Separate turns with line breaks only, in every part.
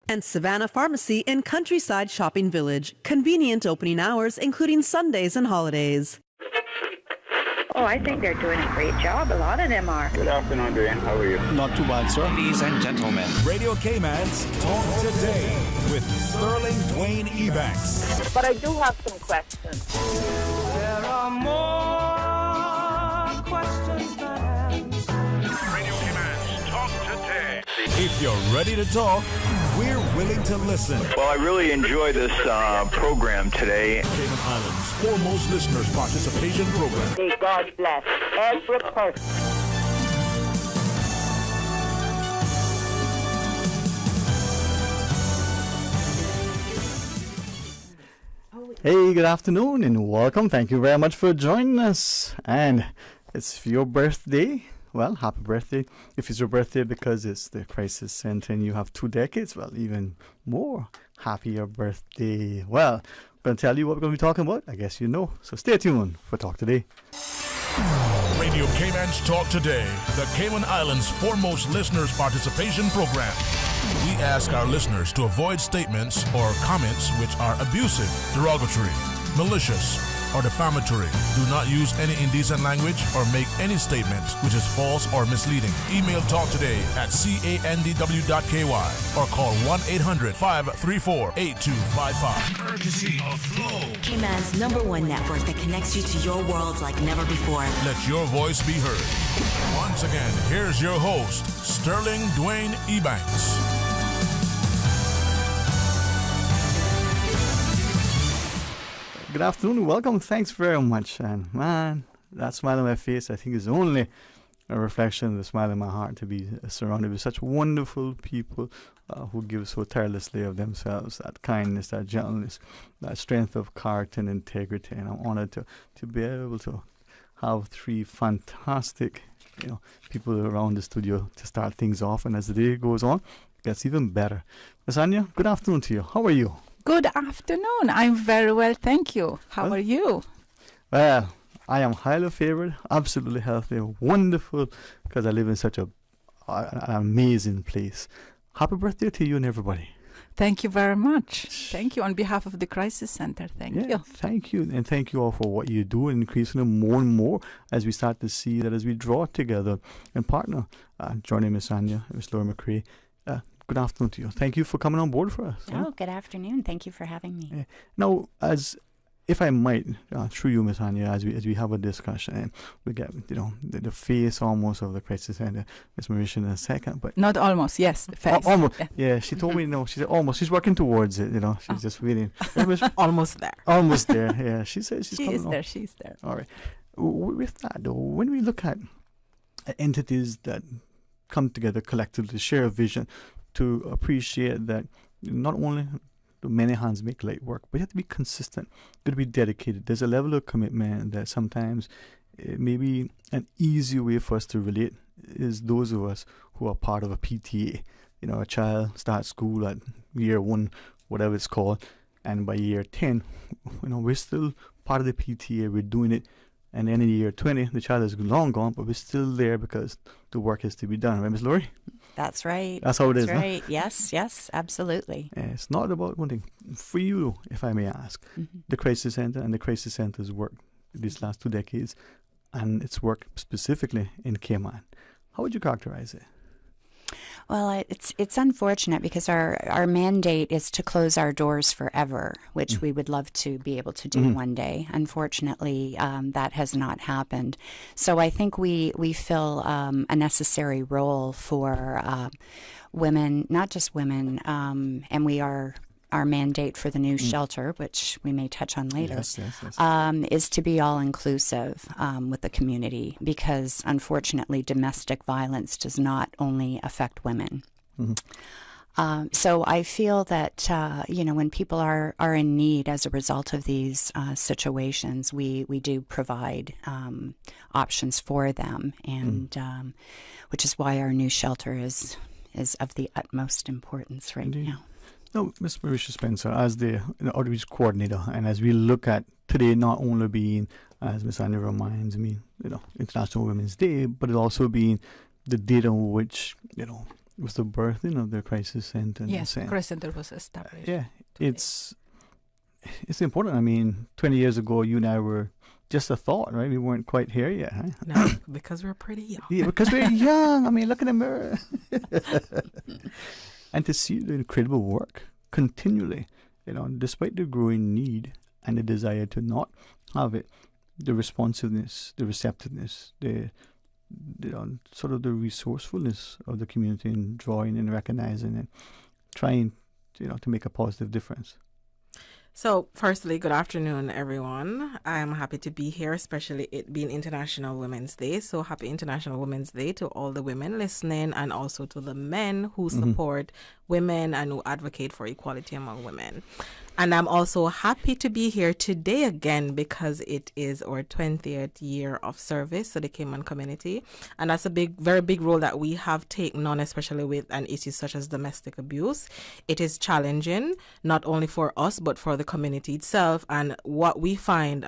and Savannah Pharmacy in Countryside Shopping Village. Convenient opening hours, including Sundays and holidays.
Oh, I think they're doing a great job. A lot of them are.
Good afternoon, Dwayne. How are you?
Not too bad, sir.
Ladies and gentlemen,
Radio Cayman's Talk Today with Sterling Dwayne Ebanks.
But I do have some questions.
There are more questions than answers.
Radio Cayman's Talk Today. If you're ready to talk, we're willing to listen.
Well, I really enjoy this program today.
Cayman Islands' foremost listeners participation program.
May God bless every person.
Hey, good afternoon and welcome. Thank you very much for joining us. And it's your birthday. Well, happy birthday. If it's your birthday because it's the Crisis Center and you have 2 decades, well, even more happier birthday. Well, I'm going to tell you what we're going to be talking about. I guess you know. So stay tuned for Talk Today.
Radio Cayman's Talk Today, the Cayman Islands' foremost listeners participation program. We ask our listeners to avoid statements or comments which are abusive, derogatory, malicious, or defamatory. Do not use any indecent language or make any statement which is false or misleading. Email talktoday@candw.ky or call 1-800-534-8255.
courtesy of Flow.
Cayman's #1 network that connects you to your world like never before.
Let your voice be heard. Once again, here's your host, Sterling Dwayne Ebanks.
Good afternoon. Welcome. Thanks very much. And man, that smile on my face, I think, is only a reflection of the smile in my heart to be surrounded with such wonderful people who give so tirelessly of themselves, that kindness, that gentleness, that strength of character and integrity. And I'm honored to be able to have 3 fantastic, people around the studio to start things off. And as the day goes on, it gets even better. Miss Anya, good afternoon to you. How are you?
Good afternoon. I'm very well, thank you. How are you?
Well, I am highly favored, absolutely healthy, wonderful, because I live in such an amazing place. Happy birthday to you and everybody.
Thank you very much. Thank you on behalf of the Crisis Center. Thank you.
Thank you. And thank you all for what you do, increasing it more and more as we start to see that as we draw together and partner. Joining Miss Anya, Miss Laura McCrae. Good afternoon to you. Thank you for coming on board for us.
Oh, good afternoon. Thank you for having me.
Now, if I might, through you, Miss Anya, as we have a discussion, we get the face almost of the Crisis Center, Miss Marisha, in a second, but
not almost. Yes, the face.
Almost. Yeah, she told me no. She said almost. She's working towards it. She's just waiting.
Almost there.
Almost there. Yeah, she said she's coming.
She's there.
All right. With that though, when we look at entities that come together collectively to share a vision, to appreciate that not only do many hands make light work, but you have to be consistent, you have to be dedicated. There's a level of commitment that sometimes maybe an easy way for us to relate is those of us who are part of a PTA. A child starts school at year 1, whatever it's called, and by year 10, we're still part of the PTA, we're doing it. And then in year 20, the child is long gone, but we're still there because the work has to be done. Right, Ms. Laurie?
That's right.
That's how it is,
That's right. Huh? Yes, absolutely.
It's not about one thing. For you, if I may ask, the Crisis Center and the Crisis Center's work these last 2 decades, and its work specifically in Cayman, how would you characterize it?
Well, it's unfortunate because our mandate is to close our doors forever, which we would love to be able to do one day. Unfortunately, that has not happened. So I think we fill a necessary role for women, not just women, and we are. Our mandate for the new shelter, which we may touch on later,
yes.
Is to be all-inclusive with the community because, unfortunately, domestic violence does not only affect women. So I feel that, when people are in need as a result of these situations, we do provide options for them, and which is why our new shelter is of the utmost importance right now.
Now, Ms. Marisha Spencer, as the outreach coordinator, and as we look at today not only being, as Ms. Anya reminds me, International Women's Day, but it also being the date on which, was the birthing of the crisis center.
Yes, the crisis center was established.
Yeah, it's important. I mean, 20 years ago, you and I were just a thought, right? We weren't quite here yet, huh?
No, because we're pretty young.
Yeah, because we're young. I mean, look in the mirror. And to see the incredible work continually, despite the growing need and the desire to not have it, the responsiveness, the receptiveness, the sort of the resourcefulness of the community in drawing and recognizing and trying, to make a positive difference.
So, firstly, good afternoon, everyone. I'm happy to be here, especially it being International Women's Day. So, happy International Women's Day to all the women listening and also to the men who support women and who advocate for equality among women. And I'm also happy to be here today again because it is our 20th year of service to the Cayman community. And that's a very big role that we have taken on, especially with an issue such as domestic abuse. It is challenging, not only for us, but for the community itself. And what we find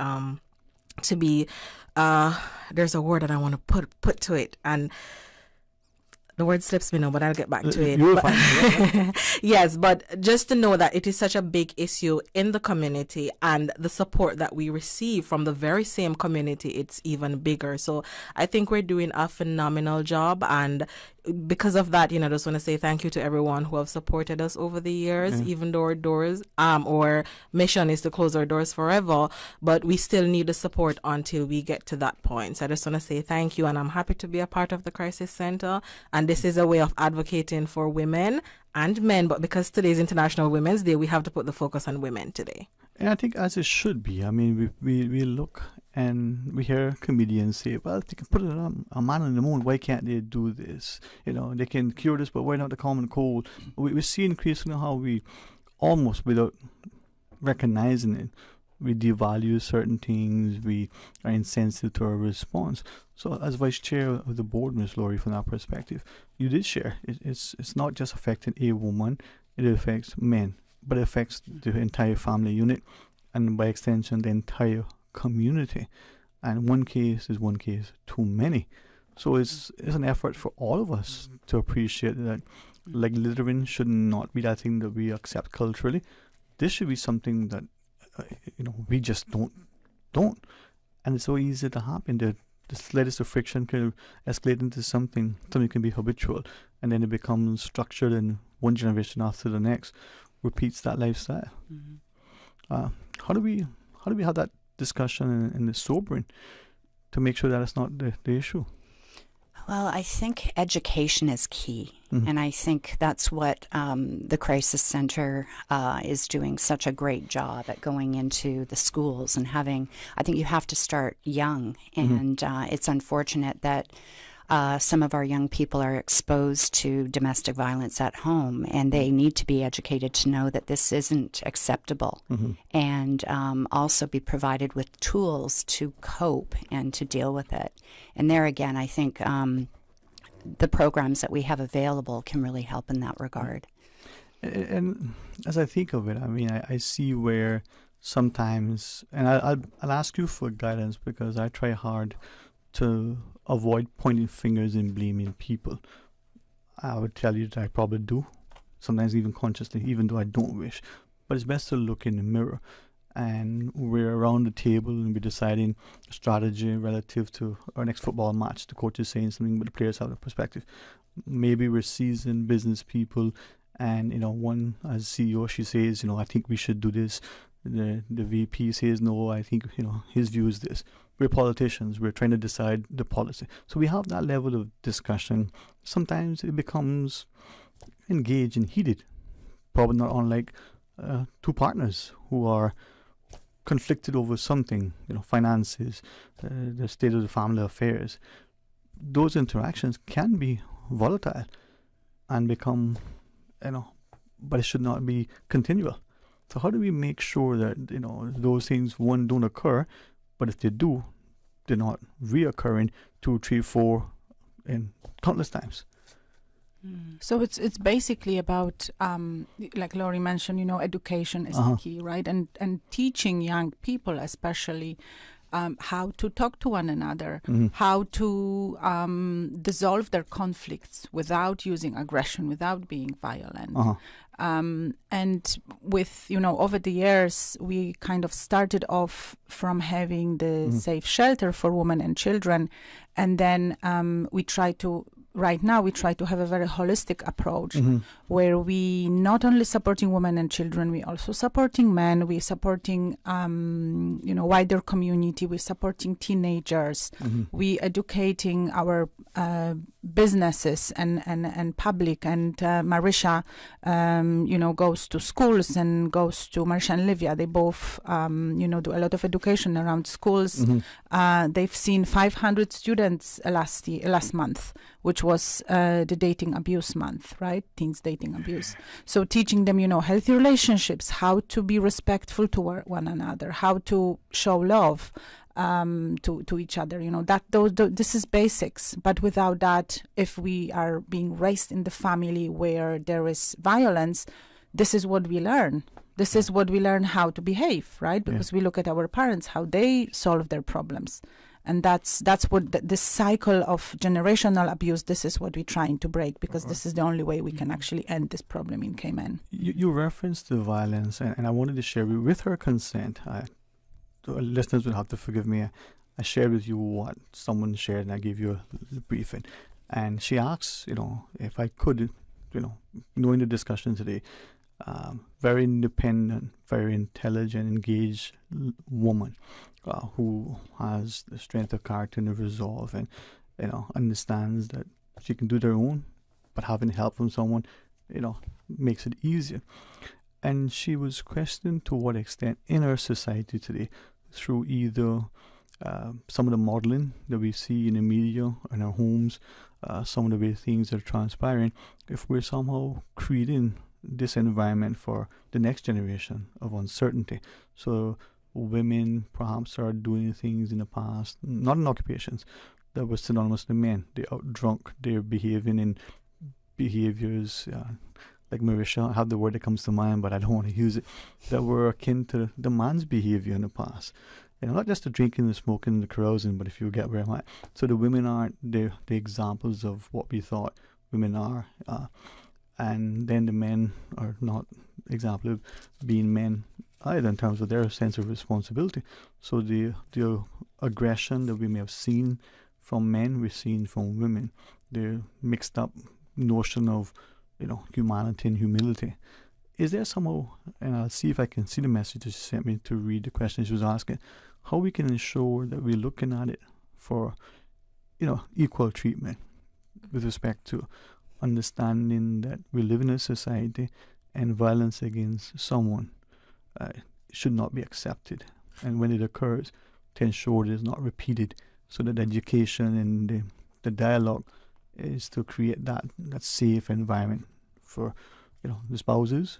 to be, there's a word that I want to put to it. And the word slips me now, but I'll get back to it. Yes, but just to know that it is such a big issue in the community and the support that we receive from the very same community, it's even bigger. So I think we're doing a phenomenal job. And because of that, I just want to say thank you to everyone who have supported us over the years, even though our doors, our mission is to close our doors forever, but we still need the support until we get to that point. So I just want to say thank you, and I'm happy to be a part of the Crisis Center. And this is a way of advocating for women and men, but because today is International Women's Day, we have to put the focus on women today.
And I think as it should be. I mean, we look and we hear comedians say, well, if they can put a man on the moon, why can't they do this? They can cure this, but why not the common cold? We see increasingly how we almost, without recognizing it, we devalue certain things, we are insensitive to our response. So as vice chair of the board, Ms. Laurie, from that perspective, you did share. It's not just affecting a woman, it affects men, but it affects the entire family unit and by extension the entire community. And one case is one case too many. So it's an effort for all of us to appreciate that like littering should not be that thing that we accept culturally. This should be something that we just don't. And it's so easy to happen. The slightest of friction can escalate into something can be habitual, and then it becomes structured, and one generation after the next repeats that lifestyle. How do we have that discussion and the sobering to make sure that it's not the issue?
Well, I think education is key. And I think that's what the Crisis Center is doing such a great job at going into the schools and I think you have to start young. And it's unfortunate that some of our young people are exposed to domestic violence at home, and they need to be educated to know that this isn't acceptable, and also be provided with tools to cope and to deal with it. And there again, I think the programs that we have available can really help in that regard.
And as I think of it, I mean, I see where sometimes, and I'll ask you for guidance because I try hard to avoid pointing fingers and blaming people. I would tell you that I probably do, sometimes even consciously, even though I don't wish. But it's best to look in the mirror. And we're around the table and we're deciding strategy relative to our next football match. The coach is saying something, but the players have a perspective. Maybe we're seasoned business people, and one as CEO, she says, I think we should do this. The VP says, no, I think his view is this. We're politicians. We're trying to decide the policy. So we have that level of discussion. Sometimes it becomes engaged and heated. Probably not unlike two partners who are conflicted over something, finances, the state of the family affairs. Those interactions can be volatile and become, but it should not be continual. So how do we make sure that, those things, one, don't occur, but if they do, they're not reoccurring 2, 3, 4, and countless times?
So it's basically about, like Laurie mentioned, education is the key, right? And teaching young people, especially, how to talk to one another,
Mm-hmm.
how to dissolve their conflicts without using aggression, without being violent.
Uh-huh.
And with, over the years, we kind of started off from having the safe shelter for women and children. And then right now we try to have a very holistic approach where we not only supporting women and children, we also supporting men, we supporting, wider community, we supporting teenagers, we educating our businesses and public. And Marisha, goes to schools and goes to Marisha and Livia. They both, do a lot of education around schools. They've seen 500 students last month, which was the dating abuse month, right? Teens dating abuse. So teaching them, healthy relationships, how to be respectful to one another, how to show love to each other. This is basics. But without that, if we are being raised in the family where there is violence, this is what we learn. This is what we learn how to behave, right? Because we look at our parents, how they solve their problems. And that's what this cycle of generational abuse, this is what we're trying to break, because this is the only way we can actually end this problem in Cayman.
You referenced the violence, and I wanted to share with her consent. Listeners will have to forgive me. I shared with you what someone shared, and I gave you a briefing. And she asks, if I could, knowing the discussion today, very independent, very intelligent, engaged woman who has the strength of character and the resolve, and understands that she can do their own, but having help from someone, makes it easier. And she was questioned to what extent in our society today, through either some of the modeling that we see in the media, in our homes, some of the way things are transpiring, if we're somehow creating this environment for the next generation of uncertainty. So women perhaps are doing things in the past, not in occupations, that were synonymous to men. They're out drunk, they're behaving in behaviors like Marisha, I have the word that comes to mind, but I don't want to use it, that were akin to the man's behavior in the past. Not just the drinking, the smoking, the carousing, but if you get where I'm at. So the women aren't the examples of what we thought women are. And then the men are not example of being men either in terms of their sense of responsibility. So the aggression that we may have seen from men, we've seen from women. The mixed up notion of humanity and humility. Is there somehow, and I'll see if I can see the message she sent me to read the question she was asking, how we can ensure that we're looking at it for, equal treatment with respect to understanding that we live in a society and violence against someone should not be accepted. And when it occurs, to ensure it is not repeated, so that education and the dialogue is to create that safe environment for the spouses,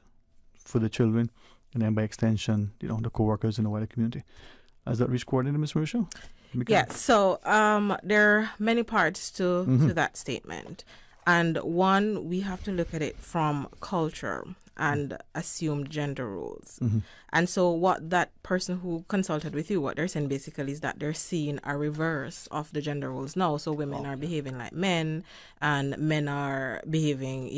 for the children, and then by extension the co-workers in the wider community. Has that reached coordinated, Ms. Marisha?
Yeah, so there are many parts to that statement. And one, we have to look at it from culture and assumed gender roles. And so what that person who consulted with you, what they're saying basically is that they're seeing a reverse of the gender roles now. So women are behaving like men, and men are behaving,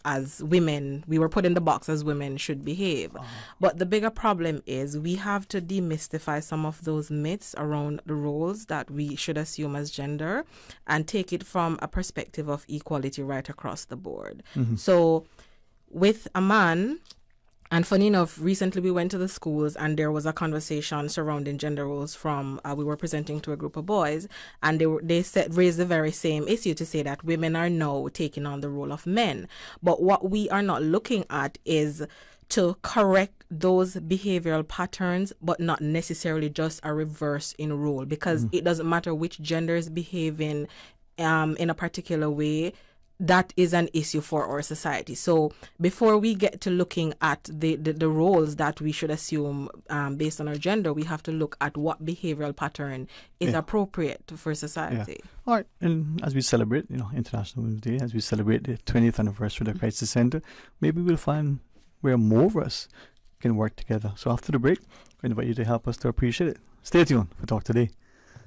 as women. We were put in the box as women should behave. But the bigger problem is we have to demystify some of those myths around the roles that we should assume as gender and take it from a perspective of equality right across the board. So with a man, and funny enough, recently we went to the schools and there was a conversation surrounding gender roles from, we were presenting to a group of boys, and they raised the very same issue to say that women are now taking on the role of men. But what we are not looking at is to correct those behavioral patterns, but not necessarily just a reverse in role, because it doesn't matter which gender is behaving in a particular way. That is an issue for our society. So before we get to looking at the roles that we should assume based on our gender, we have to look at what behavioral pattern is appropriate for society.
All right. And as we celebrate, International Women's Day, as we celebrate the 20th anniversary of the Crisis Center, maybe we'll find where more of us can work together. So after the break, I invite you to help us to appreciate it. Stay tuned for Talk Today.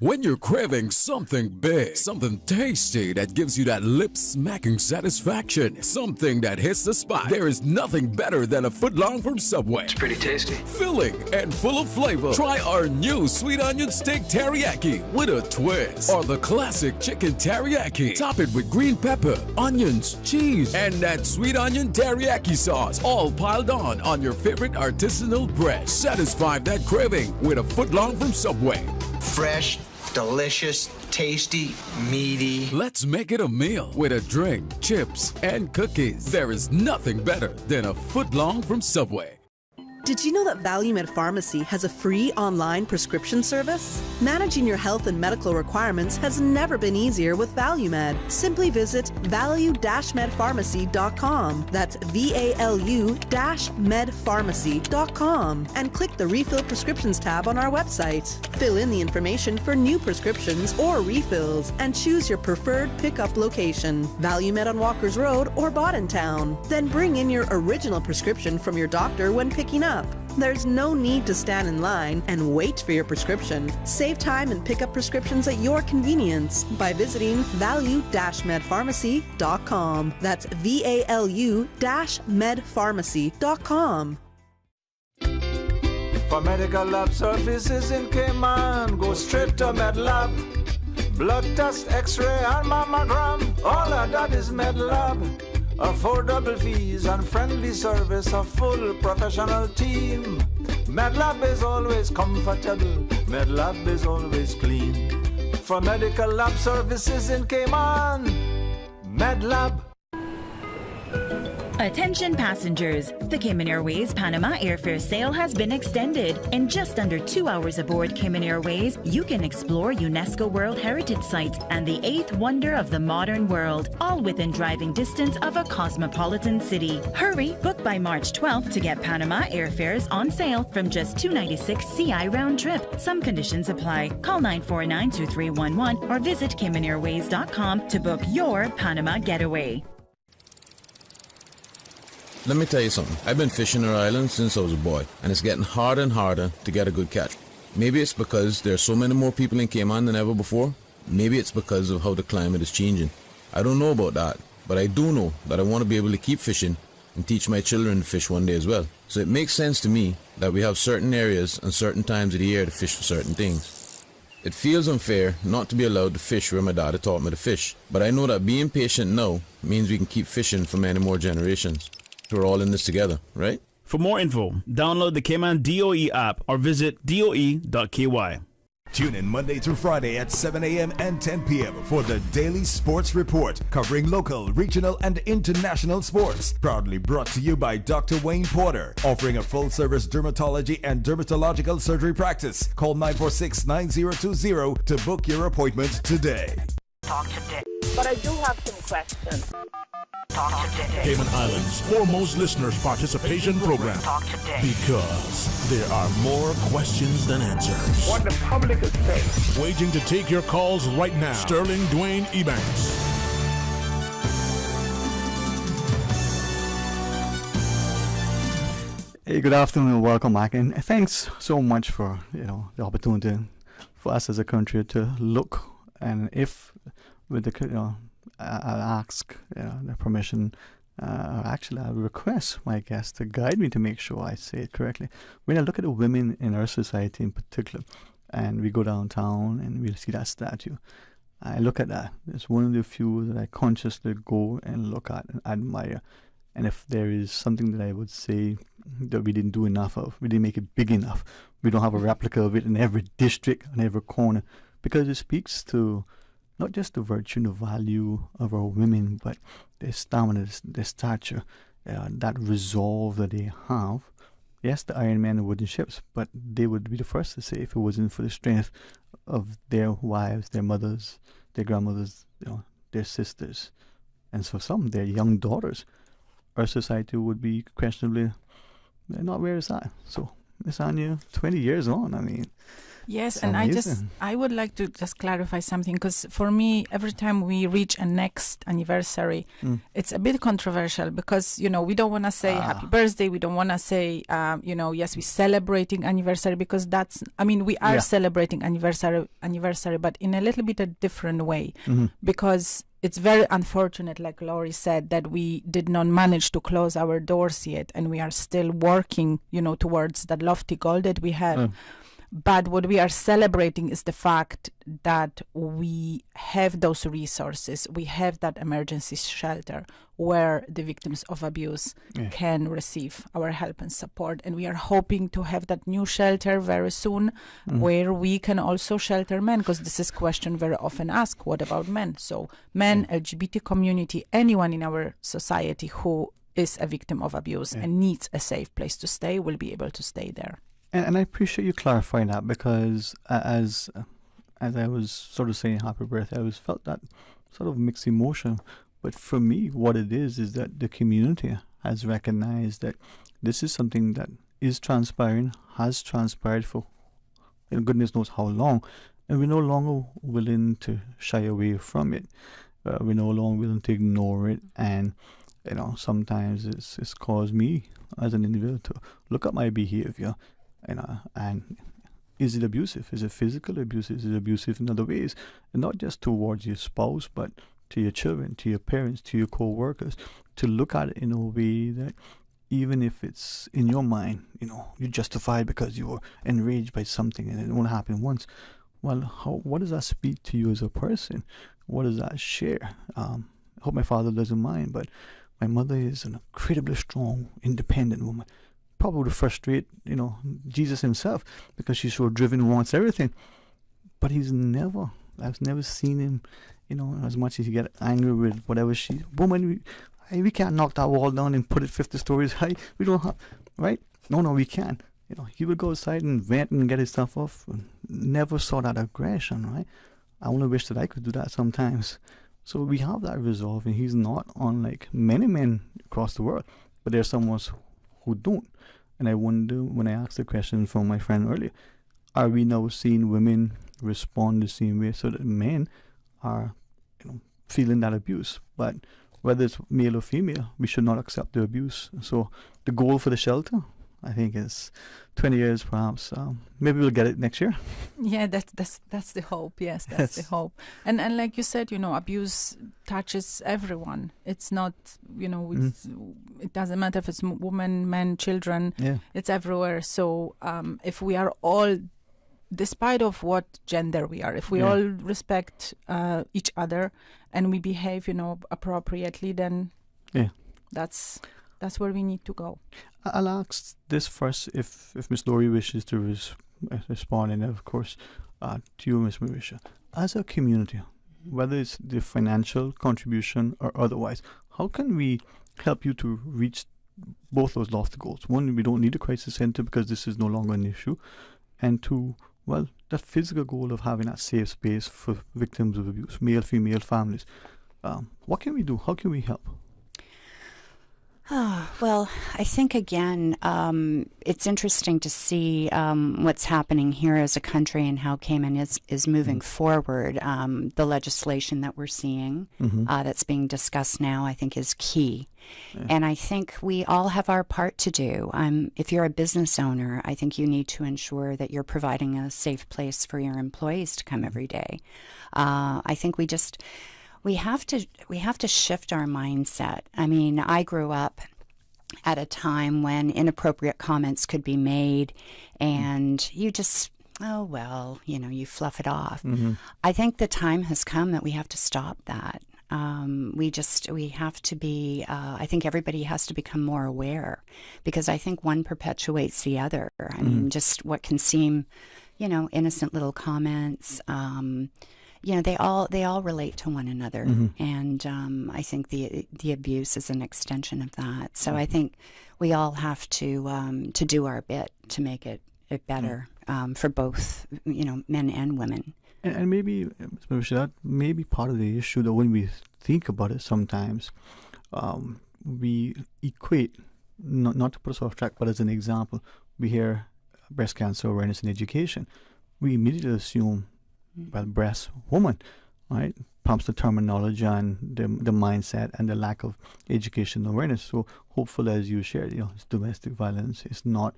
When you're craving something big, something tasty that gives you that lip-smacking satisfaction, something that hits the spot, there is nothing better than a footlong from Subway.
It's pretty tasty.
Filling and full of flavor. Try our new sweet onion steak teriyaki with a twist, or the classic chicken teriyaki. Top it with green pepper, onions, cheese, and that sweet onion teriyaki sauce, all piled on your favorite artisanal bread. Satisfy that craving with a footlong from Subway.
Fresh, delicious, tasty, meaty.
Let's make it a meal with a drink, chips, and cookies. There is nothing better than a footlong from Subway.
Did you know that ValueMed Pharmacy has a free online prescription service? Managing your health and medical requirements has never been easier with ValueMed. Simply visit value-medpharmacy.com. That's VALU-medpharmacy.com and click the Refill Prescriptions tab on our website. Fill in the information for new prescriptions or refills and choose your preferred pickup location. ValueMed on Walkers Road or Town. Then bring in your original prescription from your doctor when picking up. There's no need to stand in line and wait for your prescription. Save time and pick up prescriptions at your convenience by visiting value-medpharmacy.com. That's VALU-medpharmacy.com.
For medical lab services in Cayman, go straight to MedLab. Blood test, x-ray, and mammogram, all of that is MedLab. Affordable fees and friendly service, a full professional team. MedLab is always comfortable, MedLab is always clean. For medical lab services in Cayman, MedLab.
Attention passengers, the Cayman Airways Panama airfare sale has been extended. In just under 2 hours aboard Cayman Airways, you can explore UNESCO World Heritage Sites and the 8th wonder of the modern world, all within driving distance of a cosmopolitan city. Hurry, book by March 12th to get Panama airfares on sale from just $296 CI round trip. Some conditions apply. Call 949-2311 or visit CaymanAirways.com to book your Panama getaway.
Let me tell you something. I've been fishing our island since I was a boy, and it's getting harder and harder to get a good catch. Maybe it's because there are so many more people in Cayman than ever before. Maybe it's because of how the climate is changing. I don't know about that, but I do know that I want to be able to keep fishing and teach my children to fish one day as well. So it makes sense to me that we have certain areas and certain times of the year to fish for certain things. It feels unfair not to be allowed to fish where my dad had taught me to fish, but I know that being patient now means we can keep fishing for many more generations. We're all in this together, right?
For more info, download the Cayman DOE app or visit doe.ky.
Tune in Monday through Friday at 7 a.m. and 10 p.m. for the Daily Sports Report, covering local, regional, and international sports. Proudly brought to you by Dr. Wayne Porter, offering a full-service dermatology and dermatological surgery practice. Call 946-9020 to book your appointment today.
Talk today. But I do have some questions. Talk today.
Cayman Islands' foremost listeners participation program.
Talk today.
Because there are more questions than answers.
What the public is saying.
Waging to take your calls right now. Sterling Dwayne Ebanks.
Hey, good afternoon and welcome back, and thanks so much for the opportunity for us as a country to look, and if with the I'll ask the permission. Actually, I'll request my guest to guide me to make sure I say it correctly. When I look at the women in our society in particular, and we go downtown and we see that statue, I look at that. It's one of the few that I consciously go and look at and admire. And if there is something that I would say that we didn't do enough of, we didn't make it big enough, we don't have a replica of it in every district, on every corner, because it speaks to not just the virtue and the value of our women, but their stamina, their stature, that resolve that they have. Yes, the Iron Man and wooden ships, but they would be the first to say if it wasn't for the strength of their wives, their mothers, their grandmothers, their sisters, and for some, their young daughters, our society would be questionably not where it's at. So, Miss Anya, 20 years on, I mean,
Yes,
It's
and
amazing.
I would like to just clarify something, because for me, every time we reach a next anniversary, it's a bit controversial, because, you know, we don't want to say happy birthday. We don't want to say, you know, yes, we're celebrating anniversary, because that's, I mean, we are celebrating anniversary, but in a little bit a different way, because it's very unfortunate, like Laurie said, that we did not manage to close our doors yet, and we are still working, you know, towards that lofty goal that we have. But what we are celebrating is the fact that we have those resources. We have that emergency shelter where the victims of abuse can receive our help and support. And we are hoping to have that new shelter very soon where we can also shelter men, because this is a question very often asked, what about men? So men, LGBT community, anyone in our society who is a victim of abuse and needs a safe place to stay will be able to stay there.
And I appreciate you clarifying that, because as I was sort of saying happy birthday, I always felt that sort of mixed emotion. But for me, what it is that the community has recognized that this is something that is transpiring, has transpired for goodness knows how long, and we're no longer willing to shy away from it. We're no longer willing to ignore it, and you know, sometimes it's caused me as an individual to look at my behavior. And is it abusive? Is it physical abuse? Is it abusive in other ways? And not just towards your spouse, but to your children, to your parents, to your co-workers, to look at it in a way that even if it's in your mind, you know, you're justified because you were enraged by something and it only happened once. Well, what does that speak to you as a person? What does that share? I hope my father doesn't mind, but my mother is an incredibly strong, independent woman. Probably would frustrate, you know, Jesus himself, because she's so driven, wants everything. But I've never seen him, you know, as much as he get angry with whatever woman, we can't knock that wall down and put it 50 stories high. We don't have, right? No, we can't. You know, he would go outside and vent and get his stuff off. Never saw that aggression, right? I only wish that I could do that sometimes. So we have that resolve, and he's not unlike many men across the world. But there's some of us who don't. And I wonder, when I asked the question from my friend earlier, are we now seeing women respond the same way, so that men are, you know, feeling that abuse? But whether it's male or female, we should not accept the abuse. So the goal for the shelter, I think, is 20 years perhaps. Maybe we'll get it next year.
Yeah, that's the hope. Yes, that's the hope. And like you said, you know, abuse touches everyone. It's not, you know, it doesn't matter if it's women, men, children. Yeah. It's everywhere. So if we are all, despite of what gender we are, if we all respect each other and we behave, you know, appropriately, then that's where we need to go.
I'll ask this first, if Ms. Laurie wishes to respond, and of course to you, Ms. Marisha. As a community, whether it's the financial contribution or otherwise, how can we help you to reach both those lofty goals? One, we don't need a crisis center because this is no longer an issue. And two, well, that physical goal of having that safe space for victims of abuse, male, female, families. What can we do? How can we help?
Well, I think, again, it's interesting to see what's happening here as a country and how Cayman is moving forward. The legislation that we're seeing that's being discussed now, I think, is key. Yeah. And I think we all have our part to do. If you're a business owner, I think you need to ensure that you're providing a safe place for your employees to come every day. I think we have to shift our mindset. I mean, I grew up at a time when inappropriate comments could be made and you just, oh, well, you know, you fluff it off. I think the time has come that we have to stop that. We have to be, I think everybody has to become more aware, because I think one perpetuates the other. I mean, just what can seem, you know, innocent little comments, you know, they all relate to one another, and I think the abuse is an extension of that. So I think we all have to do our bit to make it better for both, you know, men and women.
And maybe, that may be part of the issue that when we think about it, sometimes we equate, not to put us off track, but as an example, we hear breast cancer awareness and education. we immediately assume, well, breast, woman, right? Perhaps the terminology and the mindset and the lack of education and awareness. So hopefully, as you shared, domestic violence is not,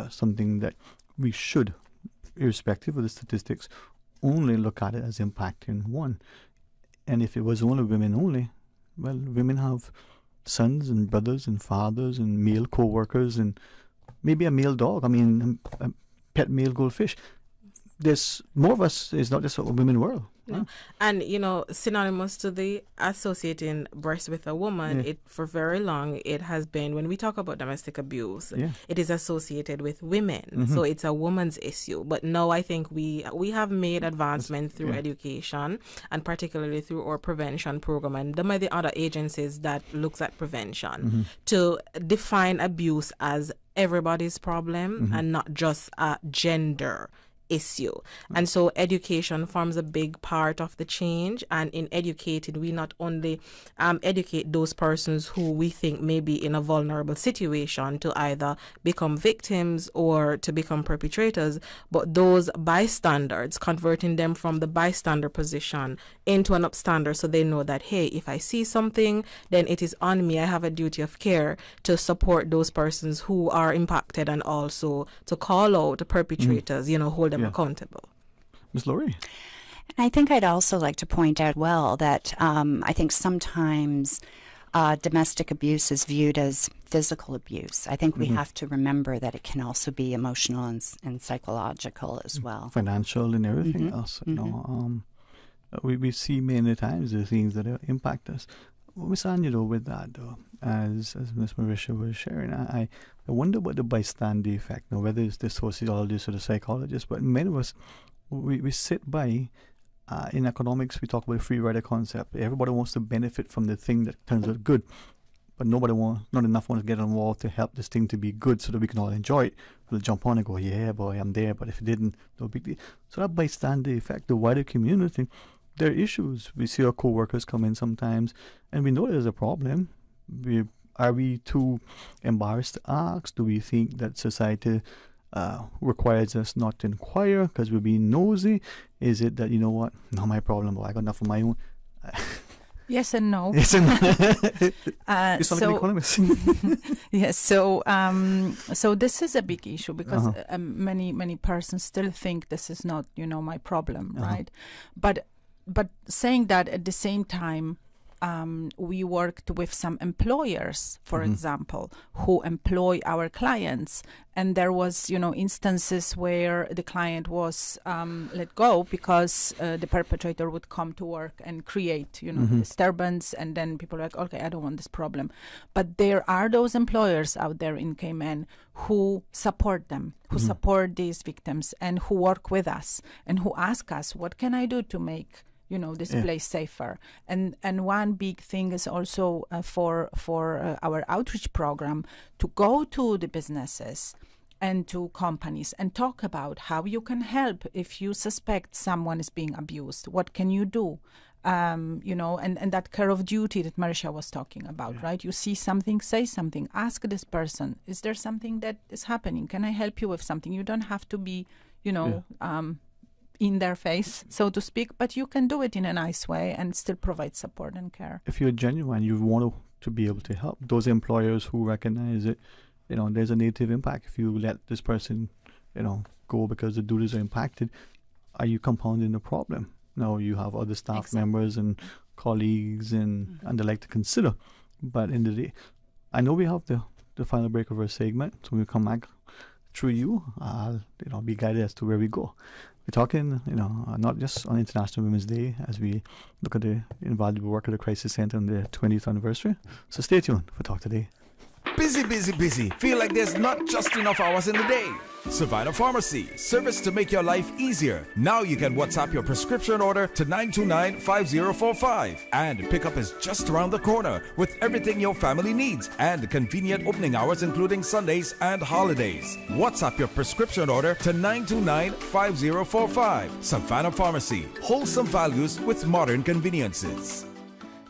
something that we should, irrespective of the statistics, only look at it as impacting one. And if it was only women only, well, women have sons and brothers and fathers and male co-workers and maybe a male dog. I mean, a pet male goldfish. There's more of us. It's not just a women world.
No. And, synonymous to the associating breast with a woman, it for very long, it has been, when we talk about domestic abuse, it is associated with women. Mm-hmm. So it's a woman's issue. But now I think we have made advancement through education, and particularly through our prevention program and the other agencies that looks at prevention, to define abuse as everybody's problem and not just a gender issue. And so education forms a big part of the change, and in educating, we not only educate those persons who we think may be in a vulnerable situation to either become victims or to become perpetrators, but those bystanders, converting them from the bystander position into an upstander, so they know that, hey, if I see something, then it is on me. I have a duty of care to support those persons who are impacted, and also to call out the perpetrators, hold them accountable.
Ms. Laurie?
I think I'd also like to point out, that I think sometimes domestic abuse is viewed as physical abuse. I think we have to remember that it can also be emotional and psychological as well.
Financial and everything else. We see many times the things that impact us. Ms. Anya, with that, though, as Ms. Marisha was sharing, I wonder what the bystander effect, whether it's the sociologist or the psychologist, but many of us, we sit by, in economics, we talk about the free rider concept. Everybody wants to benefit from the thing that turns out good, but not enough wants to get involved to help this thing to be good so that we can all enjoy it. We'll jump on and go, yeah, boy, I'm there, but if it didn't, no big deal. So that bystander effect, the wider community, there are issues. We see our co-workers come in sometimes, and we know there's a problem. Are we too embarrassed to ask? Do we think that society requires us not to inquire because we're being nosy? Is it that, not my problem, I got enough of my own?
Yes and no.
Yes and no. You sound like an economist.
Yes, so this is a big issue because many persons still think this is not, my problem, right? But saying that at the same time, we worked with some employers, for example, who employ our clients. And there was, instances where the client was let go because the perpetrator would come to work and create, disturbance. And then people are like, okay, I don't want this problem. But there are those employers out there in Cayman who support them, who support these victims, and who work with us and who ask us, what can I do to make this place safer? And one big thing is also for our outreach program to go to the businesses and to companies and talk about how you can help if you suspect someone is being abused. What can you do? And that care of duty that Marisha was talking about, right? You see something, say something, ask this person, is there something that is happening? Can I help you with something? You don't have to be, in their face, so to speak, but you can do it in a nice way and still provide support and care.
If you're genuine, you want to be able to help those employers who recognize it. There's a negative impact. If you let this person, go because the duties are impacted, are you compounding the problem? No, you have other staff members and colleagues and the like to consider. But in the day, I know we have the final break of our segment, so we'll come back through you. I'll be guided as to where we go. We're talking, not just on International Women's Day as we look at the invaluable work of the Crisis Center on the 20th anniversary. So stay tuned for Talk Today.
Busy, busy, busy. Feel like there's not just enough hours in the day. Savannah Pharmacy, service to make your life easier. Now you can WhatsApp your prescription order to 929-5045. And pickup is just around the corner with everything your family needs and convenient opening hours including Sundays and holidays. WhatsApp your prescription order to 929-5045. Savannah Pharmacy, wholesome values with modern conveniences.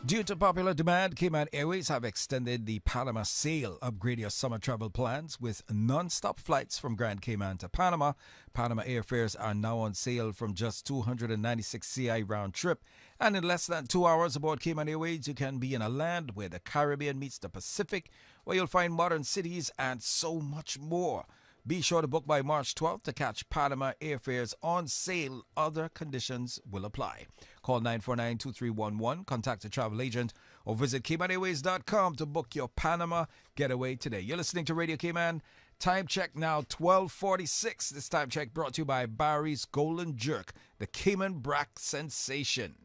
Due to popular demand, Cayman Airways have extended the Panama sail. Upgrade your summer travel plans with non-stop flights from Grand Cayman to Panama. Panama airfares are now on sale from just $296 CI round trip. And in less than 2 hours aboard Cayman Airways, you can be in a land where the Caribbean meets the Pacific, where you'll find modern cities and so much more. Be sure to book by March 12th to catch Panama airfares on sale. Other conditions will apply. Call 949-2311, contact a travel agent, or visit CaymanAirways.com to book your Panama getaway today. You're listening to Radio Cayman. Time check now, 12:46. This time check brought to you by Barry's Golden Jerk, the Cayman Brac sensation.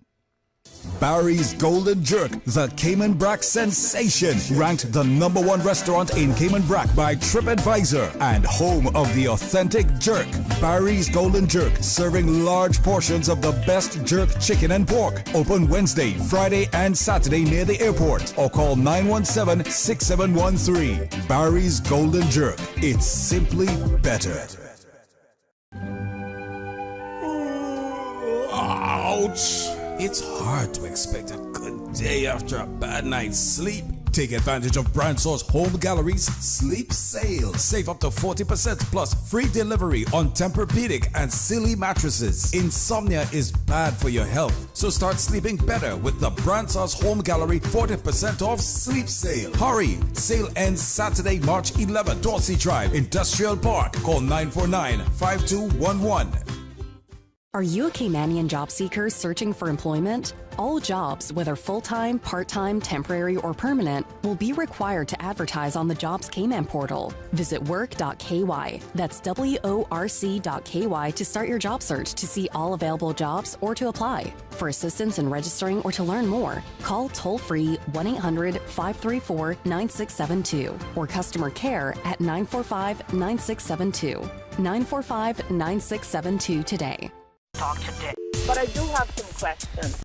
Barry's Golden Jerk, the Cayman Brac sensation, ranked the #1 restaurant in Cayman Brac by TripAdvisor and home of the authentic jerk. Barry's Golden Jerk, serving large portions of the best jerk chicken and pork. Open Wednesday, Friday, and Saturday near the airport, or call 917-6713. Barry's Golden Jerk. It's simply better.
Ouch! It's hard to expect a good day after a bad night's sleep. Take advantage of Brandsour's Home Gallery's Sleep Sale. Save up to 40% plus free delivery on Tempur-Pedic and Silly mattresses. Insomnia is bad for your health, so start sleeping better with the Brandsour's Home Gallery 40% off Sleep Sale. Hurry! Sale ends Saturday, March 11th. Dorsey Drive, Industrial Park. Call 949-5211.
Are you a Caymanian job seeker searching for employment? All jobs, whether full-time, part-time, temporary, or permanent, will be required to advertise on the Jobs Cayman portal. Visit work.ky. That's WORC.ky to start your job search to see all available jobs or to apply. For assistance in registering or to learn more, call toll-free 1-800-534-9672 or customer care at 945-9672. 945-9672 today.
Talk today. But I do have some questions.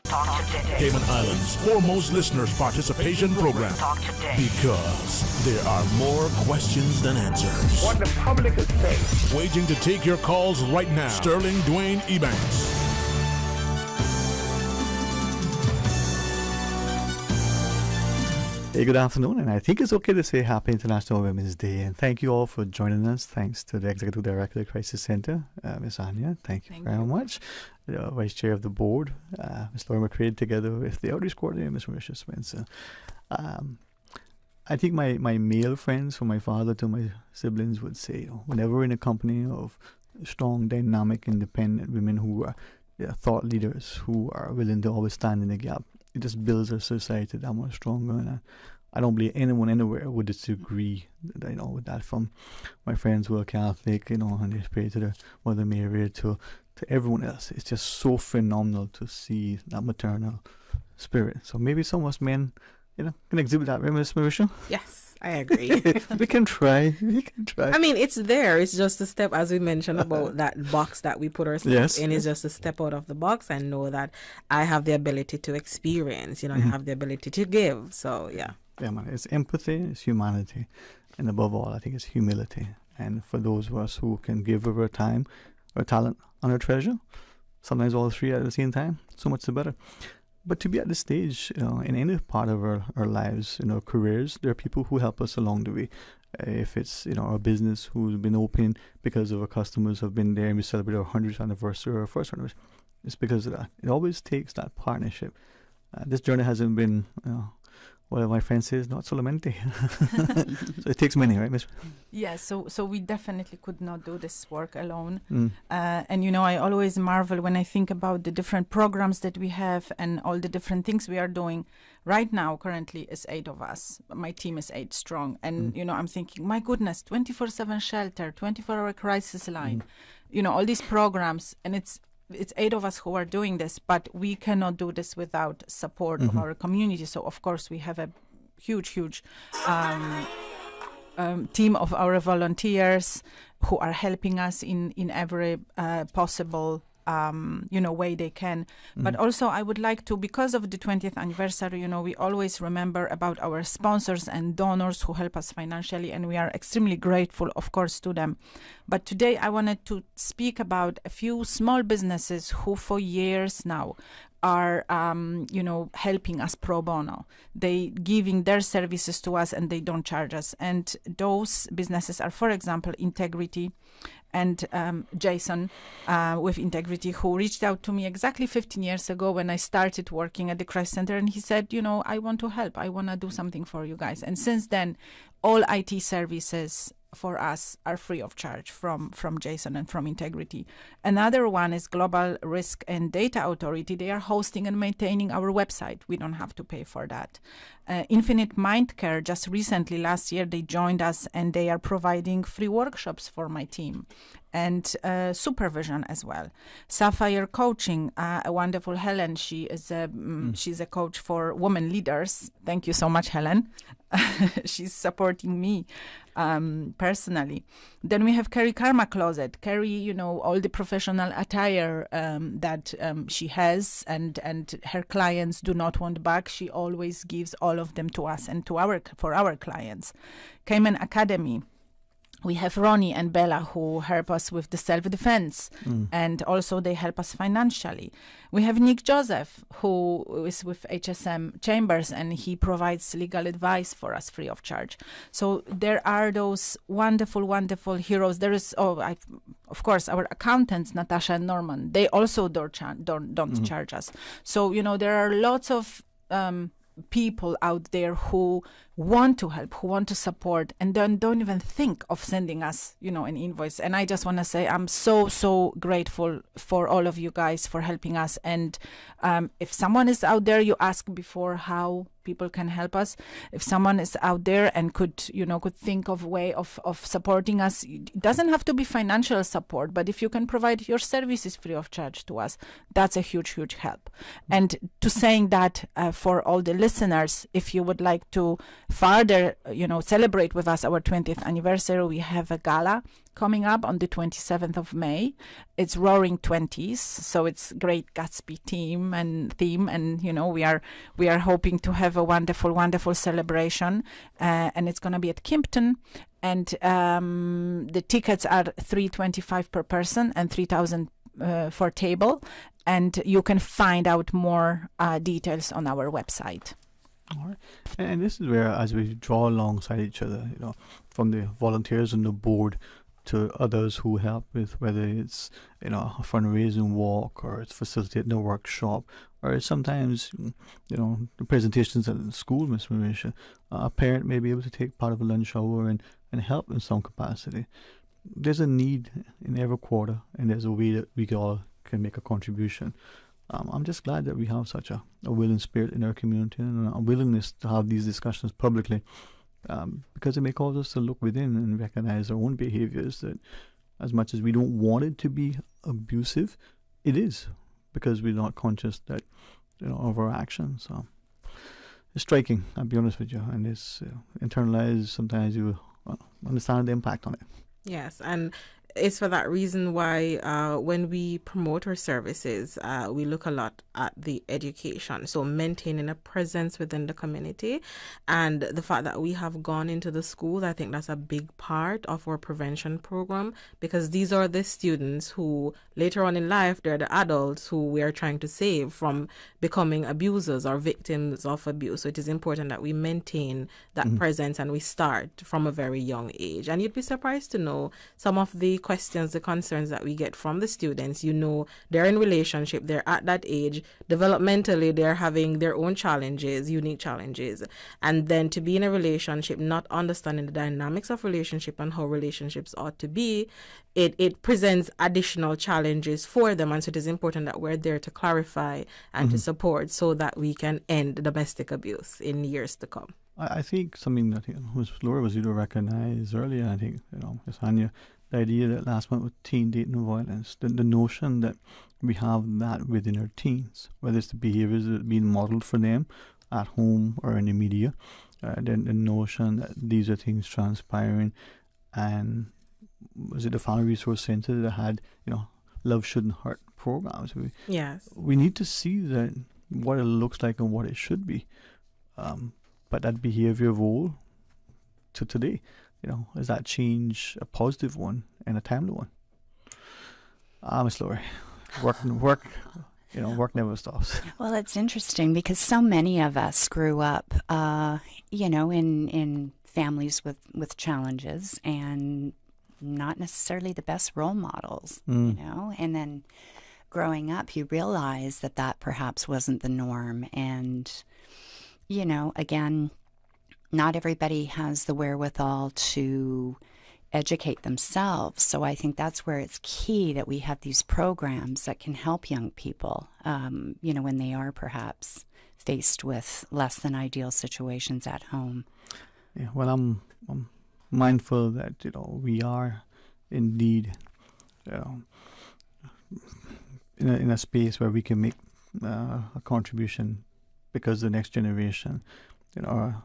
Talk today.
Cayman Islands' foremost listeners participation program.
Talk today.
Because there are more questions than answers.
What the public is saying.
Waiting to take your calls right now. Sterling Dwayne Ebanks.
Hey, good afternoon, and I think it's okay to say Happy International Women's Day, and thank you all for joining us. Thanks to the Executive Director of the Crisis Center, Ms. Anya. Thank you very much. The Vice Chair of the Board, Ms. Laura McCready, together with the Outreach Coordinator, Ms. Marisha Spencer. I think my male friends, from my father to my siblings, would say, whenever we're in a company of strong, dynamic, independent women who are thought leaders, who are willing to always stand in the gap, it just builds our society that much stronger. And I don't believe anyone anywhere would disagree, with that. From my friends who are Catholic, and they pray to the Mother Mary, to everyone else. It's just so phenomenal to see that maternal spirit. So maybe some of us men, can exhibit that, right, Ms. Marisha?
Yes. I agree.
We can try.
I mean, it's there. It's just a step, as we mentioned, about that box that we put ourselves in. It's just a step out of the box and know that I have the ability to experience, I have the ability to give. So, yeah.
Yeah, man. It's empathy, it's humanity. And above all, I think it's humility. And for those of us who can give of our time, our talent, and our treasure, sometimes all three at the same time, so much the better. But to be at this stage, in any part of our lives, in our careers, there are people who help us along the way. If it's, our business who's been open because of our customers have been there, and we celebrate our 100th anniversary or our first anniversary, it's because of that. It always takes that partnership. This journey hasn't been, what my friend says, not solamente. So it takes many, right, Miss?
Yes, so we definitely could not do this work alone. And, I always marvel when I think about the different programs that we have and all the different things we are doing. Right now, currently, is 8 of us. My team is 8 strong. And, I'm thinking, my goodness, 24/7 shelter, 24-hour crisis line, all these programs. And it's 8 of us who are doing this, but we cannot do this without support of our community. So, of course, we have a huge team of our volunteers who are helping us in every possible way they can. But also I would like to, because of the 20th anniversary, we always remember about our sponsors and donors who help us financially, and we are extremely grateful, of course, to them. But today I wanted to speak about a few small businesses who for years now are, helping us pro bono. They giving their services to us and they don't charge us. And those businesses are, for example, Integrity and Jason with Integrity, who reached out to me exactly 15 years ago when I started working at the Christ Center. And he said, I want to help. I want to do something for you guys. And since then, all IT services for us are free of charge from Jason and from Integrity. Another one is Global Risk and Data Authority. They are hosting and maintaining our website. We don't have to pay for that. Infinite Mind Care, just recently, last year, they joined us and they are providing free workshops for my team and supervision as well. Sapphire Coaching, a wonderful Helen. She's a coach for women leaders. Thank you so much, Helen. She's supporting me personally. Then we have Carrie Karma Closet. Carrie, all the professional attire that she has and her clients do not want back. She always gives all of them to us and for our clients. Cayman Academy. We have Ronnie and Bella who help us with the self-defense, and also they help us financially. We have Nick Joseph, who is with HSM Chambers, and he provides legal advice for us free of charge. So there are those wonderful, wonderful heroes. There is, of course, our accountants, Natasha and Norman. They also don't charge us. So, there are lots of people out there who want to help, who want to support, and then don't even think of sending us, an invoice. And I just want to say I'm so grateful for all of you guys for helping us. And if someone is out there, you ask before how people can help us. If someone is out there and could think of a way of supporting us, it doesn't have to be financial support, but if you can provide your services free of charge to us, that's a huge help. And to saying that for all the listeners, if you would like to further, celebrate with us our 20th anniversary, we have a gala coming up on the 27th of May. It's Roaring 20s, so it's Great Gatsby theme, and we are hoping to have a wonderful celebration, and it's going to be at Kimpton, and the tickets are $325 per person and $3,000 for table, and you can find out more details on our website.
All right. And this is where, as we draw alongside each other, from the volunteers on the board to others who help with, whether it's a fundraising walk, or it's facilitating a workshop, or it's sometimes the presentations at the school, Miss Marisha, a parent may be able to take part of a lunch hour and help in some capacity. There's a need in every quarter, and there's a way that we all can make a contribution. I'm just glad that we have such a willing spirit in our community and a willingness to have these discussions publicly, because it may cause us to look within and recognize our own behaviors, that as much as we don't want it to be abusive, it is, because we're not conscious that of our actions. It's striking, I'll be honest with you, and it's internalized. Sometimes you understand the impact on it.
Yes, and it's for that reason why when we promote our services, we look a lot at the education. So maintaining a presence within the community, and the fact that we have gone into the schools, I think that's a big part of our prevention program, because these are the students who later on in life, they're the adults who we are trying to save from becoming abusers or victims of abuse. So it is important that we maintain that presence, and we start from a very young age. And you'd be surprised to know some of the questions, the concerns that we get from the students. They're in relationship, they're at that age, developmentally they're having their own challenges, unique challenges, and then to be in a relationship, not understanding the dynamics of relationship and how relationships ought to be, it presents additional challenges for them. And so it is important that we're there to clarify and to support, so that we can end domestic abuse in years to come.
I think something that Laura was able to recognize earlier, I think, Ms. Hanya, the idea that last month with teen dating and violence, the notion that we have that within our teens, whether it's the behaviors that are being modeled for them at home or in the media, then the notion that these are things transpiring. And was it the Family Resource Center that had, Love Shouldn't Hurt programs?
Yes.
We need to see that what it looks like and what it should be. But that behavior of old to today, is that change a positive one and a timely one? Miss Laurie, work work never stops.
Well, it's interesting because so many of us grew up, in families with challenges and not necessarily the best role models, and then growing up, you realize that perhaps wasn't the norm. And, again, not everybody has the wherewithal to educate themselves. So I think that's where it's key that we have these programs that can help young people, when they are perhaps faced with less than ideal situations at home.
Yeah, well, I'm mindful that, we are indeed, in a space where we can make a contribution because the next generation, our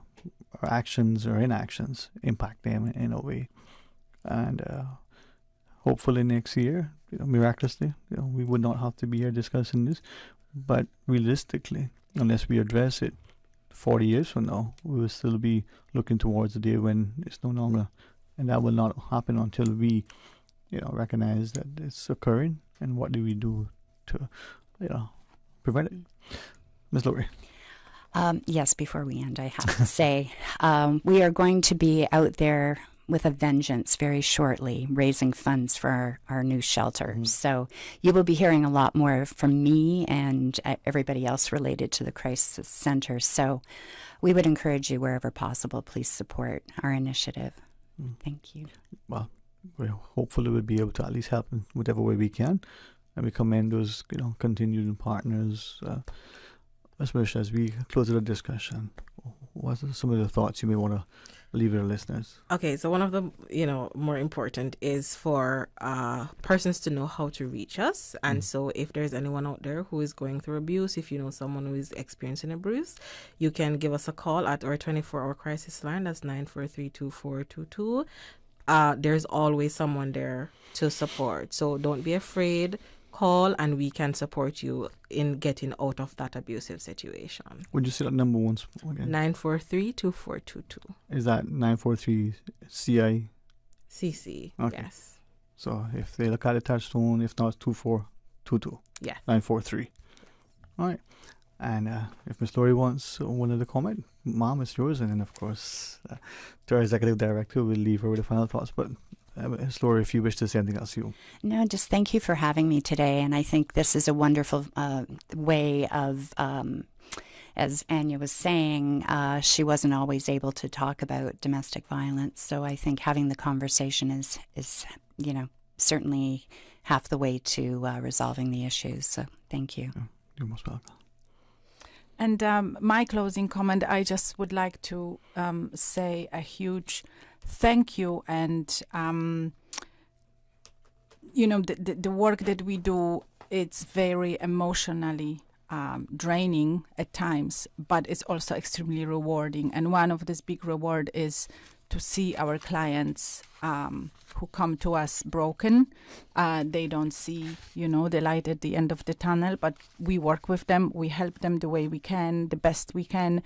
actions or inactions impact them in a way. And hopefully next year, miraculously, we would not have to be here discussing this. But realistically, unless we address it 40 years from now, we will still be looking towards the day when it's no longer, and that will not happen until we, recognize that it's occurring, and what do we do to, prevent it. Ms. Laurie.
Yes, before we end, I have to say, we are going to be out there with a vengeance very shortly, raising funds for our new shelter. Mm-hmm. So you will be hearing a lot more from me and everybody else related to the Crisis Center. So we would encourage you, wherever possible, please support our initiative. Mm-hmm. Thank you.
Well, hopefully we'll be able to at least help in whatever way we can. And we commend those, continuing partners, especially as we close the discussion. What are some of the thoughts you may want to leave your listeners?
Okay, so one of the, more important is for persons to know how to reach us. And so if there's anyone out there who is going through abuse, if you know someone who is experiencing abuse, you can give us a call at our 24-hour crisis line. That's 943-2422. There's always someone there to support. So don't be afraid. Call and we can support you in getting out of that abusive situation.
Would you say that number once again?
943-2422.
Is that 943 CI?
CC,
okay.
Yes.
So if they look at the touchstone, if not, it's 2422.
Yeah.
943. All right. And if Ms. Laurie wants one other comment, Mom, it's yours. And then, of course, to our executive director, we'll leave her with the final thoughts. But Ms. Laurie, if you wish to say anything else, you.
No, just thank you for having me today. And I think this is a wonderful way of, as Anya was saying, she wasn't always able to talk about domestic violence. So I think having the conversation is certainly half the way to resolving the issues. So thank you.
Yeah, you're most welcome.
And my closing comment, I just would like to say a huge thank you. And, the work that we do, it's very emotionally draining at times, but it's also extremely rewarding. And one of this big reward is to see our clients who come to us broken. They don't see, the light at the end of the tunnel, but we work with them. We help them the way we can, the best we can,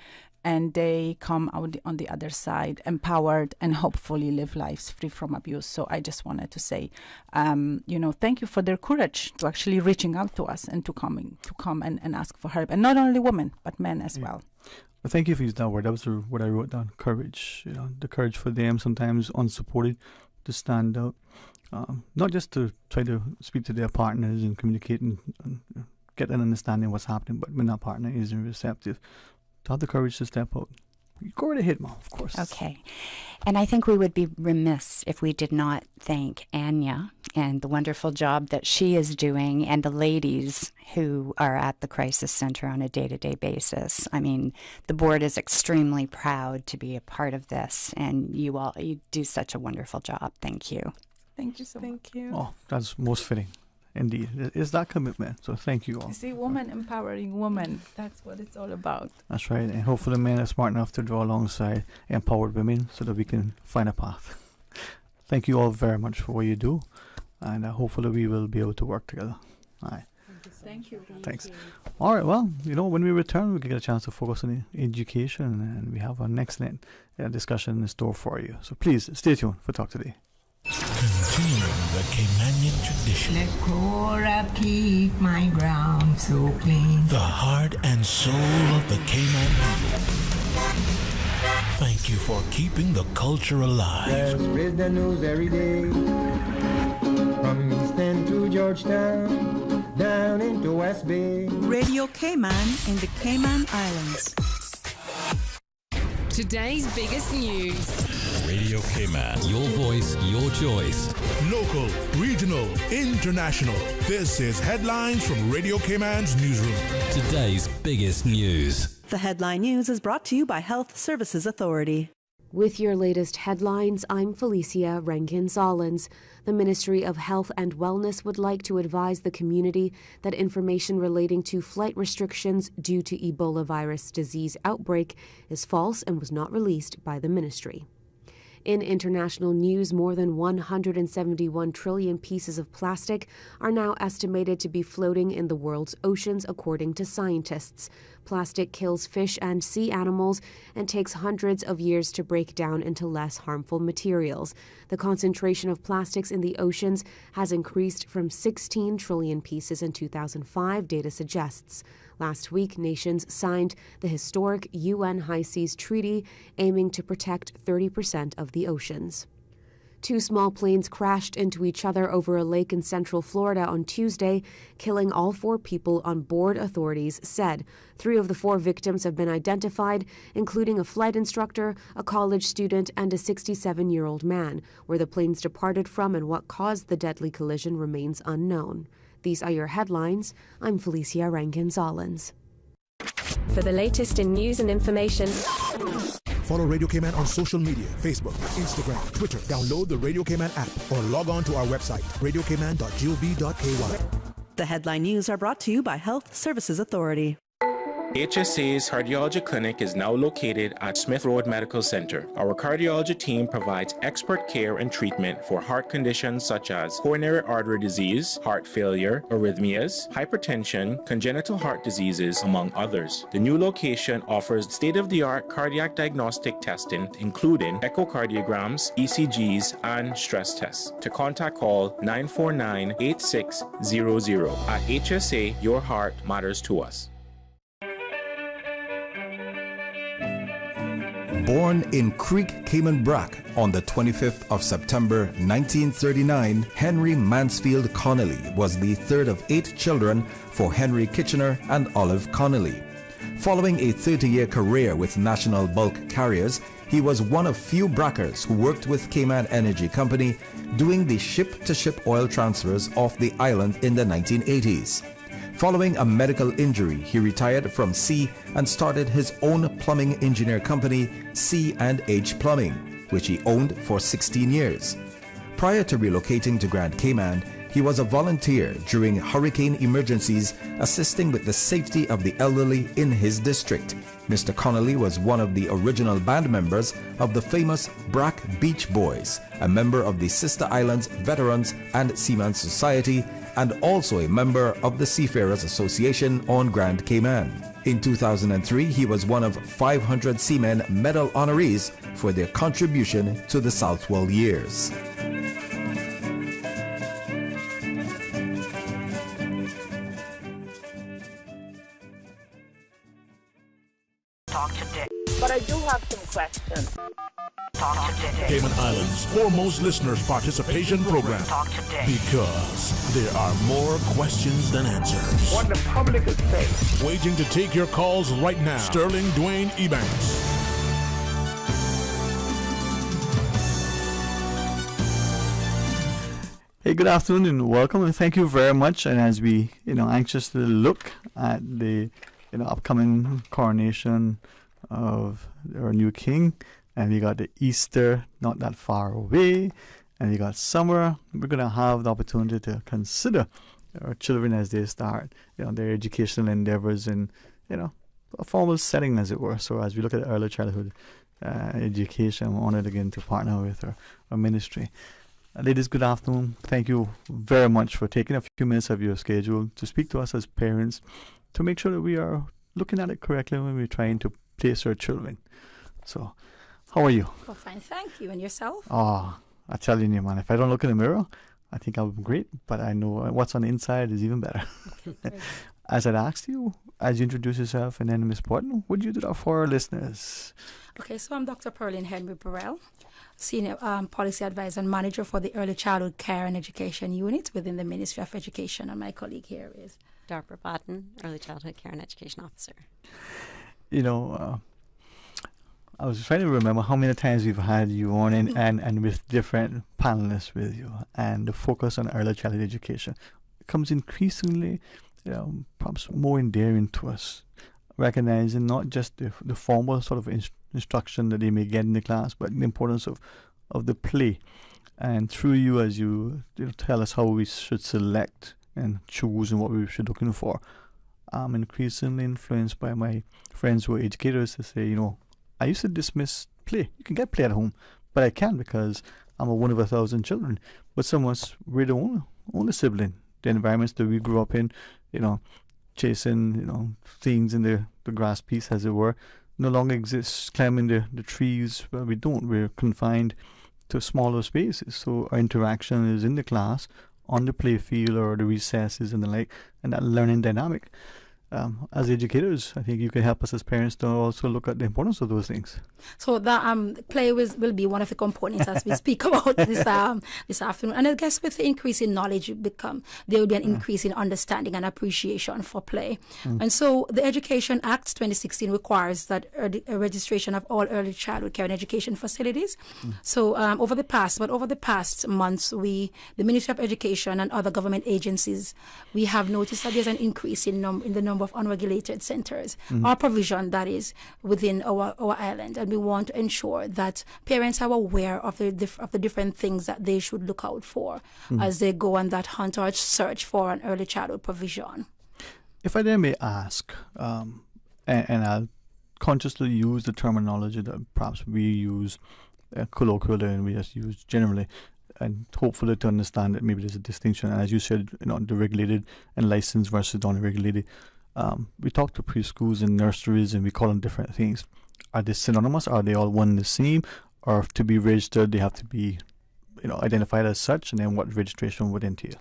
and they come out on the other side empowered and hopefully live lives free from abuse. So I just wanted to say, thank you for their courage to actually reaching out to us and to come and ask for help. And not only women, but men as well.
Well, thank you for using that word. That was what I wrote down, courage. The courage for them, sometimes unsupported, to stand up. Not just to try to speak to their partners and communicate and get an understanding of what's happening, but when that partner isn't receptive, to have the courage to step out. You go right ahead, Mom, of course.
Okay. And I think we would be remiss if we did not thank Anya and the wonderful job that she is doing and the ladies who are at the Crisis Center on a day-to-day basis. I mean, the board is extremely proud to be a part of this, and you do such a wonderful job. Thank you.
Thank you so much.
Thank you.
Oh, that's most fitting. Indeed. It's that commitment. So thank you all.
You see, woman empowering women. That's what it's all about.
That's right. And hopefully men are smart enough to draw alongside empowered women so that we can find a path. Thank you all very much for what you do. And hopefully we will be able to work together. All right.
Thank you.
Thanks. All right. Well, when we return, we can get a chance to focus on education. And we have an excellent discussion in store for you. So please stay tuned for Talk Today.
Continuing the Caymanian tradition.
Let Cora keep my ground so clean.
The heart and soul of the Cayman people. Thank you for keeping the culture alive.
There's the news every day. From East End to Georgetown, down into West Bay.
Radio Cayman in the Cayman Islands.
Today's biggest news.
Radio Cayman.
Your voice, your choice.
Local, regional, international. This is Headlines from Radio Cayman's newsroom.
Today's biggest news.
The Headline News is brought to you by Health Services Authority.
With your latest headlines, I'm Felicia Rankin-Solins. The Ministry of Health and Wellness would like to advise the community that information relating to flight restrictions due to Ebola virus disease outbreak is false and was not released by the ministry. In international news, more than 171 trillion pieces of plastic are now estimated to be floating in the world's oceans, according to scientists. Plastic kills fish and sea animals and takes hundreds of years to break down into less harmful materials. The concentration of plastics in the oceans has increased from 16 trillion pieces in 2005, data suggests. Last week, nations signed the historic UN High Seas Treaty, aiming to protect 30% of the oceans. Two small planes crashed into each other over a lake in central Florida on Tuesday, killing all 4 people on board, authorities said. 3 of the 4 victims have been identified, including a flight instructor, a college student, and a 67-year-old man. Where the planes departed from and what caused the deadly collision remains unknown. These are your headlines. I'm Felicia Rankin-Solins.
For the latest in news and information,
follow Radio Cayman on social media, Facebook, Instagram, Twitter. Download the Radio Cayman app or log on to our website, radiocayman.gov.ky.
The Headline News are brought to you by Health Services Authority.
HSA's cardiology clinic is now located at Smith Road Medical Center. Our cardiology team provides expert care and treatment for heart conditions such as coronary artery disease, heart failure, arrhythmias, hypertension, congenital heart diseases, among others. The new location offers state-of-the-art cardiac diagnostic testing, including echocardiograms, ECGs, and stress tests. To contact, call 949-8600. At HSA, your heart matters to us.
Born in Creek, Cayman Brac on the 25th of September 1939, Henry Mansfield Connolly was the third of 8 children for Henry Kitchener and Olive Connolly. Following a 30-year career with National Bulk Carriers, he was one of few Brackers who worked with Cayman Energy Company doing the ship-to-ship oil transfers off the island in the 1980s. Following a medical injury, he retired from sea and started his own plumbing engineer company, C&H Plumbing, which he owned for 16 years. Prior to relocating to Grand Cayman, he was a volunteer during hurricane emergencies, assisting with the safety of the elderly in his district. Mr. Connolly was one of the original band members of the famous Brac Beach Boys, a member of the Sister Islands Veterans and Seamen's Society, and also a member of the Seafarers Association on Grand Cayman. In 2003, he was one of 500 seamen medal honorees for their contribution to the Southwell years.
Talk today. But I do have some questions. Talk today.
Cayman Islands' foremost listeners participation program.
Talk today.
Because there are more questions than answers.
What the public is saying.
Waiting to take your calls right now. Sterling Dwayne Ebanks.
Hey, good afternoon and welcome, and thank you very much. And as we, anxiously look at the, upcoming coronation of our new king, and we got the Easter not that far away, and we got summer, we're going to have the opportunity to consider our children as they start, their educational endeavors in, a formal setting, as it were. So as we look at early childhood education, I'm honored again to partner with our ministry. Ladies, good afternoon. Thank you very much for taking a few minutes of your schedule to speak to us as parents, to make sure that we are looking at it correctly when we're trying to place our children. So, how are you?
Well, fine, thank you. And yourself?
Oh, I tell you, man, if I don't look in the mirror, I think I'm great, but I know what's on the inside is even better. As I'd asked you, as you introduce yourself, and then Ms. Porton, would you do that for our listeners?
Okay, so I'm Dr. Pearline Henry Burrell, Senior Policy Advisor and Manager for the Early Childhood Care and Education Unit within the Ministry of Education, and my colleague here is
Darpa Barton, Early Childhood Care and Education Officer.
I was trying to remember how many times we've had you on and with different panelists with you, and the focus on early childhood education becomes increasingly perhaps more endearing to us, recognizing not just the formal sort of instruction that they may get in the class, but the importance of the play. And through you, as you tell us how we should select and choose and what we should be looking for, I'm increasingly influenced by my friends who are educators to say, I used to dismiss play. You can get play at home, but I can't because I'm one of 1,000 children. But some of us, we're the only sibling. The environments that we grew up in, chasing, things in the grass piece, as it were, no longer exists. Climbing the trees, well, we don't. We're confined to smaller spaces. So our interaction is in the class, on the play field or the recesses and the like, and that learning dynamic. As educators, I think you can help us as parents to also look at the importance of those things.
So that play will be one of the components as we speak about this afternoon. And I guess with the increase in knowledge, there will be an increase in understanding and appreciation for play. And so the Education Act 2016 requires that a registration of all early childhood care and education facilities. So over the past months, the Ministry of Education and other government agencies, we have noticed that there's an increase in the number of unregulated centers, our provision that is within our island, and we want to ensure that parents are aware of the different things that they should look out for as they go on that hunt or search for an early childhood provision.
If I then may ask, and I'll consciously use the terminology that perhaps we use colloquially and we just use generally, and hopefully to understand that maybe there's a distinction. And as you said, the regulated and licensed versus non-regulated. We talk to preschools and nurseries and we call them different things. Are they synonymous? Are they all one and the same? Or to be registered, they have to be identified as such, and then what registration would entail?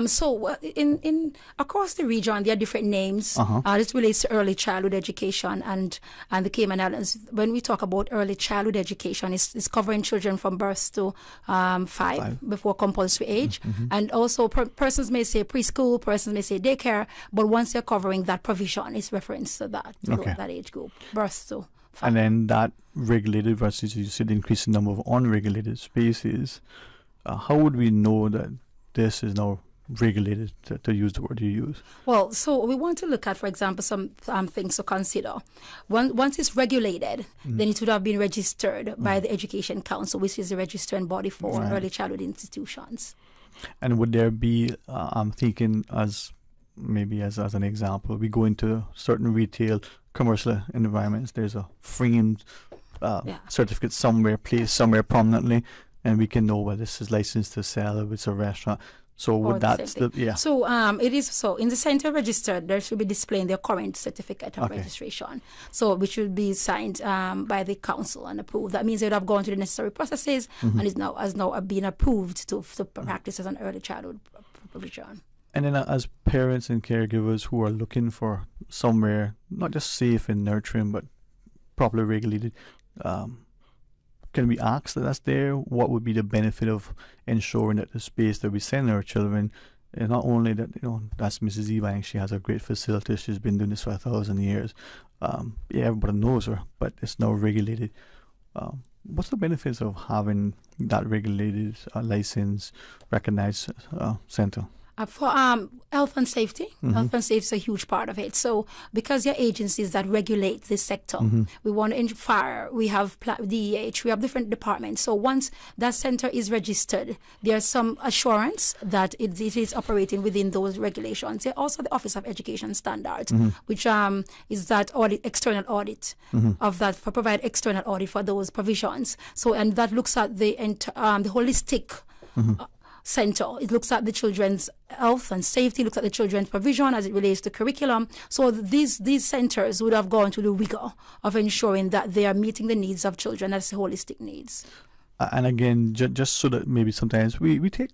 So in across the region, there are different names. This relates to early childhood education and the Cayman Islands. When we talk about early childhood education, it's covering children from birth to 5 before compulsory age. And also persons may say preschool, persons may say daycare, but once they're covering that provision, it's reference to that, that age group, birth to 5.
And then that regulated versus, you said, the increasing number of unregulated spaces. How would we know that this is now regulated, to use the word you use?
Well, so we want to look at, for example, some things to consider. Once it's regulated, then it would have been registered by the Education Council, which is the registering body for early childhood institutions.
And would there be, I'm thinking as an example, we go into certain retail commercial environments, there's a framed certificate somewhere, placed somewhere prominently, and we can know whether this is licensed to sell, if it's a restaurant. So would that still,
So it is so in the center registered, there should be displaying their current certificate of registration. So which will be signed by the council and approved. That means they would have gone through the necessary processes and has now been approved to practice as an early childhood provision.
And then as parents and caregivers who are looking for somewhere not just safe and nurturing but properly regulated, can we ask that that's there? What would be the benefit of ensuring that the space that we send our children is not only that, that's Mrs. Ebanks, she has a great facility, she's been doing this for 1,000 years. Everybody knows her, but it's now regulated. What's the benefits of having that regulated, licensed, recognized center?
For health and safety, health and safety is a huge part of it. So because there are agencies that regulate this sector, we want to fire, we have DEH, we have different departments. So once that center is registered, there's some assurance that it is operating within those regulations. There's also the Office of Education Standards, which is that external audit of that, provide external audit for those provisions. So, and that looks at the holistic center. It looks at the children's health and safety, looks at the children's provision as it relates to curriculum. So these centers would have gone to the rigor of ensuring that they are meeting the needs of children as holistic needs.
And again, just so that maybe sometimes we take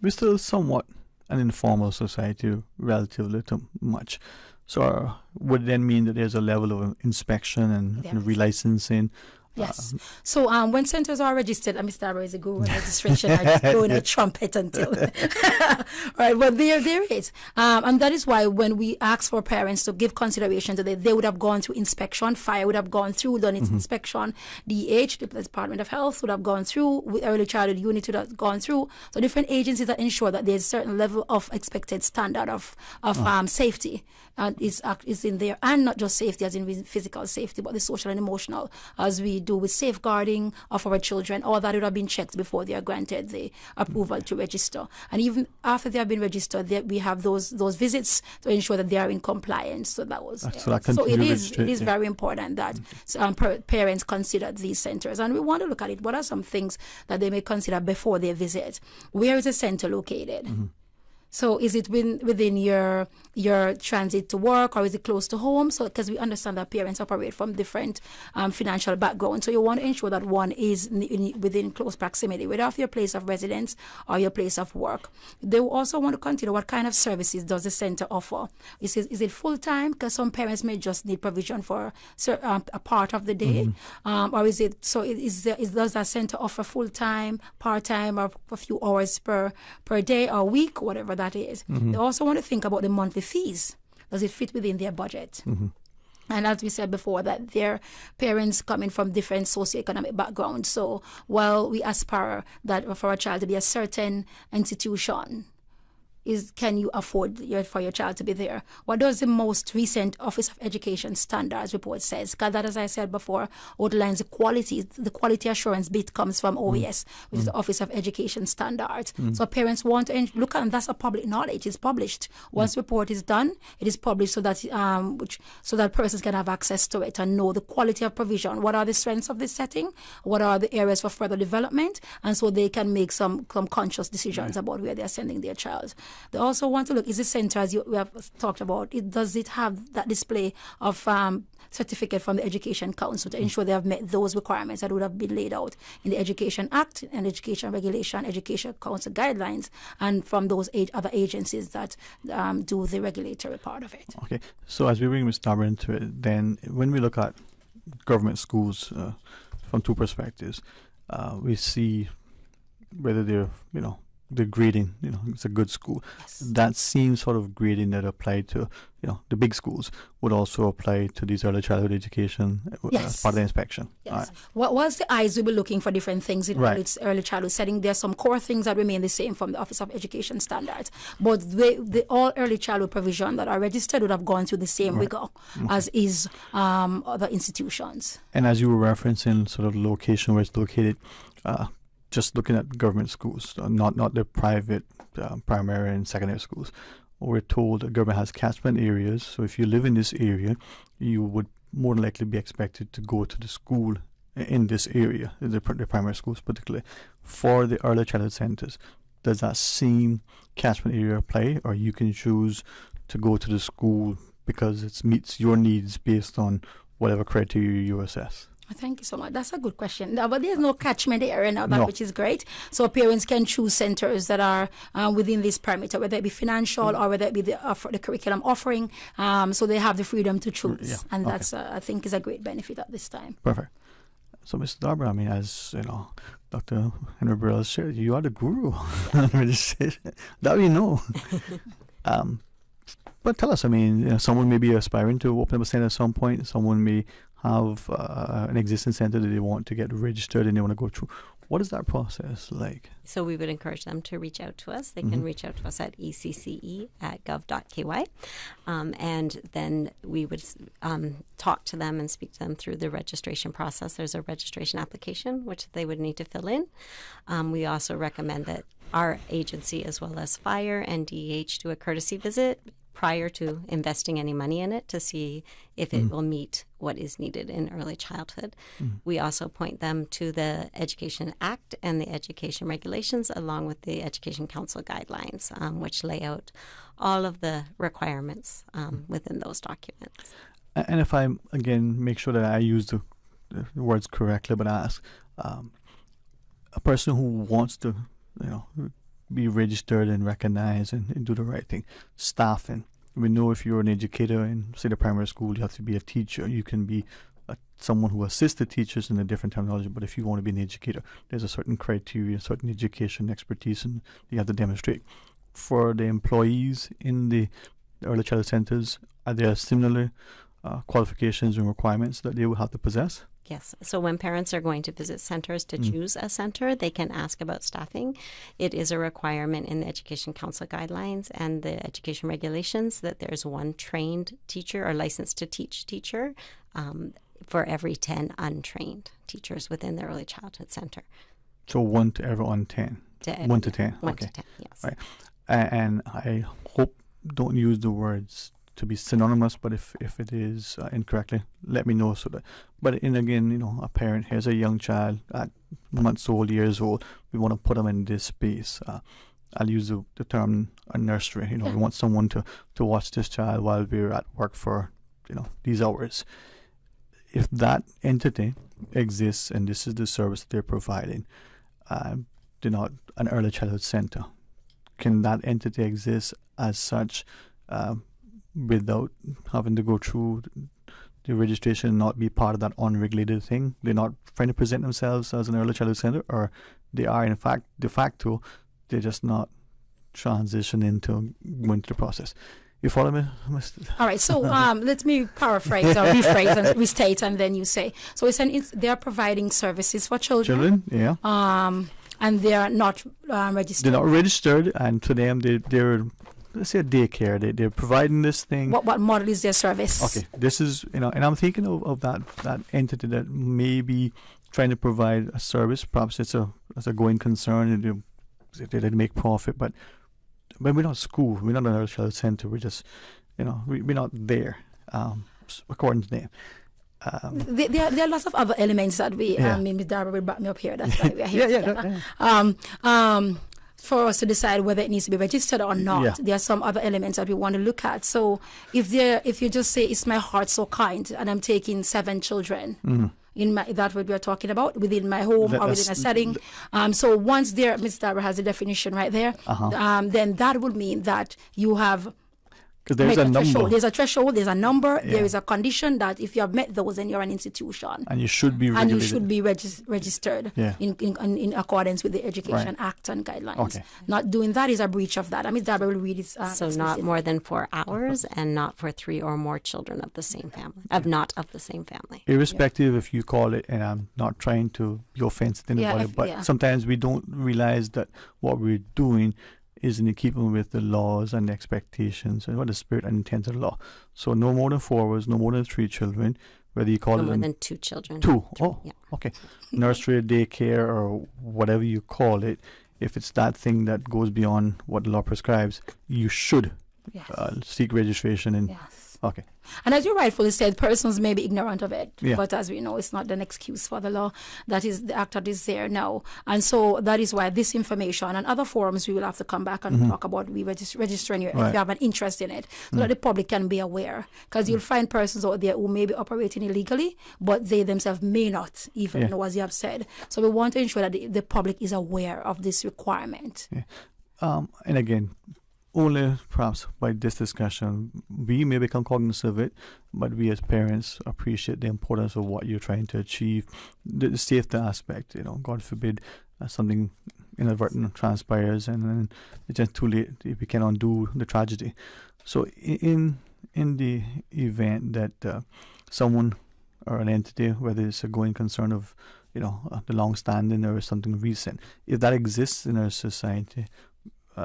we're still somewhat an informal society, relatively to much. So would then mean that there's a level of inspection and relicensing?
Yes. So when centers are registered, Mr. Abra is a guru in registration. I just blow in a trumpet until right. But there is, and that is why when we ask for parents to give consideration to that, they would have gone through inspection. Fire would have gone through, done its inspection. DH, the Department of Health, would have gone through. Early childhood unit would have gone through. So different agencies that ensure that there's a certain level of expected standard of safety is in there, and not just safety as in physical safety, but the social and emotional, as we do with safeguarding of our children. All that would have been checked before they are granted the approval to register. And even after they have been registered, we have those visits to ensure that they are in compliance. So that was so it is very important that parents consider these centers, and we want to look at it. What are some things that they may consider before they visit? Where is the center located? So is it within your transit to work, or is it close to home? So because we understand that parents operate from different financial backgrounds, so you want to ensure that one is within close proximity, whether of your place of residence or your place of work. They will also want to consider what kind of services does the center offer. Is it full time? Because some parents may just need provision for a part of the day, or is it so? Does that center offer full time, part time, or a few hours per day or week, whatever that is? They also want to think about the monthly fees. Does it fit within their budget? And as we said before, that their parents coming from different socioeconomic backgrounds. So while we aspire that for a child to be a certain institution, can you afford for your child to be there? What does the most recent Office of Education Standards report says? Because that, as I said before, outlines the quality assurance bit comes from OES, which is the Office of Education Standards. So parents want to look at, and that's a public knowledge. It's published. Once the report is done, it is published so that so that persons can have access to it and know the quality of provision. What are the strengths of this setting? What are the areas for further development? And so they can make some conscious decisions about where they are sending their child. They also want to look, is the center, as we have talked about, does it have that display of certificate from the Education Council to ensure they have met those requirements that would have been laid out in the Education Act and Education Regulation, Education Council guidelines, and from those other agencies that do the regulatory part of it. Okay,
so as we bring Ms. Dabra into it, then when we look at government schools from two perspectives, we see whether they're, the grading, it's a good school. Yes. That same sort of grading that applied to, the big schools would also apply to these early childhood education as part of the inspection.
Yes. Right. What was the eyes we were looking for different things in early childhood setting? There's some core things that remain the same from the Office of Education Standards, but the all early childhood provision that are registered would have gone through the same rigor as is other institutions.
And as you were referencing sort of the location where it's located, just looking at government schools, not the private primary and secondary schools, we're told the government has catchment areas. So if you live in this area, you would more than likely be expected to go to the school in this area, the primary schools particularly. For the early childhood centers, does that same catchment area apply, or you can choose to go to the school because it meets your needs based on whatever criteria you assess?
Thank you so much. That's a good question. No, but there's no catchment area now, which is great. So parents can choose centers that are within this parameter, whether it be financial or whether it be the curriculum offering. So they have the freedom to choose. And that's, I think, is a great benefit at this time.
Perfect. So, Mr. Dabra, as Dr. Henry Burrell shared, you are the guru on registration. That we know. But tell us, someone may be aspiring to open up a center at some point. Someone may have an existing center that they want to get registered and they want to go through. What is that process like?
So we would encourage them to reach out to us. They can reach out to us at ecce@gov.ky. And then we would talk to them and speak to them through the registration process. There's a registration application, which they would need to fill in. We also recommend that our agency, as well as Fire and DEH, do a courtesy visit prior to investing any money in it to see if it will meet what is needed in early childhood. We also point them to the Education Act and the Education Regulations, along with the Education Council guidelines, which lay out all of the requirements within those documents.
And if I, again, make sure that I use the words correctly, but ask, a person who wants to, be registered and recognized and do the right thing. Staffing. We know if you're an educator in, say, the primary school, you have to be a teacher. You can be someone who assists the teachers in a different terminology, but if you want to be an educator, there's a certain criteria, certain education expertise, and you have to demonstrate. For the employees in the early childhood centers, are there similar qualifications and requirements that they will have to possess?
Yes. So when parents are going to visit centers to choose a center, they can ask about staffing. It is a requirement in the Education Council guidelines and the education regulations that there's one trained teacher or licensed to teach teacher for every 10 untrained teachers within the early childhood center.
So 1 to every 10? 1 to 10.
1
okay.
to 10, yes.
Right. And I hope don't use the words to be synonymous, but if it is incorrectly, let me know. So that, but in again, a parent has a young child at months old, years old. We want to put them in this space. I'll use the term a nursery. We want someone to watch this child while we're at work for these hours. If that entity exists and this is the service they're providing, not an early childhood center, can that entity exist as such? Without having to go through the registration and not be part of that unregulated thing? They're not trying to present themselves as an early childhood center, or they are in fact de facto, they're just not transition into going through the process. You follow me?
All right, so let me paraphrase or rephrase and restate, and then you say. So it's they are providing services for children.
Yeah.
And they are not registered.
They're not registered, and to them they're let's say a daycare. They're providing this thing.
What model is their service?
Okay, this is and I'm thinking of that entity that may be trying to provide a service. Perhaps it's a going concern and they make profit, but we're not school. We're not an early childhood center. We're just we're not there according to them.
There are lots of other elements that we. Ms. Darby will back me up here. That's why we are here. For us to decide whether it needs to be registered or not, there are some other elements that we want to look at. So if you just say it's my heart so kind and I'm taking 7 children in that's what we're talking about within my home or within a setting. So once there, Ms. Darby has the definition right there, then that would mean that you have.
Because there's a number.
There's a threshold, there's a number, there is a condition that if you have met those, then you're an institution.
And you should be regulated.
And you should be registered in accordance with the Education Act and guidelines.
Okay.
Not doing that is a breach of that. I mean, Darby will read it.
So not more than 4 hours and not for 3 or more children of the same family, not of the same family.
Irrespective if you call it, and I'm not trying to be offensive to anybody, but sometimes we don't realize that what we're doing is in keeping with the laws and expectations and what the spirit and intent of the law. So no more than 4 hours, no more than 3 children, whether you call it...
No more than 2 children.
2? Okay. Nursery, daycare, or whatever you call it, if it's that thing that goes beyond what the law prescribes, you should seek registration. And okay.
And as you rightfully said, persons may be ignorant of it, but as we know, it's not an excuse for the law. That is the act that is there now. And so that is why this information and other forums we will have to come back and talk about registering if you have an interest in it, so that the public can be aware. Because you'll find persons out there who may be operating illegally, but they themselves may not even know, as you have said. So we want to ensure that the public is aware of this requirement.
And again, only perhaps by this discussion, we may become cognizant of it, but we as parents appreciate the importance of what you're trying to achieve, the safety aspect. God forbid something inadvertent transpires and then it's just too late. We can undo the tragedy. So in the event that someone or an entity, whether it's a going concern of the long-standing or something recent, if that exists in our society,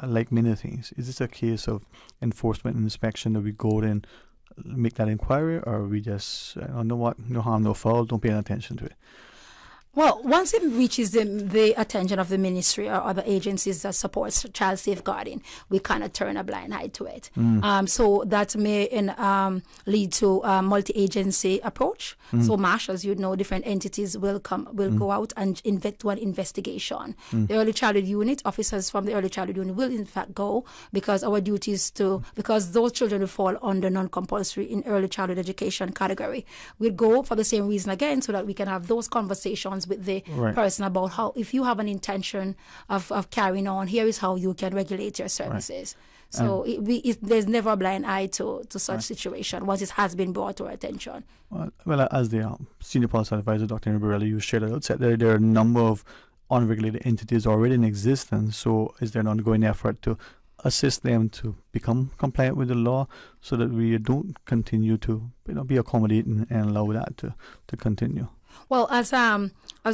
like many things, is this a case of enforcement and inspection that we go and make that inquiry, or we just know what, no harm, no foul, don't pay any attention to it?
Well, once it reaches the attention of the ministry or other agencies that supports child safeguarding, we kind of turn a blind eye to it. So that may lead to a multi-agency approach. So MASH, as you know, different entities will go out and do an investigation. The early childhood unit, officers from the early childhood unit will in fact go, because our duty is because those children will fall under non-compulsory in early childhood education category. We'll go for the same reason again, so that we can have those conversations discussions with the person about how, if you have an intention of carrying on, here is how you can regulate your services. So there's never a blind eye to such situation once it has been brought to our attention.
Well, as the senior policy advisor, Dr. Barella, you shared outset, there are a number of unregulated entities already in existence. So is there an ongoing effort to assist them to become compliant with the law so that we don't continue to be accommodating and allow that to continue?
Well, as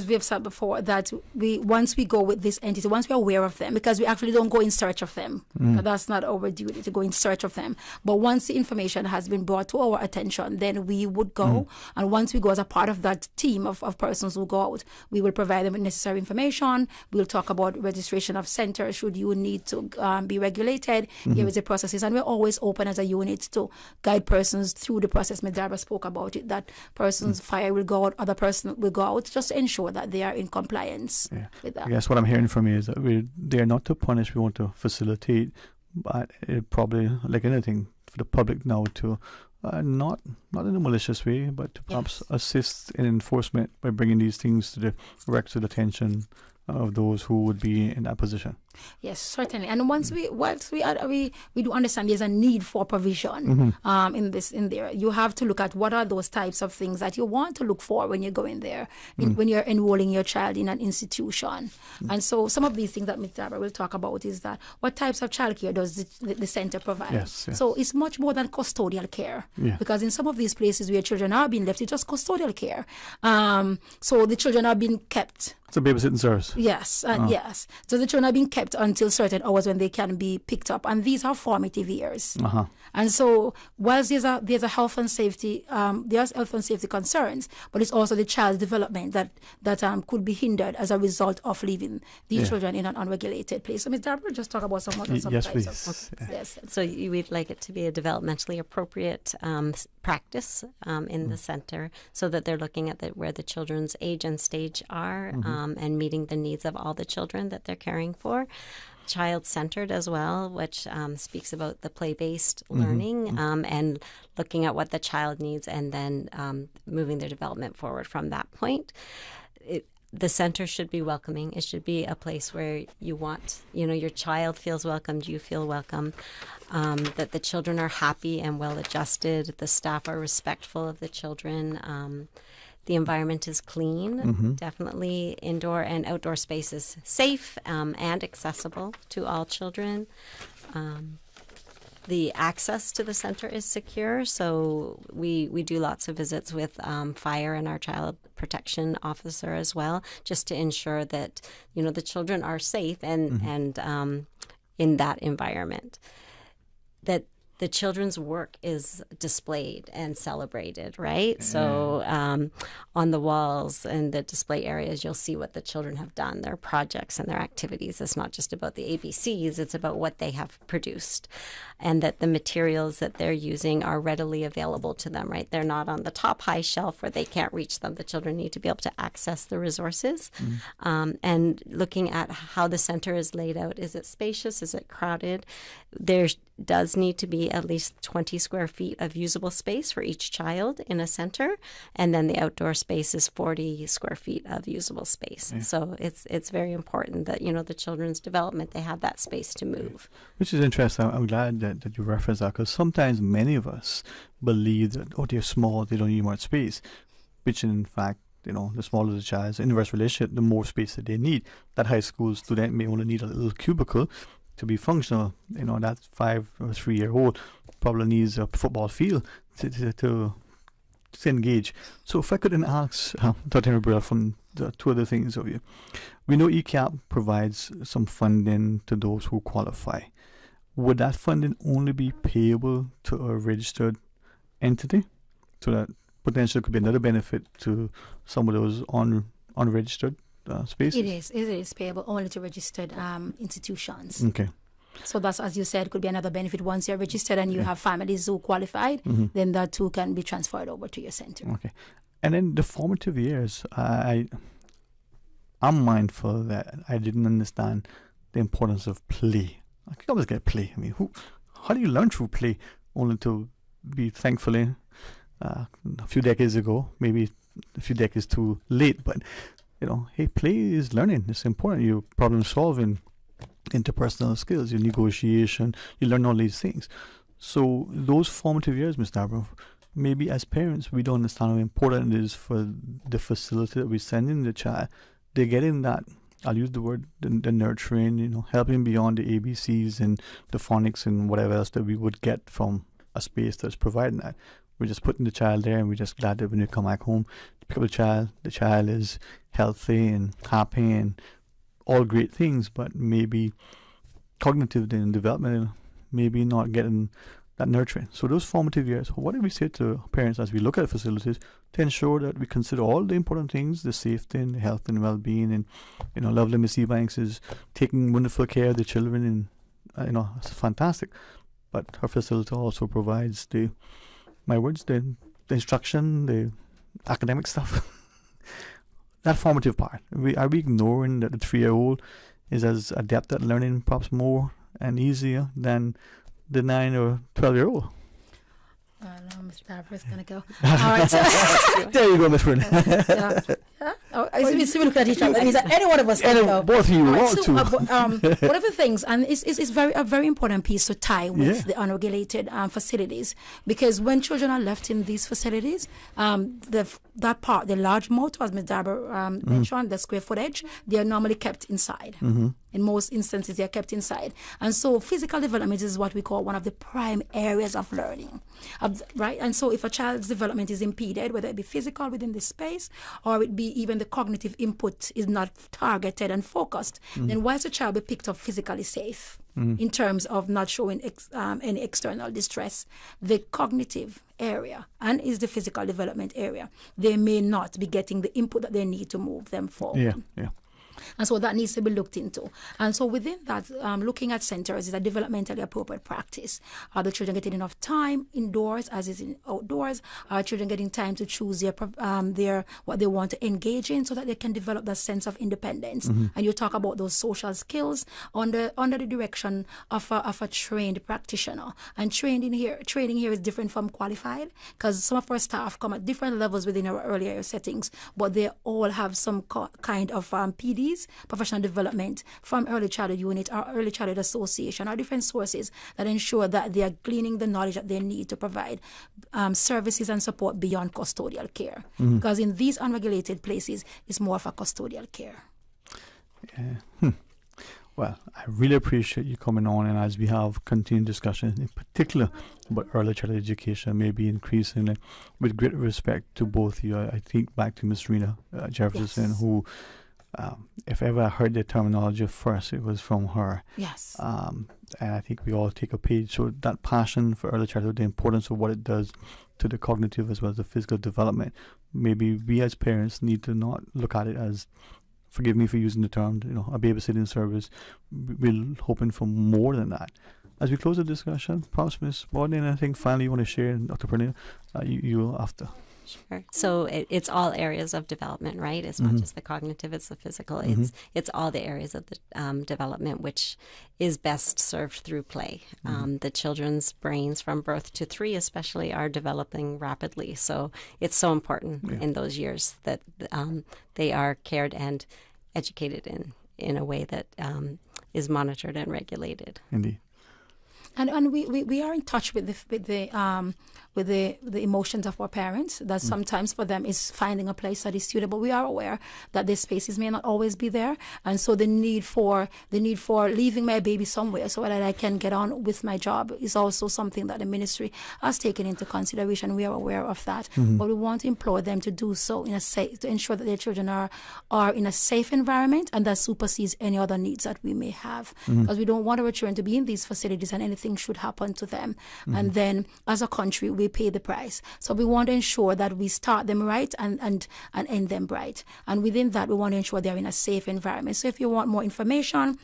we have said before, that once we go with this entity, once we're aware of them, because we actually don't go in search of them, that's not our duty to go in search of them. But once the information has been brought to our attention, then we would go, and once we go as a part of that team of persons who go out, we will provide them with necessary information. We'll talk about registration of centers should you need to be regulated. Here is the processes, and we're always open as a unit to guide persons through the process. Ms. Darba spoke about it, that person's fire will go out, other person will go out, just to ensure that they are in compliance with that.
I guess what I'm hearing from you is that we're there not to punish, we want to facilitate, but it probably, like anything, for the public now to not in a malicious way, but to perhaps assist in enforcement by bringing these things to the requisite attention of those who would be in that position.
Yes, certainly. And once we do understand there's a need for provision in there. You have to look at what are those types of things that you want to look for when you're going there, when you're enrolling your child in an institution. And so some of these things that Ms. Darba will talk about is that what types of childcare does the center provide?
Yes.
So it's much more than custodial care, because in some of these places where children are being left, it's just custodial care. So the children are being kept.
It's a babysitting service.
Yes, yes. So the children are being kept until certain hours when they can be picked up, and these are formative years. And so, whilst there's a health and safety, there's health and safety concerns, but it's also the child's development that could be hindered as a result of leaving these children in an unregulated place. So, Ms. Darba, just talk about some types of.
Yes. So we'd like it to be a developmentally appropriate practice in the center, so that they're looking at where the children's age and stage are, and meeting the needs of all the children that they're caring for. Child-centered as well, which speaks about the play-based learning and looking at what the child needs, and then moving their development forward from that point. The center should be welcoming. It should be a place where you want, your child feels welcomed, you feel welcome, that the children are happy and well-adjusted, the staff are respectful of the children, the environment is clean, definitely indoor and outdoor spaces safe and accessible to all children. The access to the center is secure, so we do lots of visits with fire and our child protection officer as well, just to ensure that the children are safe and in that environment. That the children's work is displayed and celebrated, right? So on the walls and the display areas, you'll see what the children have done, their projects and their activities. It's not just about the ABCs, it's about what they have produced. And that the materials that they're using are readily available to them, right? They're not on the top high shelf where they can't reach them. The children need to be able to access the resources. And looking at how the center is laid out. Is it spacious? Is it crowded? There does need to be at least 20 square feet of usable space for each child in a center. And then the outdoor space is 40 square feet of usable space. So it's very important that, the children's development, they have that space to move.
Which is interesting. I'm glad that you reference that, because sometimes many of us believe that, they're small, they don't need much space, which in fact, the smaller the child's inverse relationship, the more space that they need. That high school student may only need a little cubicle to be functional. That 5 or 3-year-old probably needs a football field to engage. So if I could then ask Dr. Gabriel from the two other things of you. We know ECAP provides some funding to those who qualify. Would that funding only be payable to a registered entity? So that potentially could be another benefit to some of those unregistered spaces?
It is payable only to registered institutions.
Okay.
So that's, as you said, could be another benefit. Once you're registered and you have families who qualified, then that too can be transferred over to your center.
Okay. And then the formative years, I'm mindful that I didn't understand the importance of play. I could always get play. How do you learn through play? Only to be, thankfully, a few decades ago, maybe a few decades too late, but hey, play is learning. It's important. You're problem solving, interpersonal skills, your negotiation. You learn all these things. So those formative years, Ms. Dabra, maybe as parents, we don't understand how important it is for the facility that we send in the child. They're getting that, I'll use the word, the nurturing, helping beyond the ABCs and the phonics and whatever else that we would get from a space that's providing that. We're just putting the child there, and we're just glad that when you come back home, pick up the child is healthy and happy and all great things, but maybe cognitive and development, maybe not getting that nurturing. So those formative years, what do we say to parents as we look at facilities to ensure that we consider all the important things, the safety and the health and well-being, and lovely Miss Ebanks is taking wonderful care of the children, and it's fantastic. But her facility also provides the instruction, the academic stuff, that formative part. Are we ignoring that the 3-year-old is as adept at learning perhaps more and easier than the 9 or 12-year-old?
I know Mr. Dabra going to go. All right. So
there you go, Miss Friend.
We look at each other. That means that any one of us can go.
Both of you want to.
One of the things, and it's a very important piece to tie with the unregulated facilities, because when children are left in these facilities, the large motor, as Ms. Dabra mentioned, the square footage, they are normally kept inside. In most instances, they are kept inside. And so physical development is what we call one of the prime areas of learning, right? And so if a child's development is impeded, whether it be physical within this space, or it be even the cognitive input is not targeted and focused, then why is the child be picked up physically safe in terms of not showing any external distress? The cognitive area and is the physical development area. They may not be getting the input that they need to move them forward. Yeah. And so that needs to be looked into. And so within that, looking at centers is a developmentally appropriate practice. Are the children getting enough time indoors as is in outdoors? Are children getting time to choose their what they want to engage in so that they can develop that sense of independence? And you talk about those social skills under the direction of a trained practitioner. And training here is different from qualified, because some of our staff come at different levels within our earlier settings, but they all have some kind of PDs, professional development from early childhood unit or early childhood association or different sources that ensure that they are gleaning the knowledge that they need to provide services and support beyond custodial care. Because in these unregulated places, it's more of a custodial care.
Yeah. Well, I really appreciate you coming on, and as we have continued discussion, in particular about early childhood education, maybe increasing with great respect to both of you. I think back to Miss Rena Jefferson, who if ever I heard the terminology first, it was from her.
Yes.
And I think we all take a page. So that passion for early childhood, the importance of what it does to the cognitive as well as the physical development, maybe we as parents need to not look at it as, forgive me for using the term, a babysitting service. We're hoping for more than that. As we close the discussion, perhaps Ms. Borden, I think finally you want to share, Dr. Pernilla, you after.
Sure. So it's all areas of development, right? It's not just the cognitive, it's the physical. It's all the areas of the development which is best served through play. The children's brains from birth to 3 especially are developing rapidly. So it's so important in those years that they are cared and educated in a way that is monitored and regulated.
Indeed.
And we are in touch with the emotions of our parents. That sometimes for them is finding a place that is suitable. We are aware that their spaces may not always be there, and so the need for leaving my baby somewhere so that I can get on with my job is also something that the ministry has taken into consideration. We are aware of that, but we want to implore them to do so to ensure that their children are in a safe environment, and that supersedes any other needs that we may have, because we don't want our children to be in these facilities and anything should happen to them, and then as a country we pay the price. So we want to ensure that we start them right and end them right, and within that we want to ensure they're in a safe environment. So if you want more information,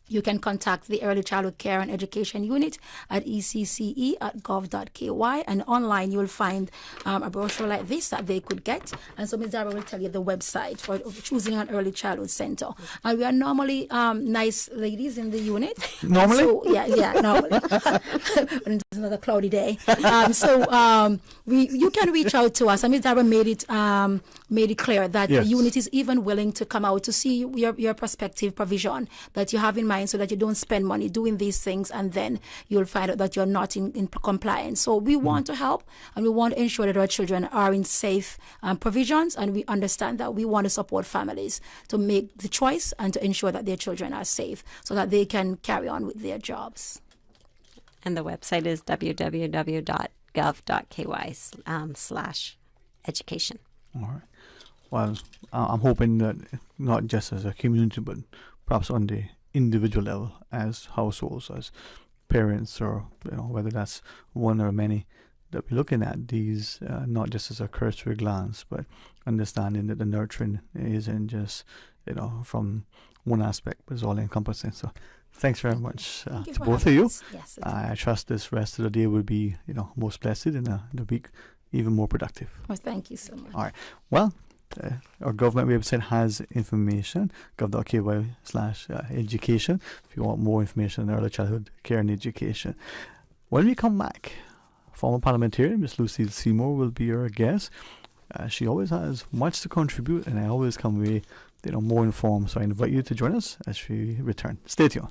you can contact the Early Childhood Care and Education Unit at ecce.gov.ky, and online you'll find a brochure like this that they could get. And so Ms. Dabra will tell you the website for choosing an early childhood center. And we are normally nice ladies in the unit.
Normally?
So, yeah, normally. It's another cloudy day. You can reach out to us. And Ms. Dabra made it made it clear that
Yes.
the unit is even willing to come out to see your prospective provision that you have in mind, so that you don't spend money doing these things and then you'll find out that you're not in compliance. So we want to help, and we want to ensure that our children are in safe provisions, and we understand that we want to support families to make the choice and to ensure that their children are safe so that they can carry on with their jobs.
And the website is www.gov.ky/education.
All right. Well, I'm hoping that not just as a community, but perhaps on the individual level, as households, as parents, or whether that's one or many, that we're looking at these not just as a cursory glance, but understanding that the nurturing isn't just from one aspect, but it's all encompassing. So thanks very much to both of you.
Yes,
I trust this rest of the day will be most blessed, and the week even more productive.
Well, thank you so much.
All right. Well, our government website has information, gov.ky/education, if you want more information on early childhood care and education. When we come back, former parliamentarian Miss Lucille Seymour will be our guest. She always has much to contribute, and I always come away more informed. So I invite you to join us as we return. Stay tuned.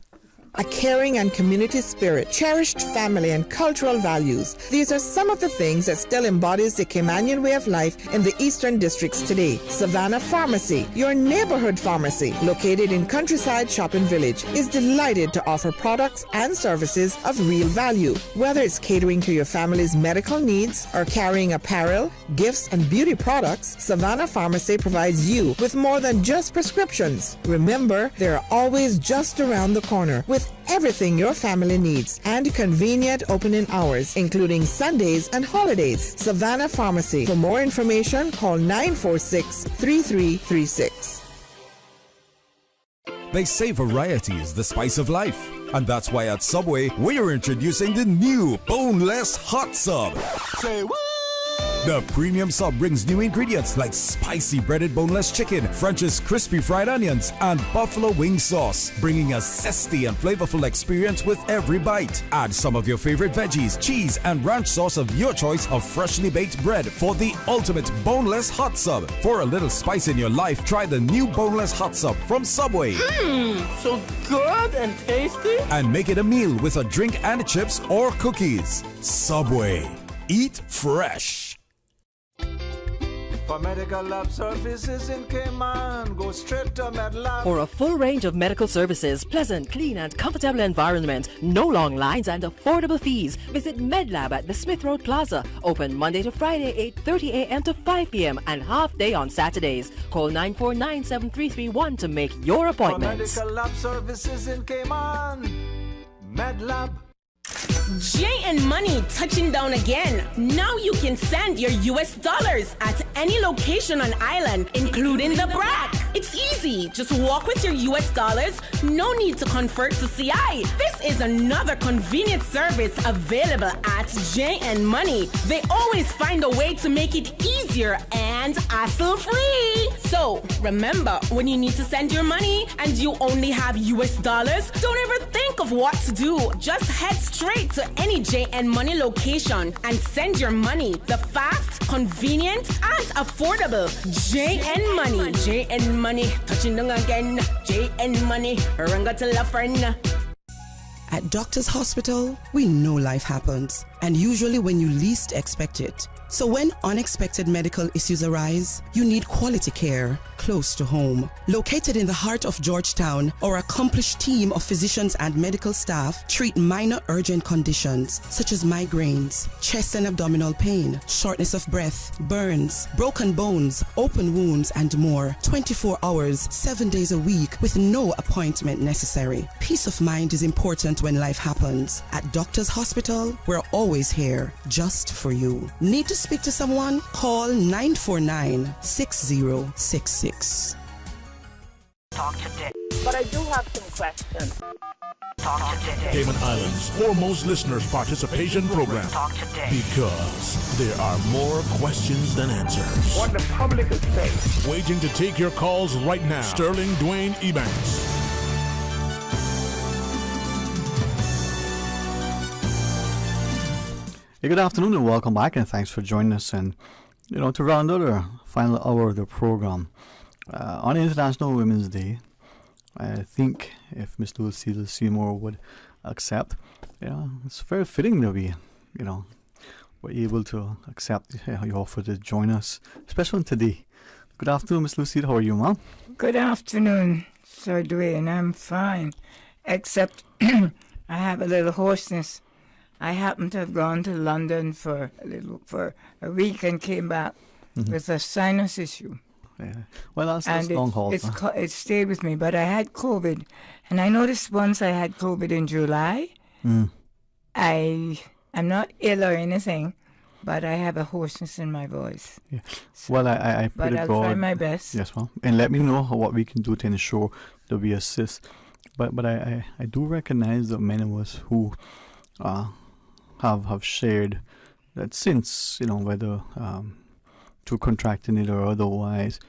A caring and community spirit, cherished family and cultural values. These are some of the things that still embodies the Caymanian way of life in the Eastern Districts today. Savannah Pharmacy, your neighborhood pharmacy, located in Countryside Shopping Village, is delighted to offer products and services of real value. Whether it's catering to your family's medical needs or carrying apparel, gifts, and beauty products, Savannah Pharmacy provides you with more than just prescriptions. Remember, they're always just around the corner with everything your family needs and convenient opening hours, including Sundays and holidays. Savannah Pharmacy. For more information, call 946-3336.
They say variety is the spice of life. And that's why at Subway, we are introducing the new boneless hot sub. Say what? The premium sub brings new ingredients like spicy breaded boneless chicken, French's crispy fried onions, and buffalo wing sauce, bringing a zesty and flavorful experience with every bite. Add some of your favorite veggies, cheese, and ranch sauce of your choice of freshly baked bread for the ultimate boneless hot sub. For a little spice in your life, try the new boneless hot sub from Subway.
So good and tasty.
And make it a meal with a drink and chips or cookies. Subway. Eat fresh.
For medical lab services in Cayman, go straight to MedLab.
For a full range of medical services, pleasant, clean and comfortable environment, no long lines and affordable fees, visit MedLab at the Smith Road Plaza. Open Monday to Friday, 8:30 a.m. to 5 p.m. and half day on Saturdays. Call 949-7331 to make your appointment.
For medical lab services in Cayman, MedLab.
J&M Money touching down again. Now you can send your US dollars at any location on island, including the BRAC. It's easy. Just walk with your US dollars. No need to convert to CI. This is another convenient service available at J&M Money. They always find a way to make it easier and hassle-free. So remember, when you need to send your money and you only have US dollars, don't ever think of what to do. Just head straight to any J&M Money location and send your money the fast, convenient, and affordable. J&M Money. J&M Money. Touching down again. J&M Money. Ranga to la friend.
At Doctors Hospital, we know life happens, and usually when you least expect it. So when unexpected medical issues arise, you need quality care close to home. Located in the heart of Georgetown, our accomplished team of physicians and medical staff treat minor urgent conditions such as migraines, chest and abdominal pain, shortness of breath, burns, broken bones, open wounds, and more. 24 hours, 7 days a week with no appointment necessary. Peace of mind is important when life happens. At Doctors Hospital, we're always here just for you. Need to speak to someone? Call 949-6066.
Talk today. But I do have some questions. Talk today.
Cayman Islands' foremost listeners participation program.
Talk today.
Because there are more questions than answers.
What the public is saying.
Waiting to take your calls right now. Sterling Dwayne Ebanks.
Good afternoon and welcome back, and thanks for joining us. And To round out our final hour of the program, on International Women's Day, I think if Miss Lucille Seymour would accept, it's very fitting that we, were able to accept your offer to join us, especially today. Good afternoon, Miss Lucille. How are you, ma'am?
Good afternoon, Sir Dwayne. I'm fine, except I have a little hoarseness. I happened to have gone to London for a week and came back with a sinus issue.
Yeah. Well, that's long haul.
It stayed with me, but I had COVID, and I noticed once I had COVID in July. I'm not ill or anything, but I have a hoarseness in my voice.
Yeah. Well, I pray to
I'll
God.
try my best.
Yes, ma'am. And let me know what we can do to ensure that we assist. But I do recognize that many of us who have shared that since, whether through contracting it or otherwise,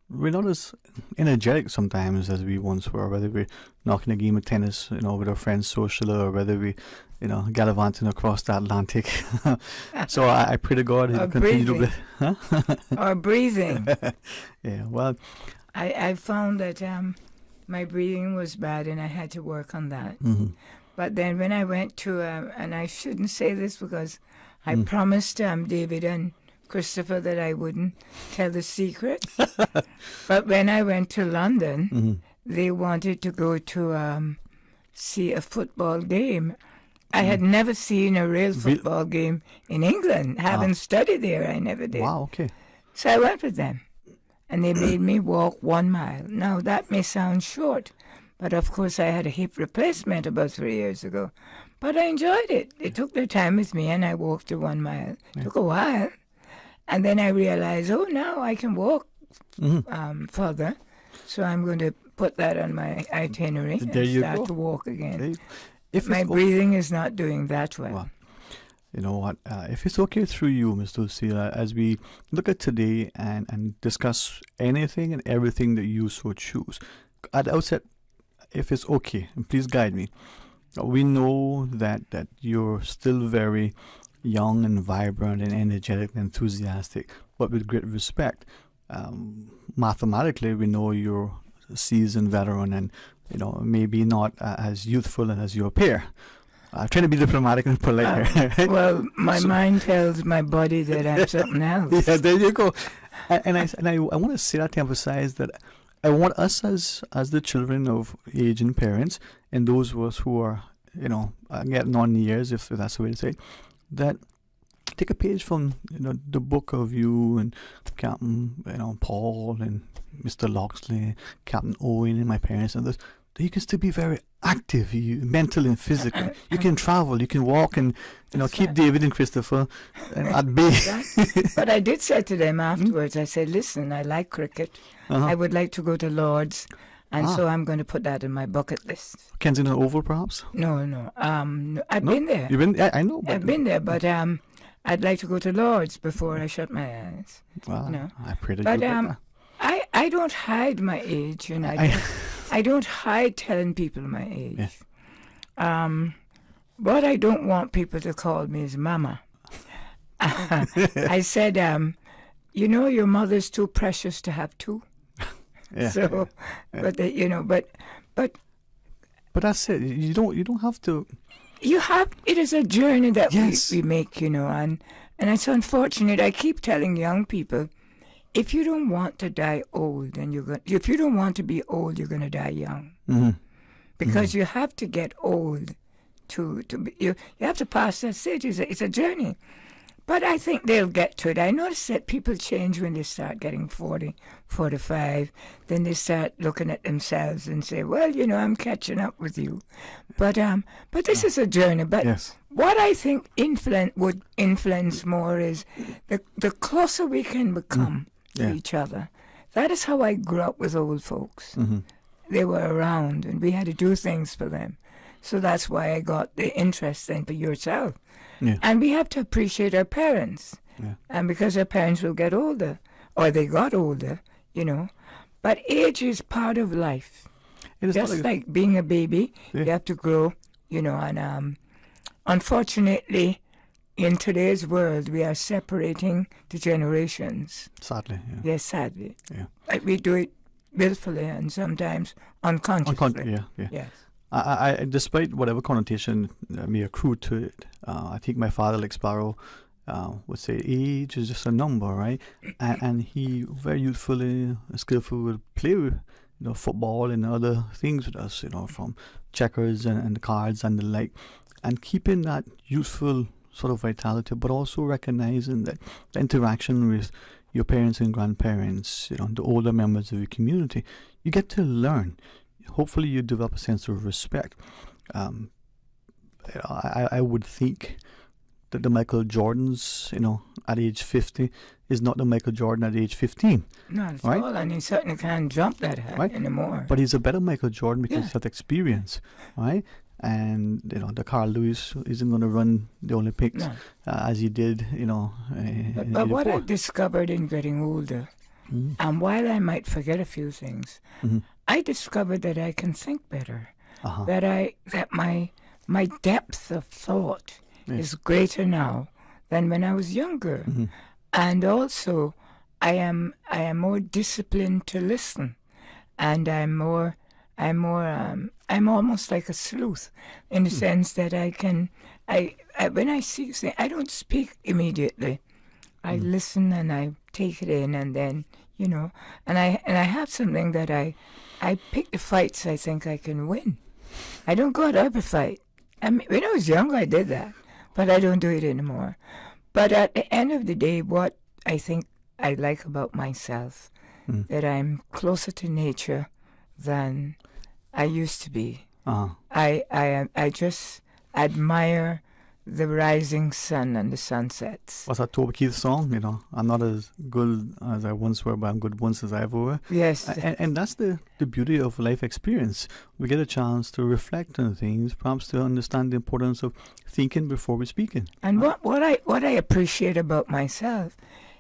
we're not as energetic sometimes as we once were, whether we're knocking a game of tennis, with our friends socially, or whether we, gallivanting across the Atlantic. So I pray to God he'll continue to
or breathing.
Yeah, well,
I found that my breathing was bad and I had to work on that. But then when I went to, and I shouldn't say this because I promised David and Christopher that I wouldn't tell the secret. But when I went to London, they wanted to go to see a football game. I had never seen a real football game in England. Having studied there, I never did.
Wow, okay.
So I went with them, and they made me walk 1 mile. Now, that may sound short, but of course I had a hip replacement about 3 years ago. But I enjoyed it. They took their time with me, and I walked the 1 mile. It took a while. And then I realized, now I can walk further. So I'm going to put that on my itinerary and start to walk again. If my breathing is not doing that well.
You know what? If it's okay through you, Ms. Lucille, as we look at today and discuss anything and everything that you so choose, at the outset, if it's okay, and please guide me. We know that you're still very young and vibrant and energetic and enthusiastic, but with great respect. Mathematically, we know you're a seasoned veteran and, maybe not as youthful as you appear. I'm trying to be diplomatic and polite here. Right?
Well, my mind tells my body that I'm something else.
Yeah, there you go. And I want to say that to emphasize that I want us as the children of aging parents and those of us who are, getting on years, if that's the way to say it, that take a page from the book of you and Captain Paul and Mr. Loxley, Captain Owen and my parents and others. You can still be very active, mentally and physically. You can travel, you can walk, and keep David and Christopher at bay.
But I did say to them afterwards, I said, listen, I like cricket. I would like to go to Lord's. And so I'm going to put that in my bucket list.
Kensington Oval, perhaps?
No. I've been there.
You've been? I know.
I've been there, but I'd like to go to Lord's before I shut my eyes.
Well, I pray that
but
you
I don't hide my age, I don't hide telling people my age.
Yes.
What I don't want people to call me is Mama. I said, your mother's too precious to have two.
Yeah.
So, but
that's it. You don't have to.
You have. It is a journey that we make, and it's unfortunate. I keep telling young people, if you don't want to die old, if you don't want to be old, you're going to die young. Because you have to get old to be, you have to pass that stage. It's a journey. But I think they'll get to it. I notice that people change when they start getting 40, 45. Then they start looking at themselves and say, well, I'm catching up with you. But this is a journey. But what I think would influence more is the closer we can become to each other. That is how I grew up with old folks. They were around, and we had to do things for them. So that's why I got the interest in for yourself. Yeah. And we have to appreciate our parents. Yeah. And because our parents will get older, or they got older, But age is part of life. Just like being a baby, you have to grow, and unfortunately, in today's world, we are separating the generations.
Sadly, yeah.
Yes, sadly.
Yeah.
We do it willfully and sometimes unconsciously.
Yeah.
Yes.
I despite whatever connotation may accrue to it, I think my father, like Sparrow, would say age is just a number, right? And he very youthfully, skillful, would play with, football and other things with us, from checkers and cards and the like, and keeping that youthful sort of vitality, but also recognizing that the interaction with your parents and grandparents, the older members of your community, you get to learn. Hopefully you develop a sense of respect. I would think that the Michael Jordans, at age 50 is not the Michael Jordan at age 15.
Not at
right?
all, and he certainly can't jump that high anymore.
But he's a better Michael Jordan because he's had experience, right? And, the Carl Lewis isn't going to run the Olympics as he did,
But what I discovered in getting older, and while I might forget a few things, I discovered that I can think better, that my depth of thought is greater now than when I was younger, and also I am more disciplined to listen, and I'm almost like a sleuth in the sense that when I see things, I don't speak immediately. I listen and I take it in, and then and I have something that I pick the fights I think I can win. I don't go out every fight. I mean, when I was young, I did that, but I don't do it anymore. But at the end of the day, what I think I like about myself, that I'm closer to nature than I used to be. I just admire the rising sun and the sunsets.
What's that Toby Keith song? I'm not as good as I once were, but I'm good once as I ever were.
Yes.
And that's the beauty of life experience. We get a chance to reflect on things, perhaps to understand the importance of thinking before we're speaking.
And what I appreciate about myself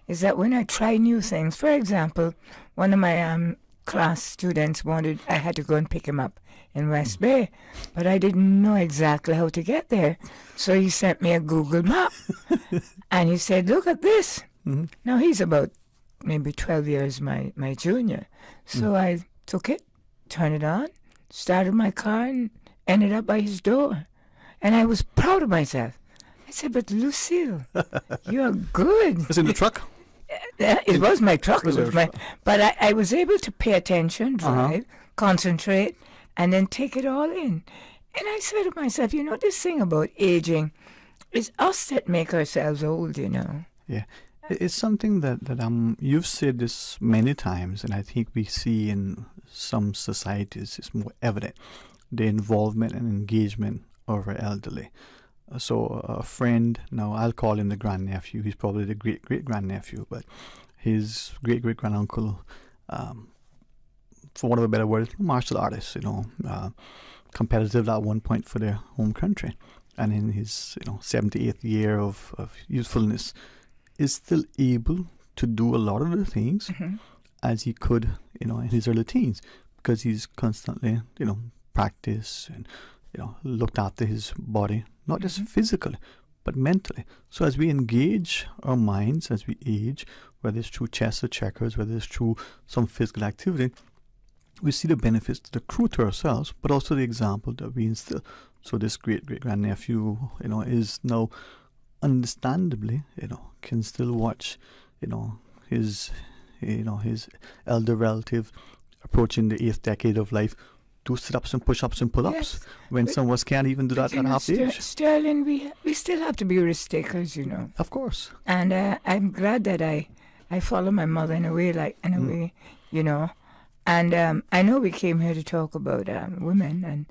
is that when I try new things, for example, one of my class students I had to go and pick him up in West Bay, but I didn't know exactly how to get there. So he sent me a Google map and he said, look at this. Now he's about maybe 12 years my junior. So I took it, turned it on, started my car and ended up by his door. And I was proud of myself. I said, but Lucille, you're good.
It's in the truck?
It was my truck. But I was able to pay attention, drive, concentrate, and then take it all in. And I said to myself, this thing about aging, it's us that make ourselves old,
Yeah. It's something that you've said this many times, and I think we see in some societies it's more evident, the involvement and engagement of our elderly. So a friend, now I'll call him the grandnephew, he's probably the great-great-grandnephew, but his great-great-granduncle, for want of a better word, martial artist, competitive at one point for their home country. And in his 78th year of youthfulness, is still able to do a lot of the things as he could, in his early teens, because he's constantly, practiced and, looked after his body, not just physically, but mentally. So as we engage our minds, as we age, whether it's through chess or checkers, whether it's through some physical activity, we see the benefits that accrue to ourselves, but also the example that we instill. So this great-great-grandnephew, is now understandably, can still watch, his elder relative approaching the 8th decade of life do sit-ups and push-ups and pull-ups when some of us can't even do that at half the age.
Sterling, we still have to be risk takers,
Of course.
And I'm glad that I follow my mother in a way, And I know we came here to talk about women,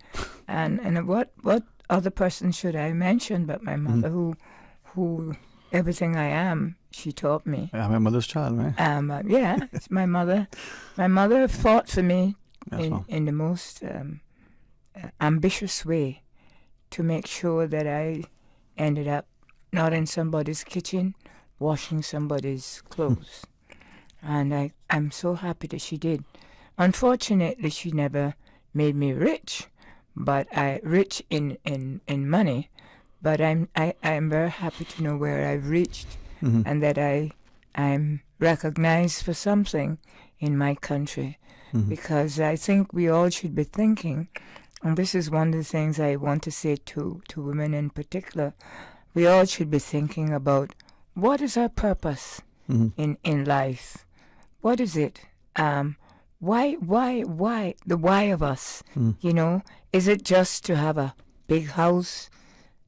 and what other person should I mention but my mother, who everything I am, she taught me.
Yeah, my mother's child, right?
Yeah, it's my mother. My mother fought for me in the most ambitious way to make sure that I ended up not in somebody's kitchen washing somebody's clothes. And I'm so happy that she did. Unfortunately, she never made me rich, but rich in money, but I'm very happy to know where I've reached, and that I'm recognized for something in my country, because I think we all should be thinking, and this is one of the things I want to say to women in particular, we all should be thinking about what is our purpose in life. What is it? Why the why of us? You know, is it just to have a big house,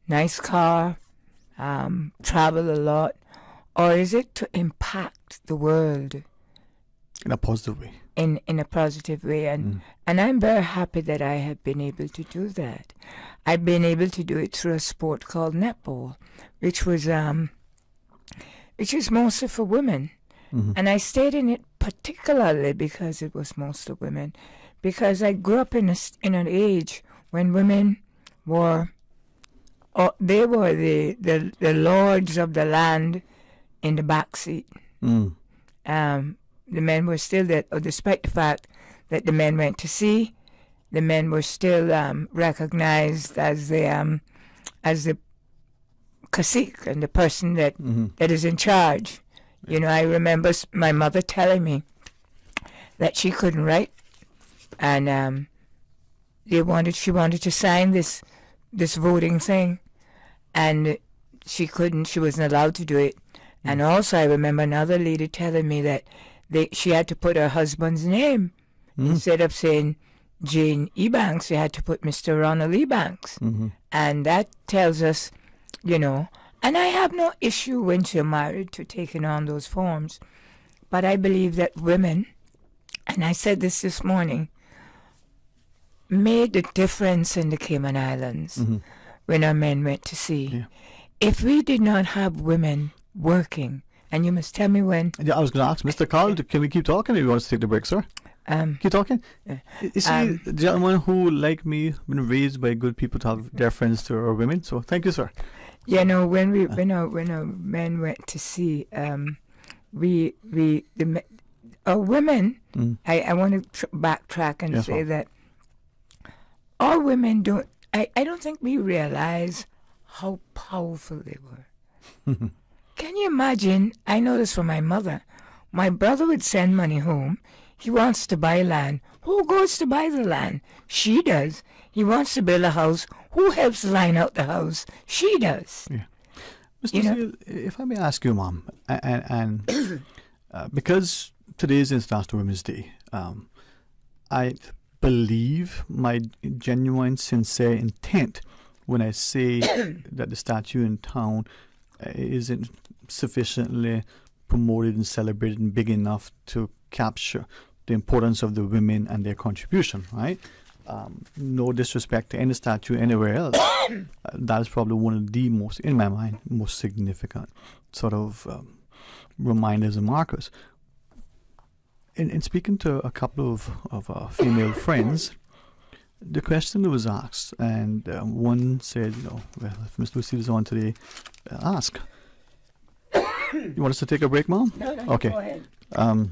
nice car, travel a lot, or is it to impact the world
in a positive way?
In a positive way, and I'm very happy that I have been able to do that. I've been able to do it through a sport called netball, which is mostly for women, and I stayed in it particularly because it was mostly women, because I grew up in an age when women were they were the lords of the land in the back seat. The men were still there, despite the fact that the men went to sea. The men were still recognized as the cacique and the person that is in charge. You know, I remember my mother telling me that she couldn't write, and she wanted to sign this voting thing, and she couldn't. She wasn't allowed to do it. And also, I remember another lady telling me that she had to put her husband's name instead of saying Jane Ebanks. She had to put Mr. Ronald Ebanks, and that tells us, you know. And I have no issue when you're married to taking on those forms, but I believe that women, and I said this morning, made the difference in the Cayman Islands when our men went to sea. Yeah. If we did not have women working, and you must tell me when. Yeah,
I was going to ask Mr. Carl, can we keep talking, or do you want us to take the break, sir? Keep talking. You see, the gentleman who, like me, been raised by good people to have deference to our women. So thank you, sir.
You know, when our men went to sea, our women. I want to backtrack and say that our women don't. I don't think we realize how powerful they were. Can you imagine? I know this from my mother. My brother would send money home. He wants to buy land. Who goes to buy the land? She does. He wants to build a house. Who helps line out the house? She does.
Yeah. Mr. Seal, if I may ask you, Mom, and because today is International Women's Day, I believe my genuine, sincere intent when I say that the statue in town isn't sufficiently promoted and celebrated and big enough to capture the importance of the women and their contribution, right? No disrespect to any statue anywhere else. That is probably one of the most, in my mind, most significant sort of reminders and markers. In speaking to a couple of female friends, the question that was asked, and one said, well, if Mr. Lucille is on today, ask. You want us to take a break, Mom?
No,
okay.
Go ahead.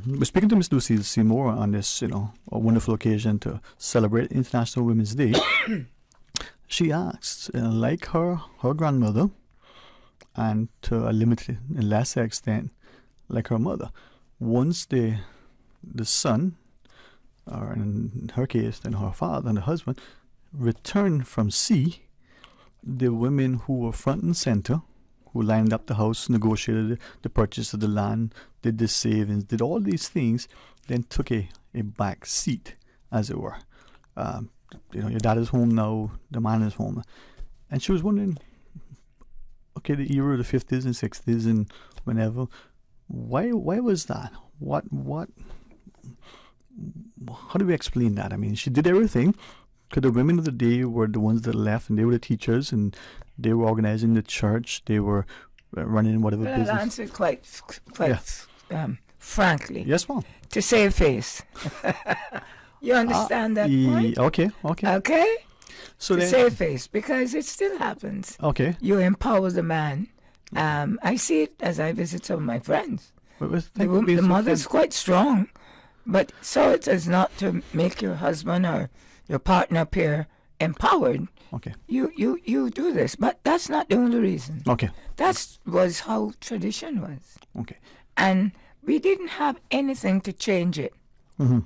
We're speaking to Ms. Lucille Seymour on this, a wonderful occasion to celebrate International Women's Day. She asked, like her grandmother, and to a limited and lesser extent, like her mother, once the son, or in her case, then her father and the husband, returned from sea, the women who were front and center, who lined up the house, negotiated the purchase of the land, did the savings, did all these things, then took a back seat, as it were. Your dad is home now, the man is home. And she was wondering, okay, the era of the 50s and 60s and whenever, why was that? How do we explain that? I mean, she did everything, because the women of the day were the ones that left, and they were the teachers, and they were organizing the church, they were running whatever business.
I'll answer quite frankly.
Yes, Mom.
To save face. You understand that point?
Okay.
Okay?
So
to save face, because it still happens.
Okay.
You empower the man. I see it as I visit some of my friends. The mother's quite strong, but so it is not to make your husband or your partner appear empowered,
okay,
you do this. But that's not the only reason.
Okay.
That was how tradition was.
Okay.
And we didn't have anything to change it.
Mm-hmm.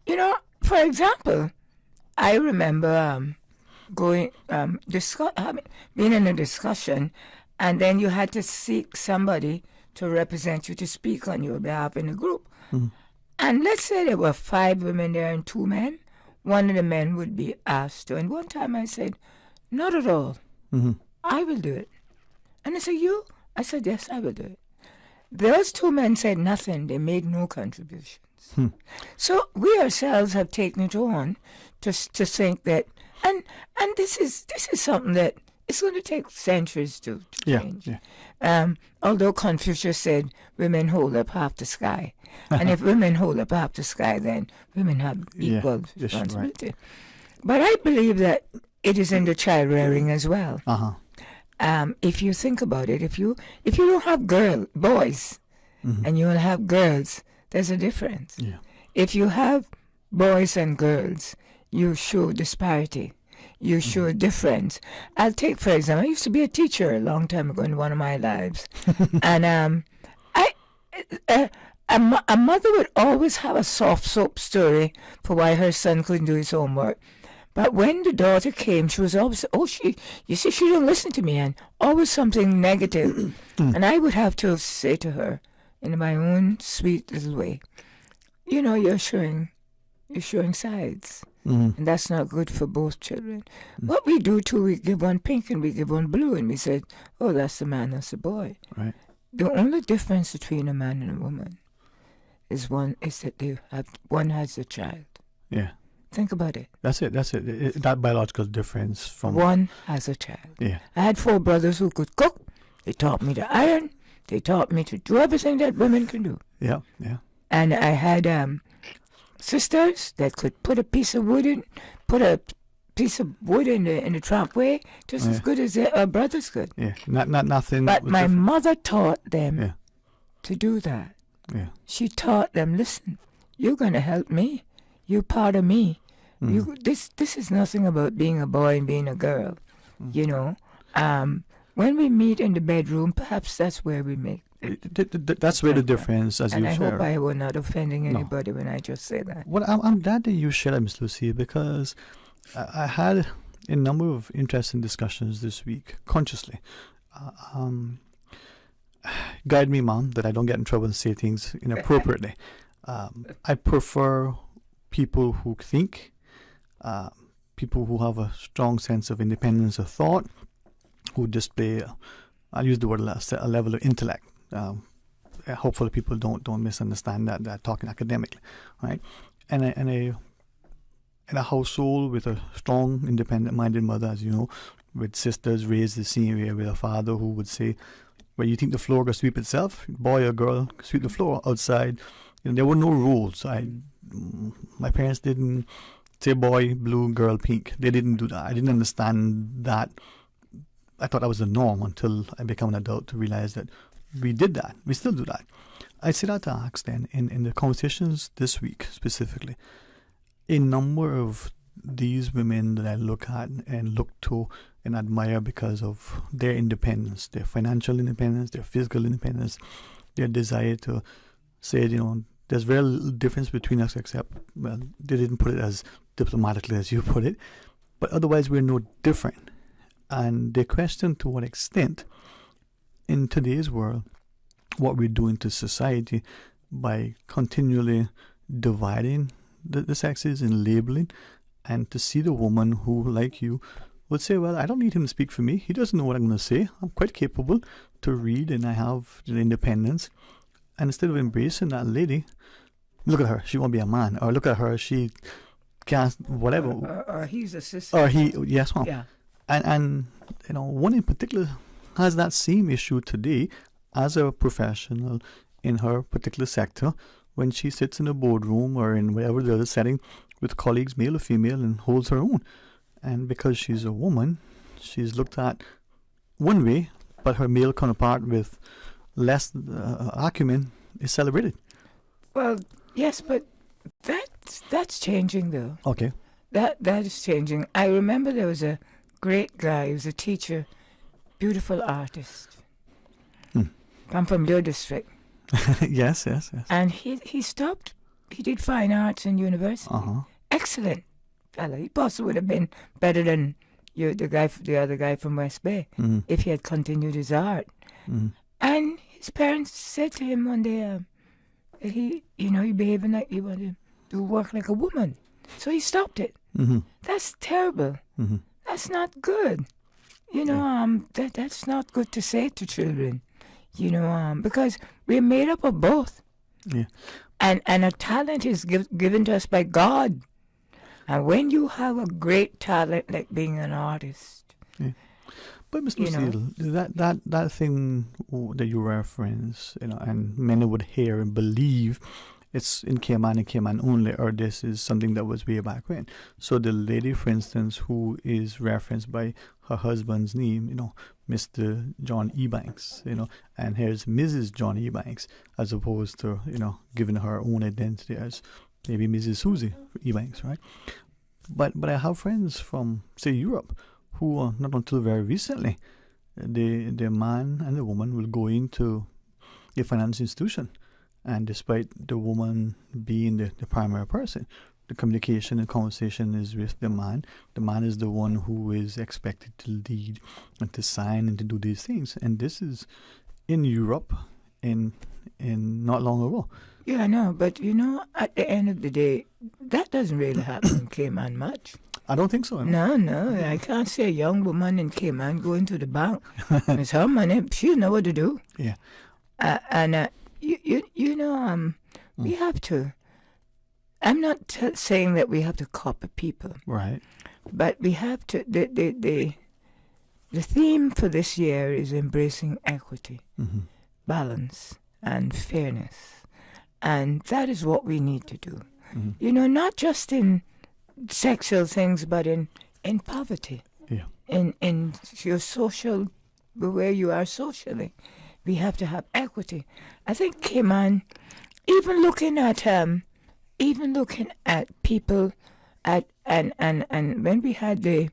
You know, for example, I remember being in a discussion, and then you had to seek somebody to represent you, to speak on your behalf in a group.
Mm-hmm.
And let's say there were 5 women there and 2 men. One of the men would be asked to. And one time I said, not at all.
Mm-hmm.
I will do it. And they said, you? I said, yes, I will do it. Those 2 men said nothing. They made no contributions. So we ourselves have taken it on to think that, and this is something that it's going to take centuries to change.
Yeah.
Although Confucius said women hold up half the sky. And if women hold up half the sky, then women have equal responsibility.
Right.
But I believe that it is in the child rearing as well.
Uh-huh.
If you think about it, if you don't have boys,
mm-hmm.
and you will have girls, there's a difference.
Yeah.
If you have boys and girls, you show disparity. You show
Mm-hmm.
difference. I'll take, for example, I used to be a teacher a long time ago in one of my lives. And a mother would always have a soft soap story for why her son couldn't do his homework. But when the daughter came, she was always, she don't listen to me, and always something negative. And I would have to say to her, in my own sweet little way, you know, you're showing sides.
Mm-hmm.
And that's not good for both children. What we do too, we give one pink and we give one blue, and we said, oh, that's the man, that's the boy.
Right.
The only difference between a man and a woman is that one has a child.
Yeah.
Think about it.
That's it. That biological difference from
one has a child.
Yeah.
I had 4 brothers who could cook. They taught me to iron. They taught me to do everything that women can do.
Yeah.
And I had sisters that could put a piece of wood in the tramway just as good as their brothers could.
Yeah. Nothing.
But my
different.
mother taught them to do that.
Yeah.
She taught them, listen, you're going to help me. You're part of me. This is nothing about being a boy and being a girl. You know, when we meet in the bedroom, perhaps that's where we make.
That's where the difference, as
and
you
I
share.
hope I was not offending anybody when I just say that.
Well, I'm glad that you shared that, Miss Lucy, because I had a number of interesting discussions this week, consciously. Guide me, Mom, that I don't get in trouble and say things inappropriately. I prefer people who think, people who have a strong sense of independence of thought, who display, I'll use the word, a level of intellect. Hopefully people don't misunderstand that talking academically, right? And in a household with a strong, independent-minded mother, as you know, with sisters raised the same way, with a father who would say, well, you think the floor can sweep itself? Boy or girl, sweep the floor outside. There were no rules. My parents didn't say boy, blue, girl, pink. They didn't do that. I didn't understand that. I thought that was the norm until I became an adult to realize that we did that. We still do that. I say that to ask then, in the conversations this week specifically, a number of these women that I look at and look to and admire because of their independence, their financial independence, their physical independence, their desire to say, there's very little difference between us except, well, they didn't put it as diplomatically as you put it, but otherwise we're no different. And they question to what extent in today's world what we're doing to society by continually dividing the sexes and labeling, and to see the woman who, like you, would say, well, I don't need him to speak for me. He doesn't know what I'm going to say. I'm quite capable to read and I have the independence. And instead of embracing that lady, look at her, she won't be a man. Or look at her, she can't, whatever.
Or he's a sister.
Or he, yes, ma'am.
Yeah.
And one in particular has that same issue today as a professional in her particular sector when she sits in a boardroom or in whatever the other setting with colleagues, male or female, and holds her own. And because she's a woman, she's looked at one way, but her male counterpart with less acumen is celebrated.
Well, yes, but that's changing though.
Okay.
that is changing. I remember there was a great guy, he was a teacher, beautiful artist. Come from your district.
Yes.
And he stopped. He did fine arts in university. Excellent fella. He possibly would have been better than the other guy from West Bay if he had continued his art. And his parents said to him one day that he behaving like he wanted to do work like a woman. So he stopped it. That's terrible. That's not good. That's not good to say to children. Because we're made up of both.
Yeah.
And a talent is given to us by God. And when you have a great talent like being an artist.
Yeah. But Ms. Lucille, that thing that you reference, and many would hear and believe it's in Cayman and Cayman only, or this is something that was way back when. So the lady, for instance, who is referenced by her husband's name, Mr. John Ebanks, and here's Mrs. John Ebanks, as opposed to, giving her own identity as maybe Mrs. Susie Ebanks, right? But I have friends from, say, Europe, who not until very recently, the man and the woman will go into a financial institution. And despite the woman being the primary person, the communication and conversation is with the man. The man is the one who is expected to lead and to sign and to do these things. And this is in Europe in not long ago.
Yeah, I know. But, at the end of the day, that doesn't really happen in Cayman much.
I don't think so.
No. I can't see a young woman in Cayman going to the bank. It's her money. She know what to do.
Yeah.
We have to. I'm not saying that we have to copy people.
Right.
But we have to. The theme for this year is embracing equity, balance, and fairness. And that is what we need to do. Not just in sexual things, but in poverty.
Yeah.
In your social, where you are socially. We have to have equity. I think Cayman, even looking at people, and when we had the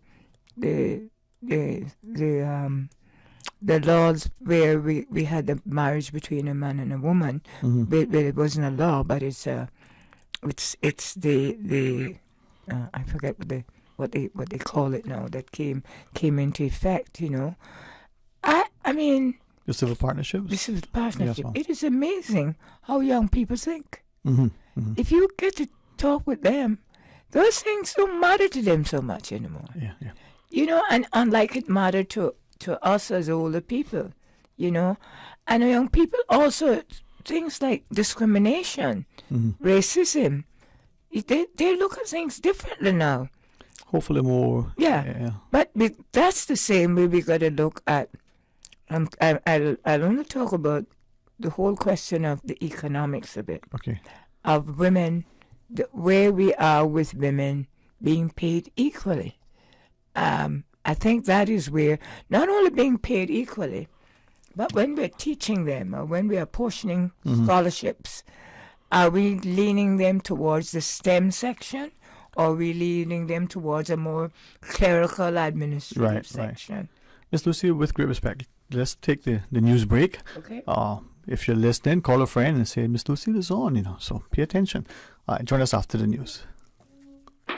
laws where we had the marriage between a man and a woman, it wasn't a law, but it's the I forget what they call it now, that came into effect. I mean.
The civil partnerships?
The civil partnership.
Yes,
it is amazing how young people think. If you get to talk with them, those things don't matter to them so much anymore.
Yeah.
And unlike it mattered to us as older people, and young people also, things like discrimination, racism, they look at things differently now.
Hopefully more.
Yeah. But that's the same way we got to look at. I'll only talk about the whole question of the economics of it.
Okay.
Of women, where we are with women being paid equally. I think that is where, not only being paid equally, but when we're teaching them or when we're apportioning scholarships, are we leaning them towards the STEM section, or are we leaning them towards a more clerical administrative section?
Right. Ms. Lucy, with great respect, let's take the news break.
Okay.
If you're listening, call a friend and say, Miss Lucy is on, so pay attention. Join us after the news.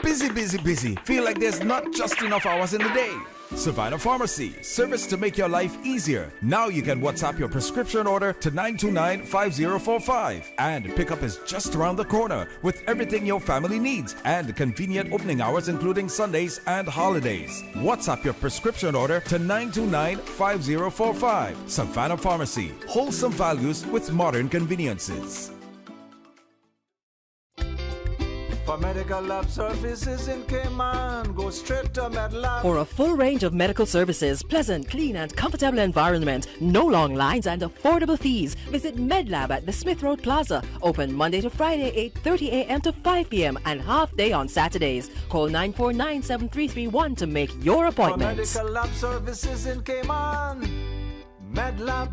Busy. Feel like there's not just enough hours in the day. Savannah Pharmacy, service to make your life easier. Now you can WhatsApp your prescription order to 929-5045. And pickup is just around the corner with everything your family needs and convenient opening hours including Sundays and holidays. WhatsApp your prescription order to 929-5045. Savannah Pharmacy, wholesome values with modern conveniences.
For medical lab services in Cayman, go straight to MedLab.
For a full range of medical services, pleasant, clean and comfortable environment, no long lines and affordable fees, visit MedLab at the Smith Road Plaza. Open Monday to Friday, 8:30 a.m. to 5 p.m. and half day on Saturdays. Call 949-7331 to make your appointment.
For medical lab services in Cayman, MedLab.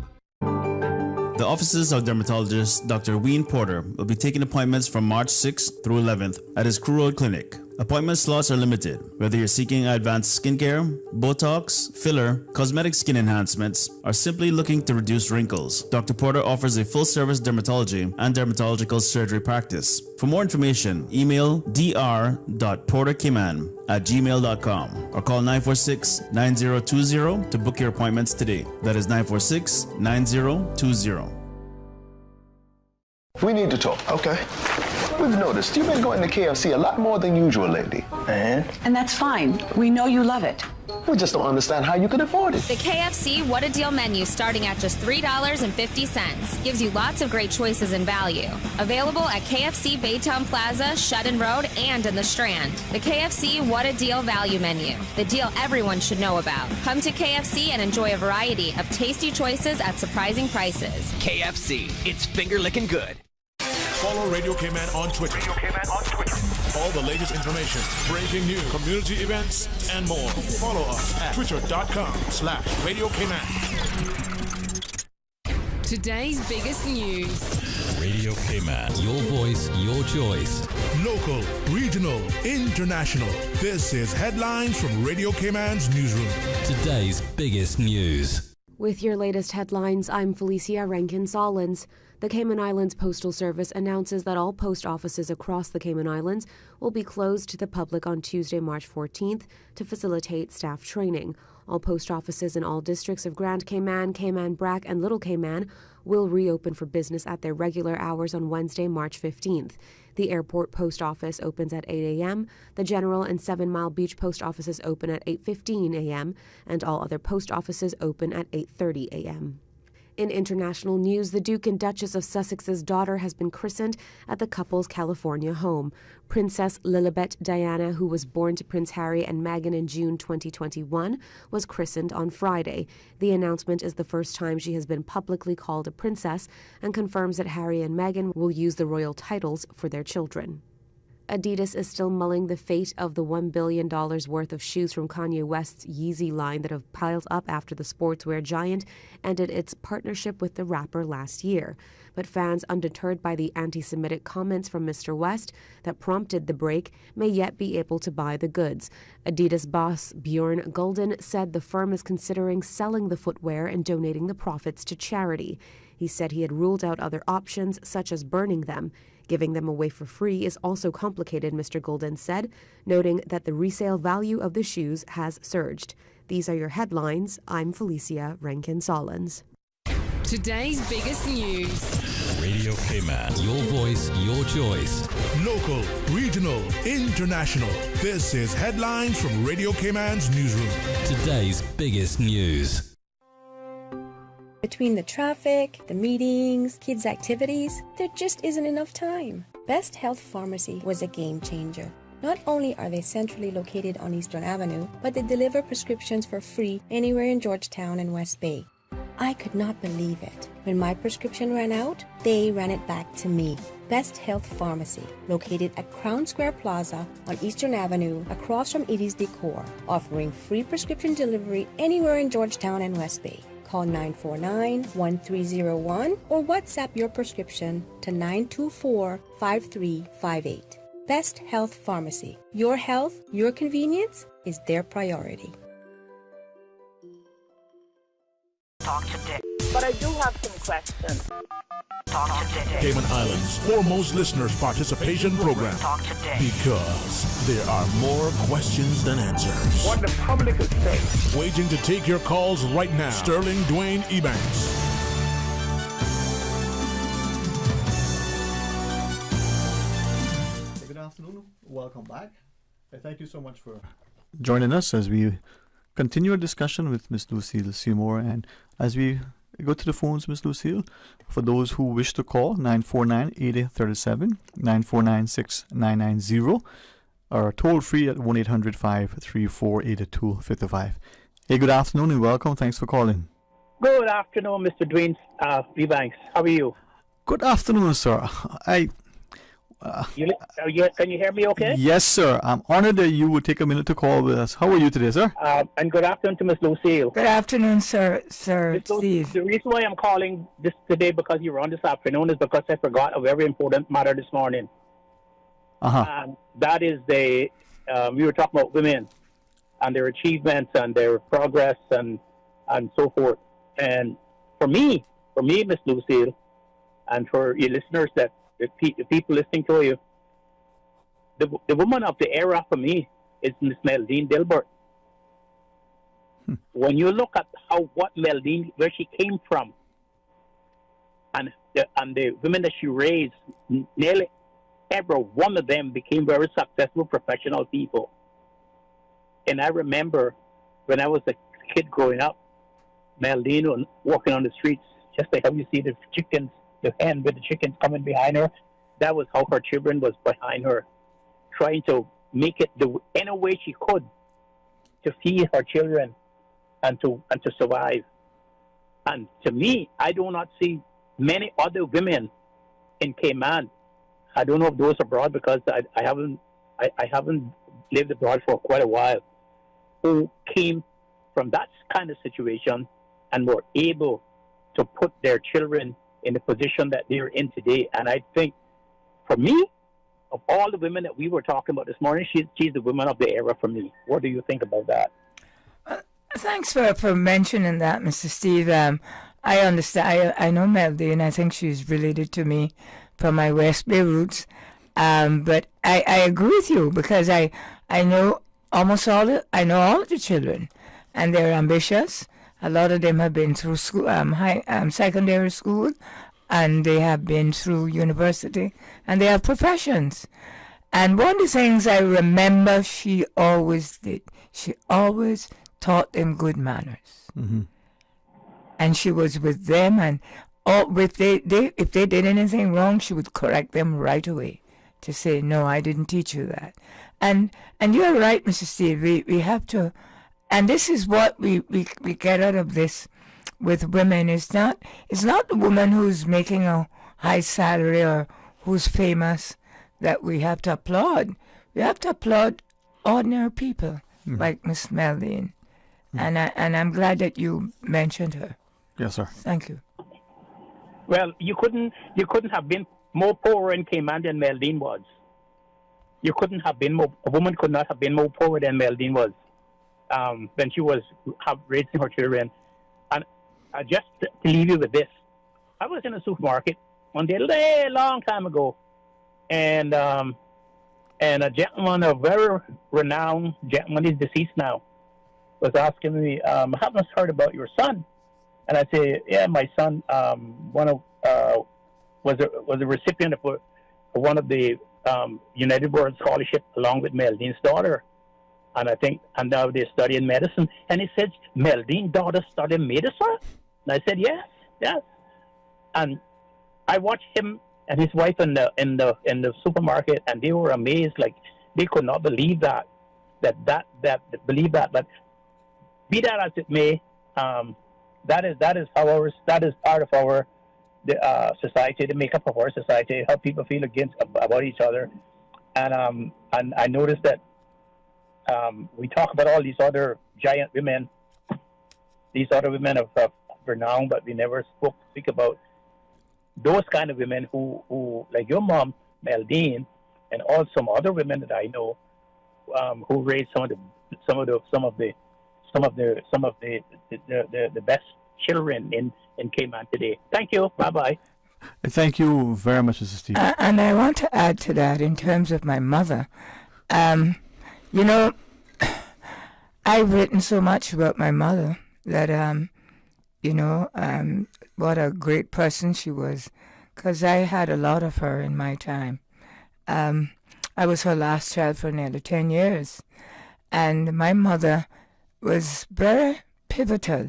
The offices of dermatologist Dr. Wayne Porter will be taking appointments from March 6th through 11th at his Crew Road Clinic. Appointment slots are limited. Whether you're seeking advanced skincare, Botox, filler, cosmetic skin enhancements, or simply looking to reduce wrinkles, Dr. Porter offers a full-service dermatology and dermatological surgery practice. For more information, email dr.porterkiman@gmail.com or call 946-9020 to book your appointments today. That is 946-9020.
We need to talk. Okay. We've noticed you've been going to KFC a lot more than usual lately. And
that's fine. We know you love it.
We just don't understand how you can afford it.
The KFC What a Deal menu, starting at just $3.50, gives you lots of great choices and value. Available at KFC Baytown Plaza, Shudden Road, and in the Strand. The KFC What a Deal value menu, the deal everyone should know about. Come to KFC and enjoy a variety of tasty choices at surprising prices.
KFC, it's finger-licking good.
Follow Radio K-Man on Twitter. Radio K-Man on Twitter. All the latest information, breaking news, community events, and more. Follow us at twitter.com/Radio K-Man.
Today's biggest news.
Radio K-Man, your voice, your choice.
Local, regional, international. This is headlines from Radio K-Man's newsroom.
Today's biggest news.
With your latest headlines, I'm Felicia Rankin-Solins. The Cayman Islands Postal Service announces that all post offices across the Cayman Islands will be closed to the public on Tuesday, March 14th to facilitate staff training. All post offices in all districts of Grand Cayman, Cayman Brac, and Little Cayman will reopen for business at their regular hours on Wednesday, March 15th. The airport post office opens at 8 a.m., the General and 7 Mile Beach post offices open at 8:15 a.m., and all other post offices open at 8:30 a.m. In international news, the Duke and Duchess of Sussex's daughter has been christened at the couple's California home. Princess Lilibet Diana, who was born to Prince Harry and Meghan in June 2021, was christened on Friday. The announcement is the first time she has been publicly called a princess and confirms that Harry and Meghan will use the royal titles for their children. Adidas is still mulling the fate of the $1 billion worth of shoes from Kanye West's Yeezy line that have piled up after the sportswear giant ended its partnership with the rapper last year. But fans, undeterred by the anti-Semitic comments from Mr. West that prompted the break, may yet be able to buy the goods. Adidas boss Bjorn Gulden said the firm is considering selling the footwear and donating the profits to charity. He said he had ruled out other options, such as burning them. Giving them away for free is also complicated, Mr. Golden said, noting that the resale value of the shoes has surged. These are your headlines. I'm Felicia Rankin-Solins.
Today's biggest news.
Radio K-Man, your voice, your choice.
Local, regional, international. This is headlines from Radio K-Man's newsroom.
Today's biggest news.
Between the traffic, the meetings, kids' activities, there just isn't enough time. Best Health Pharmacy was a game changer. Not only are they centrally located on Eastern Avenue, but they deliver prescriptions for free anywhere in Georgetown and West Bay. I could not believe it. When my prescription ran out, they ran it back to me. Best Health Pharmacy, located at Crown Square Plaza on Eastern Avenue, across from Edie's Decor, offering free prescription delivery anywhere in Georgetown and West Bay. Call 949-1301 or WhatsApp your prescription to 924-5358. Best Health Pharmacy. Your health, your convenience is their priority.
Talk today. But I do have some questions. Talk today.
Cayman Islands' foremost listeners' participation program.
Talk today.
Because there are more questions than answers.
What the public is saying.
Waiting to take your calls right now. Sterling Dwayne Ebanks.
Good afternoon. Welcome back. Thank you so much for joining us as we continue our discussion with Miss Lucille Seymour. And as we go to the phones, Miss Lucille, for those who wish to call, 949-8837, 949-6990, or toll free at 1-800-534-8255. Hey, good afternoon and welcome. Thanks for calling.
Good afternoon, Mr. Dwayne Ebanks. How are you?
Good afternoon, sir.
Can you hear me okay?
Yes, sir. I'm honored that you would take a minute to call with us. How are you today, sir?
And good afternoon to Miss Lucille.
Good afternoon, sir. Steve.
The reason why I'm calling this today because you were on this afternoon is because I forgot a very important matter this morning.
Uh-huh.
That is the we were talking about women and their achievements and their progress and so forth. And for me, Miss Lucille, and for your listeners, the people listening to you, the woman of the era for me is Miss Meldine Dilbert. When you look at what Meldine, where she came from, and the women that she raised, nearly every one of them became very successful professional people. And I remember when I was a kid growing up, Meldine walking on the streets, just like how you see the chickens, the hen with the chickens coming behind her. That was how her children was behind her, trying to make it any way she could to feed her children and to survive. And to me, I do not see many other women in Cayman. I don't know if those abroad, because I haven't lived abroad for quite a while, who came from that kind of situation and were able to put their children in the position that they're in today. And I think, for me, of all the women that we were talking about this morning, she's the woman of the era for me. What do you think about that?
Thanks for mentioning that, Mr. Steve. I understand. I know Meldine. I think she's related to me from my West Bay roots. But I agree with you, because I know almost all of the children, and they're ambitious. A lot of them have been through school, secondary school, and they have been through university, and they have professions. And one of the things I remember she always did, she always taught them good manners.
Mm-hmm.
And she was with them, and if they did anything wrong, she would correct them right away to say, no, I didn't teach you that. And you're right, Mr. Steve, we have to, and this is what we get out of this with women. It's not the woman who's making a high salary or who's famous that we have to applaud. We have to applaud ordinary people like Miss Meldine. And I'm glad that you mentioned her.
Yes, sir.
Thank you.
Well, you couldn't have been more poor in Cayman than Meldine was. You couldn't have been more. A woman could not have been more poor than Meldine was when she was raising her children. And just to leave you with this, I was in a supermarket one day, a long time ago, and a gentleman, a very renowned gentleman, he's deceased now, was asking me, I haven't heard about your son. And I say, yeah, my son was a recipient of one of the United World Scholarship along with Meldine's daughter. And now they study in medicine. And he said, Meldine's daughter studied medicine? And I said, yes. And I watched him and his wife in the supermarket, and they were amazed, like they could not believe that believe that. But be that as it may, that is part of our society, the makeup of our society, how people feel about each other. And I noticed that we talk about all these other giant women, these other women of renown, but we never speak about those kind of women who like your mom, Meldine, and all some other women that I know who raised some of the best children in Cayman today. Thank you. Bye-bye.
Thank you very much, Mr. Steve.
And I want to add to that in terms of my mother. I've written so much about my mother that, what a great person she was, because I had a lot of her in my time. I was her last child for nearly 10 years. And my mother was very pivotal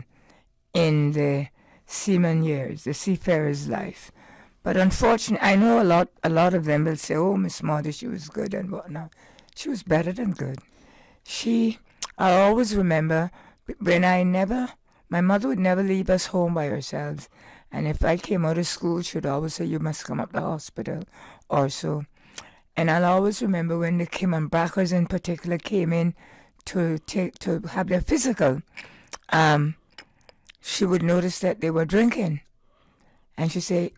in the seaman years, the seafarer's life. But unfortunately, I know a lot of them will say, oh, Miss Mother, she was good and whatnot. She was better than good. I always remember my mother would never leave us home by ourselves. And if I came out of school, she would always say, you must come up to the hospital or so. And I'll always remember when the Cayman Brackers in particular came in to have their physical, she would notice that they were drinking. And she'd say,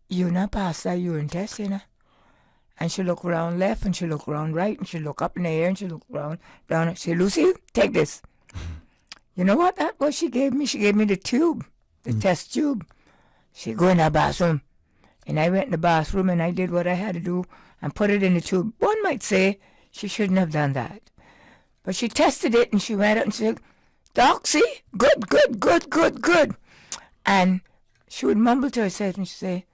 you not pass that urine test, you know? And she look around left, and she look around right, and she look up in the air, and she look around down. She say, Lucy, take this. You know what that was she gave me? She gave me the tube, the test tube. She go in her bathroom. And I went in the bathroom, and I did what I had to do and put it in the tube. One might say she shouldn't have done that. But she tested it, and she went out and said, Doxy, good. And she would mumble to herself, and she'd say,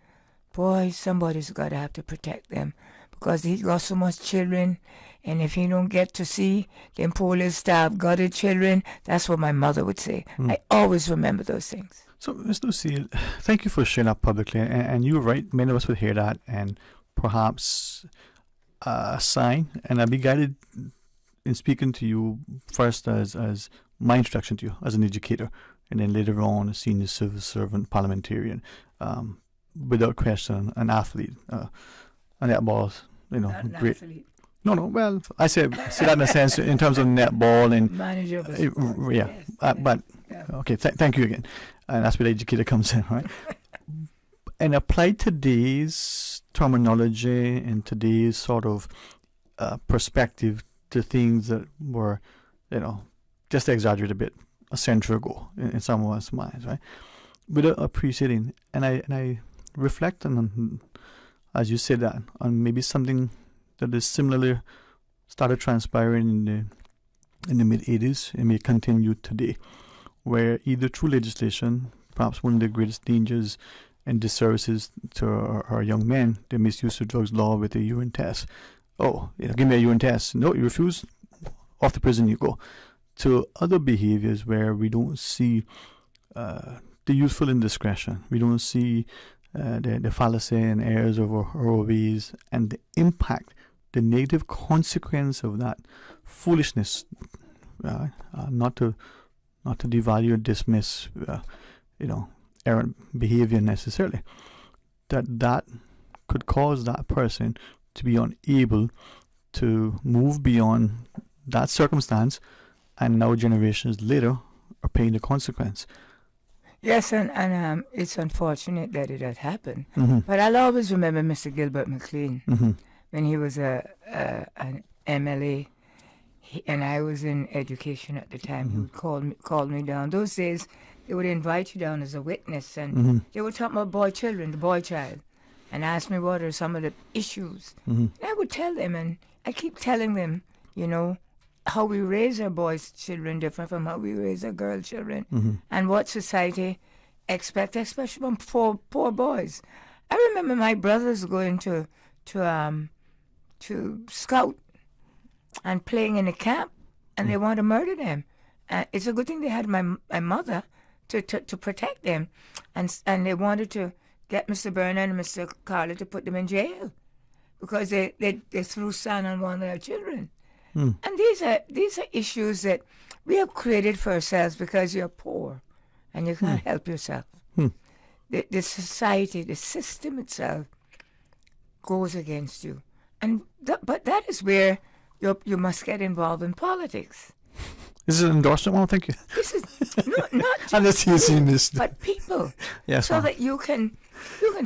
boy, somebody's got to have to protect them because he's got so much children, and if he don't get to see them poor little starved gutted children, that's what my mother would say. I always remember those things.
So, Ms. Lucy, thank you for sharing that publicly, and you're right, many of us would hear that, and perhaps a sign, and I'll be guided in speaking to you first as my introduction to you as an educator, and then later on a senior civil servant, parliamentarian, without question, an athlete, an netball, great.
Athlete.
No, well, I say that in a sense in terms of netball and
manager of a sport.
Yeah, but okay, thank you again, and that's where the educator comes in, right? And apply today's terminology and today's sort of perspective to things that were, just to exaggerate a bit, a century ago in someone's minds, right? Without appreciating, and I reflect on, as you said that, on maybe something that is similarly started transpiring in the mid-'80s and may continue today, where either through legislation, perhaps one of the greatest dangers and disservices to our young men, the misuse of drugs law with the urine test. Oh, give me a urine test. No, you refuse, off to prison you go. To other behaviors where we don't see the useful indiscretion. We don't see the fallacy and errors of our ways and the impact, the negative consequence of that foolishness. Not to devalue or dismiss, errant behavior necessarily. That could cause that person to be unable to move beyond that circumstance, and now generations later are paying the consequence.
Yes, and it's unfortunate that it had happened.
Mm-hmm.
But I'll always remember Mr. Gilbert McLean
Mm-hmm.
when he was an MLA, and I was in education at the time. He would call me down. Those days, they would invite you down as a witness, and they would talk about the boy child, and ask me what are some of the issues. And I would tell them, and I keep telling them, how we raise our boys' children different from how we raise our girl children, and what society expects, especially from poor boys. I remember my brothers going to scout and playing in a camp, and they want to murder them. It's a good thing they had my mother to protect them, and they wanted to get Mr. Bernard and Mr. Carter to put them in jail because they threw sand on one of their children. And these are issues that we have created for ourselves because you're poor and you can't help yourself. The society, the system itself goes against you. But that is where you must get involved in politics.
This is an endorsement. Well, thank you.
This is not just
I'm just using this,
but people.
Yes,
so that you can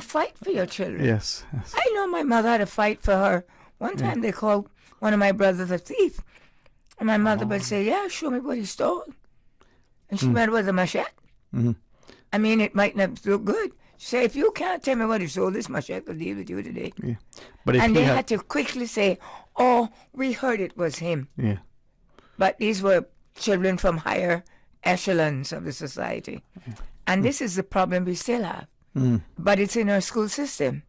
fight for your children.
Yes.
I know my mother had to fight for her. One time they called one of my brothers a thief, and my mother would say, "Yeah, show me what he stole," and she went with a machete. I mean, it might not look good. She said, "If you can't tell me what he stole, this machete will deal with you today."
Yeah. But if
and they had to quickly say, "Oh, we heard it was him."
Yeah.
But these were children from higher echelons of the society. And this is the problem we still have. But it's in our school system.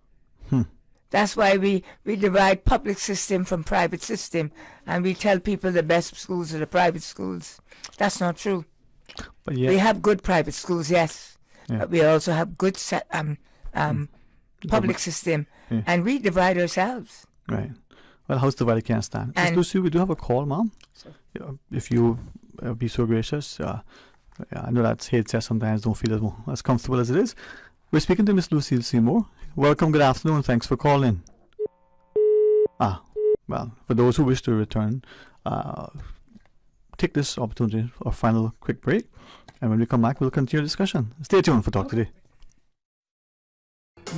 That's why we divide public system from private system, and we tell people the best schools are the private schools. That's not true.
But yeah.
We have good private schools, yes, but we also have good public system, and we divide ourselves.
Right. Well, house divided can't stand. Ms. Lucy, we do have a call, Mom. If you be so gracious. I know that headset sometimes don't feel as comfortable as it is. We're speaking to Miss Lucille Seymour. Welcome, good afternoon, thanks for calling. Well, for those who wish to return, take this opportunity for a final quick break, and when we come back, we'll continue the discussion. Stay tuned for Talk Today.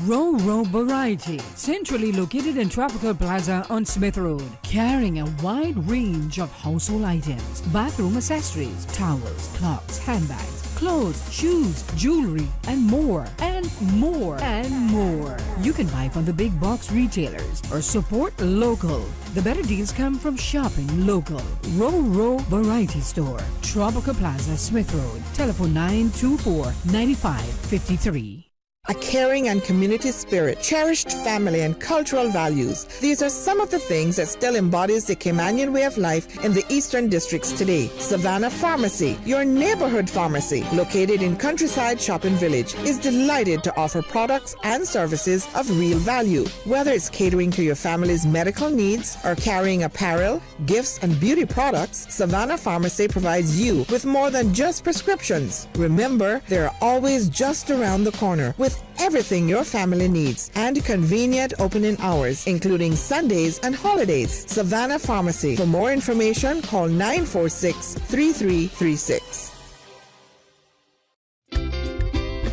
Ro Variety, centrally located in Tropical Plaza on Smith Road, carrying a wide range of household items, bathroom accessories, towels, clocks, handbags, clothes, shoes, jewelry, and more, and more, and more. You can buy from the big box retailers or support local. The better deals come from shopping local. Ro Variety Store, Tropical Plaza, Smith Road. Telephone 924-9553.
A caring and community spirit, cherished family and cultural values. These are some of the things that still embodies the Caymanian way of life in the Eastern Districts today. Savannah Pharmacy, your neighborhood pharmacy, located in Countryside Shopping Village, is delighted to offer products and services of real value. Whether it's catering to your family's medical needs or carrying apparel, gifts, and beauty products, Savannah Pharmacy provides you with more than just prescriptions. Remember, they're always just around the corner with everything your family needs and convenient opening hours, including Sundays and holidays. Savannah Pharmacy. For more information, call 946-3336.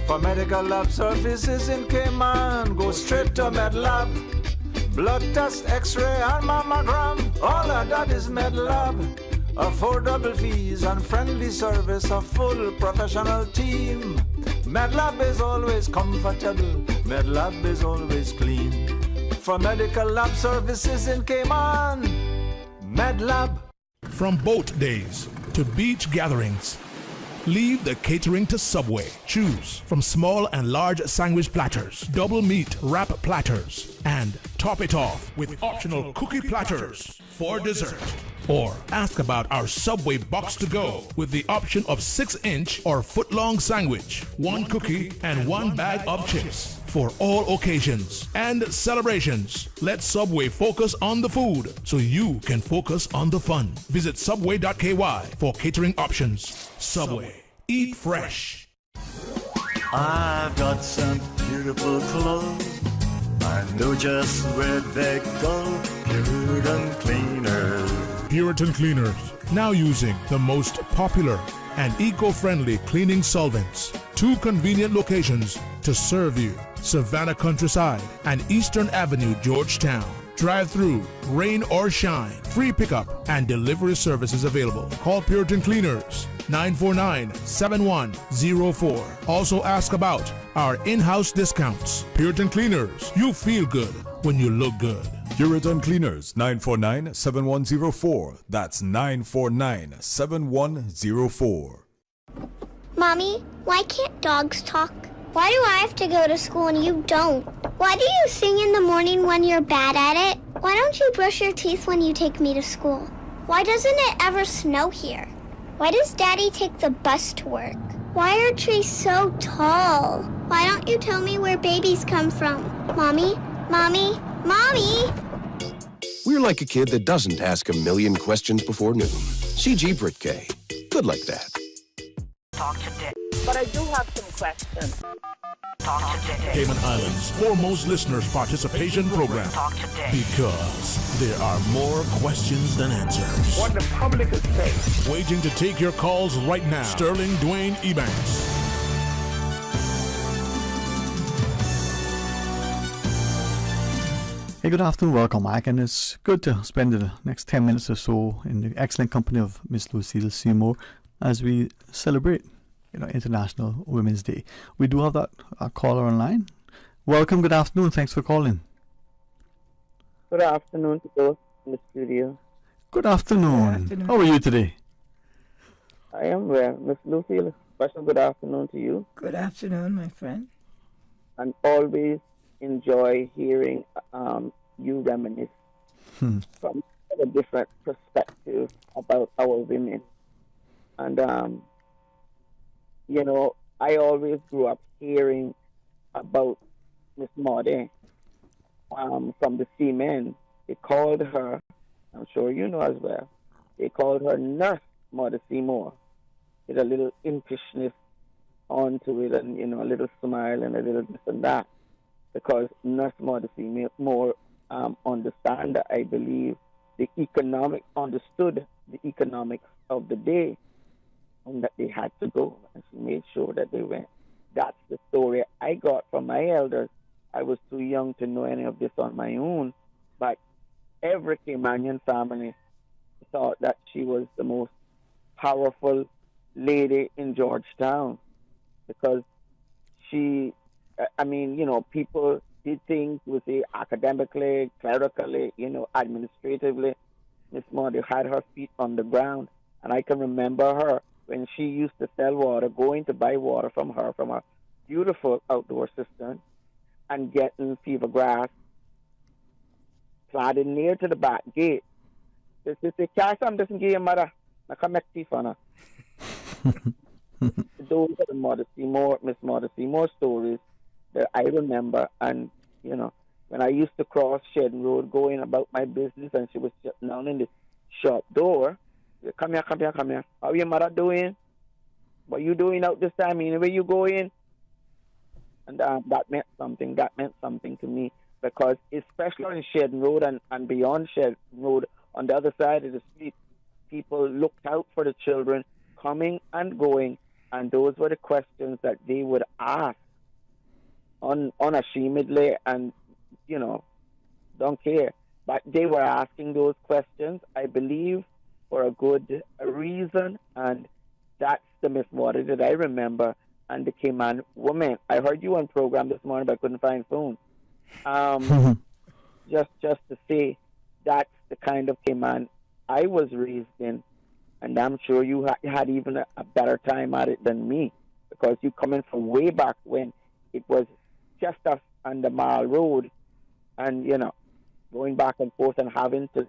For medical lab services in Cayman, go straight to MedLab. Blood test, x-ray, and mammogram, all of that is MedLab. Affordable fees and friendly service, a full professional team. MedLab is always comfortable, MedLab is always clean. For medical lab services in Cayman, MedLab.
From boat days to beach gatherings, leave the catering to Subway. Choose from small and large sandwich platters, double meat wrap platters, and top it off with optional cookie platters for dessert. Or ask about our Subway box to go with the option of 6-inch or foot-long sandwich, 1 cookie, and 1 bag of chips. For all occasions and celebrations, let Subway focus on the food so you can focus on the fun. Visit subway.ky for catering options. Subway. Eat fresh.
I've got some beautiful clothes. I know just where they go. Puritan Cleaners.
Puritan Cleaners, now using the most popular and eco-friendly cleaning solvents. 2 convenient locations to serve you: Savannah Countryside and Eastern Avenue, Georgetown. Drive-through, rain or shine, free pickup and delivery services available. Call Puritan Cleaners 949-7104. Also ask about our in-house discounts. Puritan Cleaners, you feel good when you look good.
Puritan Cleaners, 949-7104. That's 949-7104.
Mommy, why can't dogs talk? Why do I have to go to school and you don't? Why do you sing in the morning when you're bad at it? Why don't you brush your teeth when you take me to school? Why doesn't it ever snow here? Why does Daddy take the bus to work? Why are trees so tall? Why don't you tell me where babies come from? Mommy, Mommy, Mommy!
We're like a kid that doesn't ask a million questions before noon. CG Britke. Good like that.
Talk today. But I do have some questions. Talk today.
Cayman Islands' foremost listeners participation program.
Talk today.
Because there are more questions than answers.
What the public is saying.
Waiting to take your calls right now. Sterling Dwayne Ebanks.
Hey, good afternoon, welcome Mike, and it's good to spend the next 10 minutes or so in the excellent company of Miss Lucille Seymour as we celebrate International Women's Day. We do have that caller online. Welcome, good afternoon, thanks for calling.
Good afternoon to those in the studio.
Good afternoon. How are you today?
I am well. Miss Lucille, special good afternoon to you.
Good afternoon, my friend.
And always enjoy hearing you reminisce from a different perspective about our women. And, I always grew up hearing about Miss Maudie from the Seamen. They called her, I'm sure you know as well, they called her Nurse Maudie Seymour, with a little impishness onto it and, a little smile and a little this and that. Because Nurse Maudie Seymour understood the economics of the day, and that they had to go, and she made sure that they went. That's the story I got from my elders I was too young to know any of this on my own, but every Caymanian family thought that she was the most powerful lady in Georgetown because she, I mean, you know, people did things, we say, academically, clerically, you know, administratively. Miss Maudie had her feet on the ground, and I can remember her when she used to sell water, going to buy water from a beautiful outdoor cistern, and getting fever grass planted near to the back gate. They say, "Cash, I'm just give your mother. I come make tea for her." Those are the Miss Modesty Moore stories that I remember. And, you know, when I used to cross Shedden Road going about my business and she was sitting down in the shop door, come here, come here, come here. How your mother doing? What you doing out this time? Where you going? And that meant something. That meant something to me because especially on Shedden Road and beyond Shedden Road, on the other side of the street, people looked out for the children coming and going, and those were the questions that they would ask unashamedly and, you know, don't care. But they were asking those questions, I believe, for a good reason, and that's the Miss Water that I remember, and the Cayman woman. I heard you on program this morning, but I couldn't find phone. Just to say, that's the kind of Cayman I was raised in, and I'm sure you had even a better time at it than me, because you coming from way back when it was just us on the Mile Road, and, you know, going back and forth and having to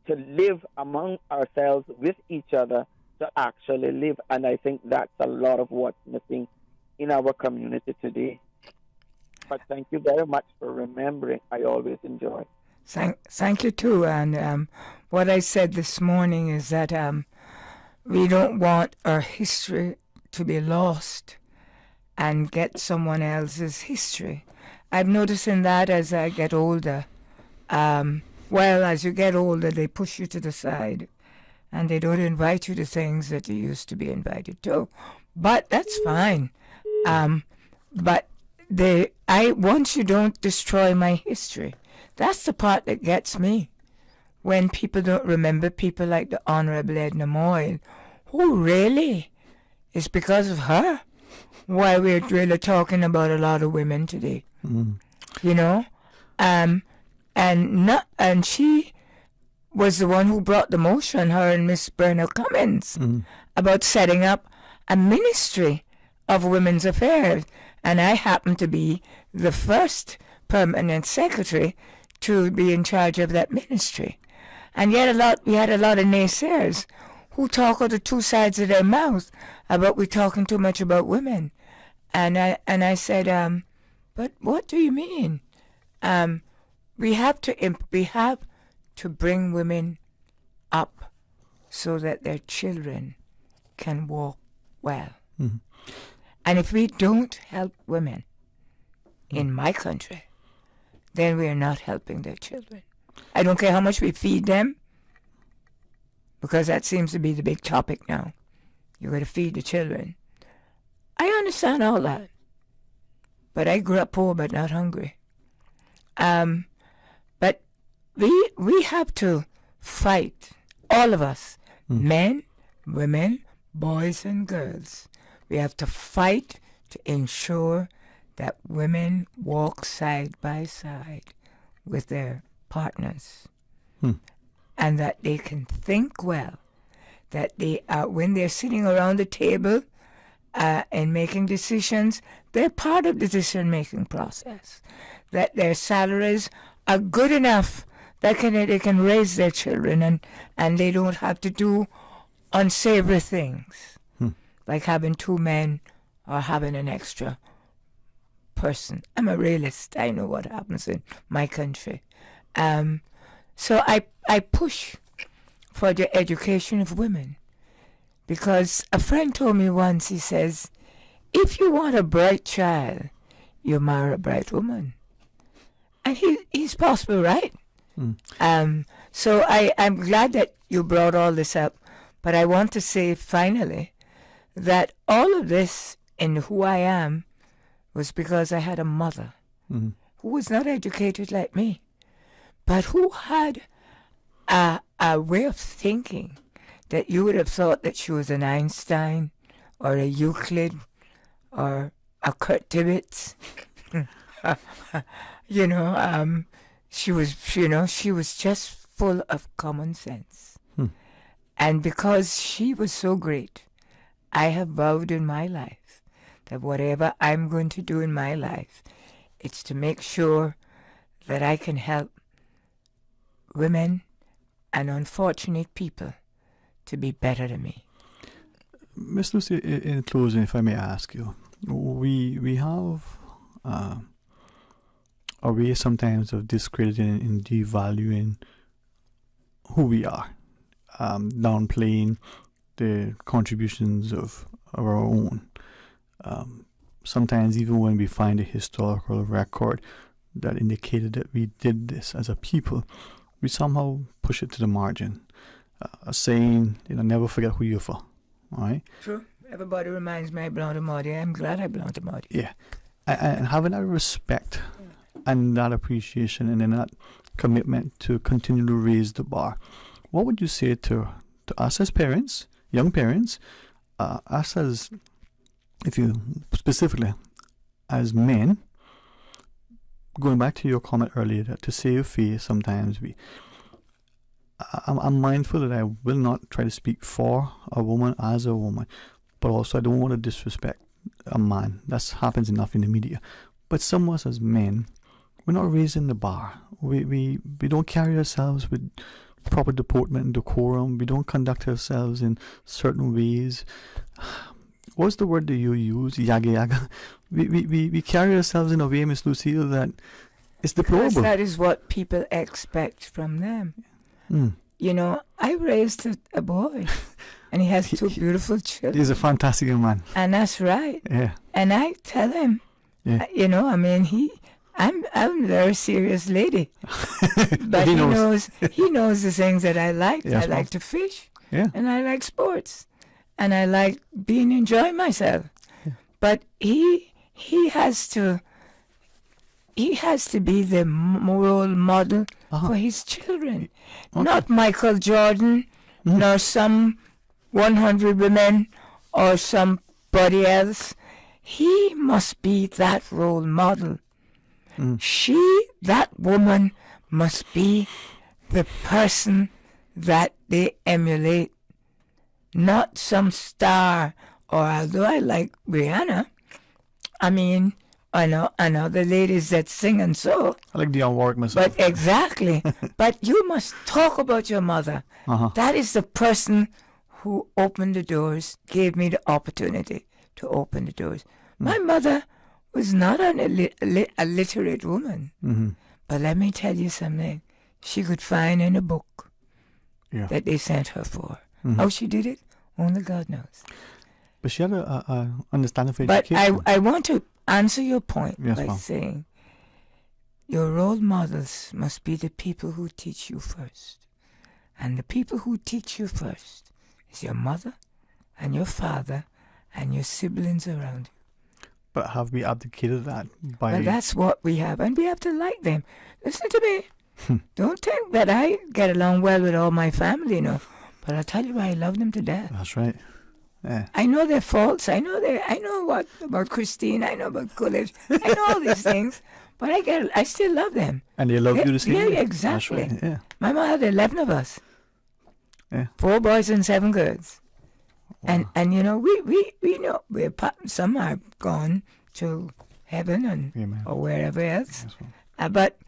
live among ourselves with each other to actually live. And I think that's a lot of what's missing in our community today. But thank you very much for remembering. I always enjoy.
Thank you too. And what I said this morning is that we don't want our history to be lost and get someone else's history. I'm noticing that as I get older. Well, as you get older, they push you to the side and they don't invite you to things that you used to be invited to. But that's fine. But once you don't destroy my history, that's the part that gets me. When people don't remember people like the Honorable Edna Moyle, who really is because of her why we're really talking about a lot of women today. You know? And she was the one who brought the motion, her and Miss Bernal Cummins, about setting up a ministry of women's affairs. And I happened to be the first permanent secretary to be in charge of that ministry. And yet we had a lot of naysayers who talk out the two sides of their mouth about we talking too much about women. And I said, but what do you mean? We have to bring women up so that their children can walk well. And if we don't help women in my country, then we are not helping their children. I don't care how much we feed them, because that seems to be the big topic now. You're going to feed the children. I understand all that. But I grew up poor but not hungry. But we have to fight, all of us, men, women, boys and girls. We have to fight to ensure that women walk side by side with their partners. And that they can think well, that they are, when they're sitting around the table and making decisions, they're part of the decision-making process, that their salaries are good enough that they can raise their children and they don't have to do unsavory things, like having two men or having an extra person. I'm a realist. I know what happens in my country. So I push for the education of women, because a friend told me once, he says, if you want a bright child, you marry a bright woman. And he's possibly right. So I'm glad that you brought all this up, but I want to say finally that all of this in who I am was because I had a mother who was not educated like me, but who had a way of thinking that you would have thought that she was an Einstein or a Euclid or a Kurt Tibbetts. She was just full of common sense. And because she was so great, I have vowed in my life that whatever I'm going to do in my life, it's to make sure that I can help women and unfortunate people to be better than me.
Miss Lucy, in closing, if I may ask you, we have a way sometimes of discrediting and devaluing who we are, downplaying the contributions of our own. Sometimes even when we find a historical record that indicated that we did this as a people, we somehow push it to the margin, saying, never forget who you're for. All right?
True. Everybody reminds me I belong to Marty. I'm glad I belong to Marty.
Yeah. And having that respect and that appreciation and then that commitment to continue to raise the bar, what would you say to us as parents, young parents, us as, if you specifically, as men, going back to your comment earlier, that to save face, sometimes I'm mindful that I will not try to speak for a woman as a woman, but also I don't want to disrespect a man. That happens enough in the media. But some of us as men, we're not raising the bar. We don't carry ourselves with proper deportment and decorum. We don't conduct ourselves in certain ways. What's the word that you use? Yaga yaga. We carry ourselves in a way, Miss Lucille, that is deplorable.
Because that is what people expect from them. I raised a boy, and he has two beautiful children.
He's a fantastic young man.
And that's right.
Yeah.
And I tell him, I'm a very serious lady. But he knows the things that I like.
Yes,
I like to fish.
Yeah.
And I like sports. And I like enjoying myself. Yeah. But he has to be the role model for his children. Okay. Not Michael Jordan, nor some 100 women or somebody else. He must be that role model. That woman must be the person that they emulate, not some star. Or although I like Rihanna, I know the ladies that sing and so.
I like Dionne Warwick myself.
But exactly. But you must talk about your mother. That is the person who opened the doors, gave me the opportunity to open the doors. My mother was not a literate woman. But let me tell you something. She could find in a book that they sent her for. How she did it, only God knows.
But she had a understanding for
but
education.
I want to answer your point by
ma'am.
saying your role models must be the people who teach you first. And the people who teach you first is your mother and your father and your siblings around you.
But have we abdicated that by...
Well, that's what we have, and we have to like them. Listen to me. Don't think that I get along well with all my family, but I'll tell you why I love them to death.
That's right. Yeah.
I know their faults. I know what about Christine. I know about Coolidge. I know all these things, but I still love them.
And they love you the same way.
Yeah, exactly.
That's right. Yeah.
My mother had 11 of us.
Yeah.
4 boys and 7 girls.
Wow.
And we know some are gone to heaven or wherever else.
Yes,
but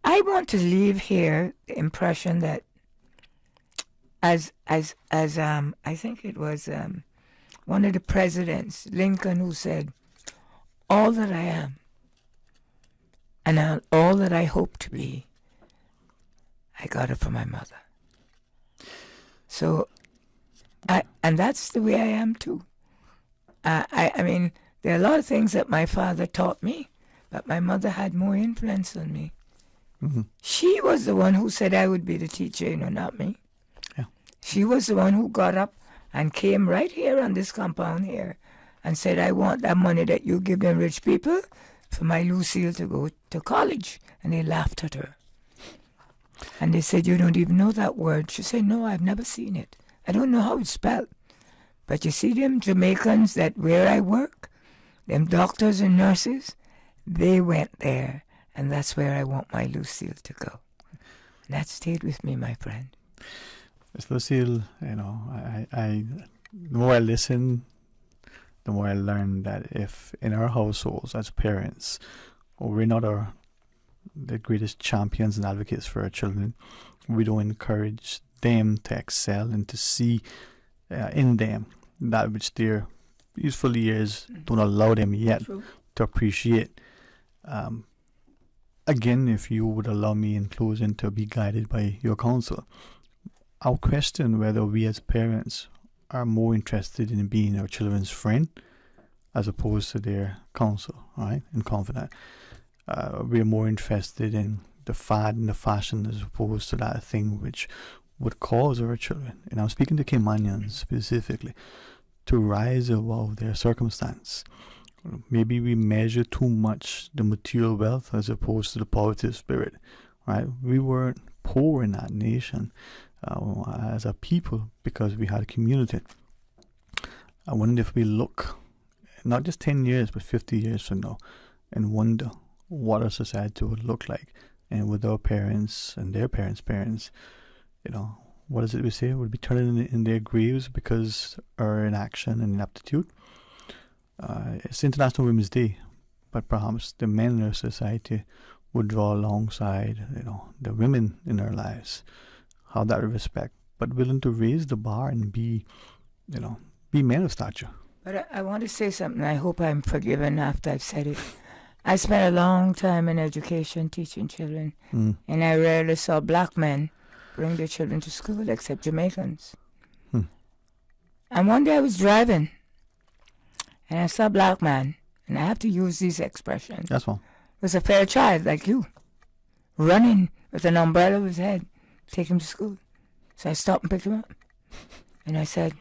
I want to leave here the impression that as I think it was one of the presidents, Lincoln, who said, all that I am and all that I hope to be, I got it from my mother. So, and that's the way I am too. I mean, there are a lot of things that my father taught me, but my mother had more influence on me. She was the one who said I would be the teacher, not me.
Yeah.
She was the one who got up and came right here on this compound here and said, I want that money that you give them rich people for my Lucille to go to college. And they laughed at her. And they said, you don't even know that word. She said, no, I've never seen it. I don't know how it's spelled. But you see them Jamaicans that where I work, them doctors and nurses, they went there. And that's where I want my Lucille to go. And that stayed with me, my friend.
Miss Lucille, you know, I the more I listen, the more I learn that if in our households as parents, we're not the greatest champions and advocates for our children, we don't encourage them to excel and to see in them that which their youthful years don't allow them yet to appreciate. Again, if you would allow me in closing to be guided by your counsel, I'll question whether we as parents are more interested in being our children's friend as opposed to their counsel, right, and confidant. We're more interested in the fad and the fashion as opposed to that thing which would cause our children, and I'm speaking to Caymanians specifically, to rise above their circumstance. Maybe we measure too much the material wealth as opposed to the poverty of spirit, right? We weren't poor in that nation as a people because we had a community. I wonder if we look not just 10 years but 50 years from now and wonder what our society would look like, and with our parents and their parents, you know, what is it we say? Would be turning in their graves because our inaction and inaptitude. It's International Women's Day, but perhaps the men in our society would draw alongside, you know, the women in our lives, have that respect, but willing to raise the bar and be, you know, be men of stature.
But I want to say something. I hope I'm forgiven after I've said it. I spent a long time in education teaching children, and I rarely saw black men bring their children to school except Jamaicans. And one day I was driving, and I saw a black man, and I have to use these expressions.
That's one.
Was a fair child like you, running with an umbrella over his head, take him to school. So I stopped and picked him up. And I said,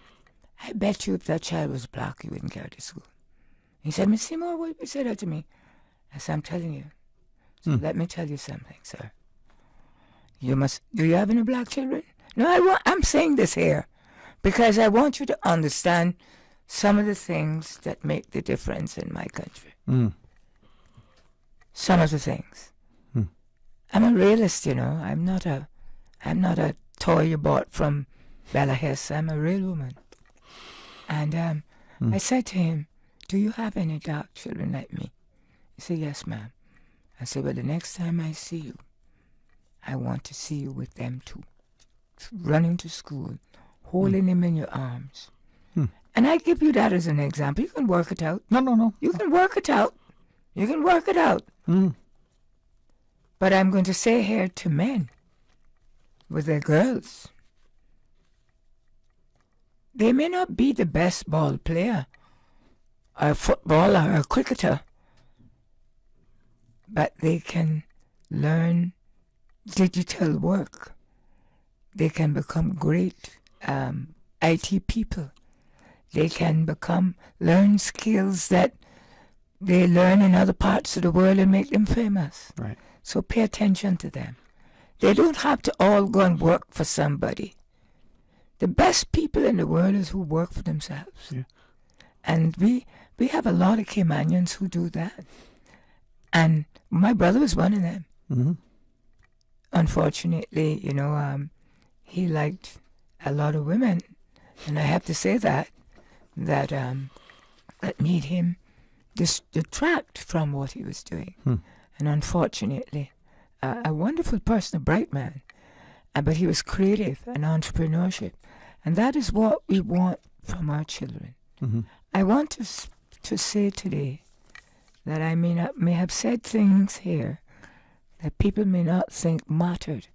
I bet you if that child was black, you wouldn't carry to school. He said, Miss Seymour, why did you say that to me? I said, I'm telling you. So let me tell you something, sir. Do you have any black children? No, I'm saying this here because I want you to understand some of the things that make the difference in my country. Some of the things. I'm a realist, you know. I'm not a toy you bought from Bella Hess. I'm a real woman. And I said to him, do you have any dark children like me? He said, yes, ma'am. I said, well, the next time I see you, I want to see you with them too. Running to school, holding them in your arms. And I give you that as an example. You can work it out.
No.
You can work it out. You can work it out. But I'm going to say here to men with their girls, they may not be the best ball player or a footballer or a cricketer, but they can learn digital work. They can become great IT people. They can learn skills that they learn in other parts of the world and make them famous.
Right.
So pay attention to them. They don't have to all go and work for somebody. The best people in the world is who work for themselves.
Yeah.
And we have a lot of Caymanians who do that. And my brother was one of them. Unfortunately, you know, he liked a lot of women. And I have to say that made him detract from what he was doing. And unfortunately, a wonderful person, a bright man, but he was creative and entrepreneurship. And that is what we want from our children. I want to say today that I may have said things here that people may not think mattered.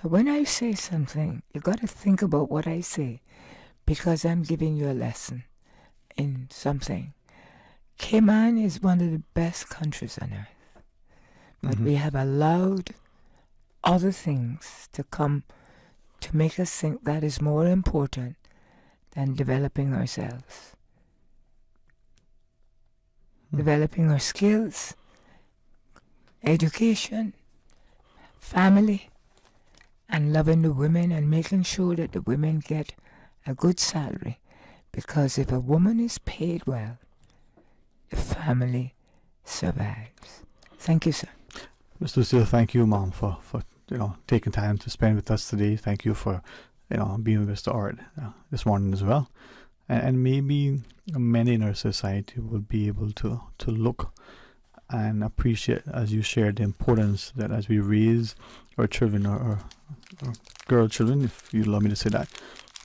But when I say something, you got to think about what I say, because I'm giving you a lesson in something. Cayman is one of the best countries on earth, but we have allowed other things to come to make us think that is more important than developing ourselves. Developing our skills, education, family, and loving the women and making sure that the women get a good salary. Because if a woman is paid well, the family survives. Thank you, sir.
Mr. Lucille, thank you, Mom, for taking time to spend with us today. Thank you for being with Mr. Art this morning as well. And maybe many in our society will be able to look and appreciate, as you shared, the importance that as we raise our children or girl children, if you allow me to say that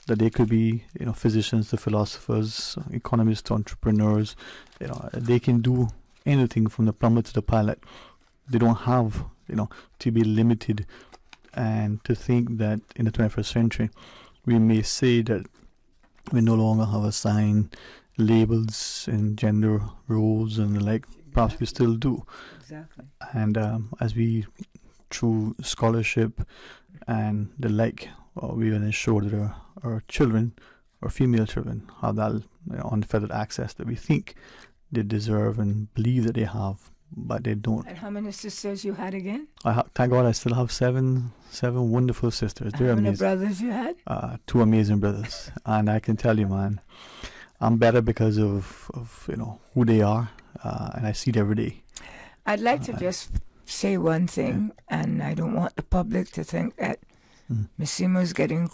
they could be physicians to philosophers, economists to entrepreneurs. They can do anything from the plumber to the pilot. They don't have to be limited and to think that in the 21st century we may say that we no longer have assigned labels and gender roles and the like. Perhaps we still do.
Exactly.
And as we, through scholarship and the like, we will ensure that our children, our female children, have that unfettered access that we think they deserve and believe that they have, but they don't.
And how many sisters you had again?
Thank God I still have seven wonderful sisters. They're
how many
amazing.
brothers you had?
2 amazing brothers. And I can tell you, man, I'm better because of who they are, and I see it every day.
I'd like to just say one thing, and I don't want the public to think that Miss Seymour's getting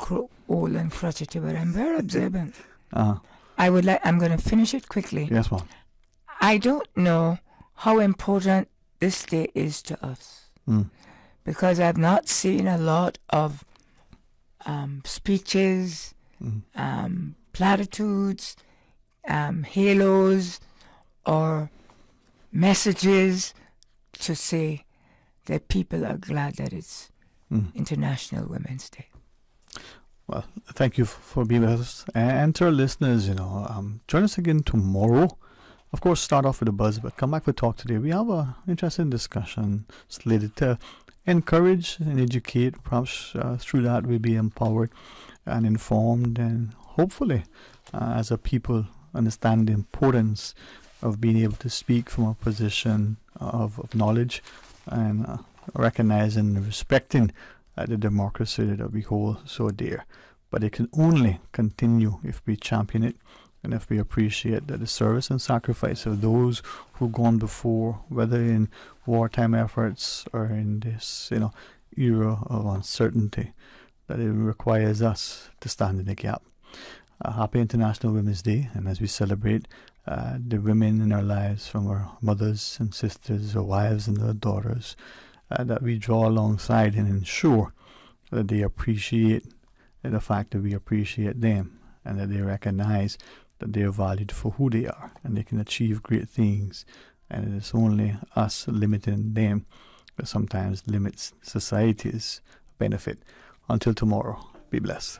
old and crotchety, but I'm very observant. I'm going to finish it quickly.
Yes, ma'am.
I don't know how important this day is to us, because I've not seen a lot of speeches, platitudes, halos, or messages to say that people are glad that it's International Women's Day.
Well, thank you for being with us. And to our listeners, join us again tomorrow. Of course, start off with a buzz, but come back for Talk Today. We have an interesting discussion slated to encourage and educate. Perhaps through that we'll be empowered and informed, and hopefully, as a people, understand the importance of being able to speak from a position of knowledge and recognizing and respecting the democracy that we hold so dear. But it can only continue if we champion it and if we appreciate that the service and sacrifice of those who've gone before, whether in wartime efforts or in this era of uncertainty, that it requires us to stand in the gap. Happy International Women's Day, and as we celebrate the women in our lives, from our mothers and sisters, our wives and our daughters, that we draw alongside and ensure that they appreciate the fact that we appreciate them, and that they recognize that they are valued for who they are and they can achieve great things, and it is only us limiting them that sometimes limits society's benefit. Until tomorrow, be blessed.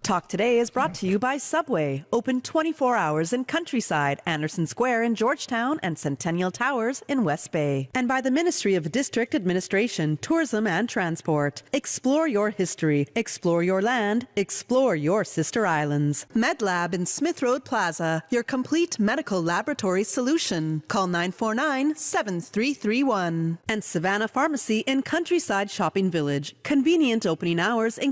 Talk Today is brought to you by Subway, open 24 hours in Countryside, Anderson Square in Georgetown, and Centennial Towers in West Bay. And by the Ministry of District Administration, Tourism and Transport. Explore your history, explore your land, explore your sister islands. MedLab in Smith Road Plaza, your complete medical laboratory solution. Call 949-7331. And Savannah Pharmacy in Countryside Shopping Village, convenient opening hours in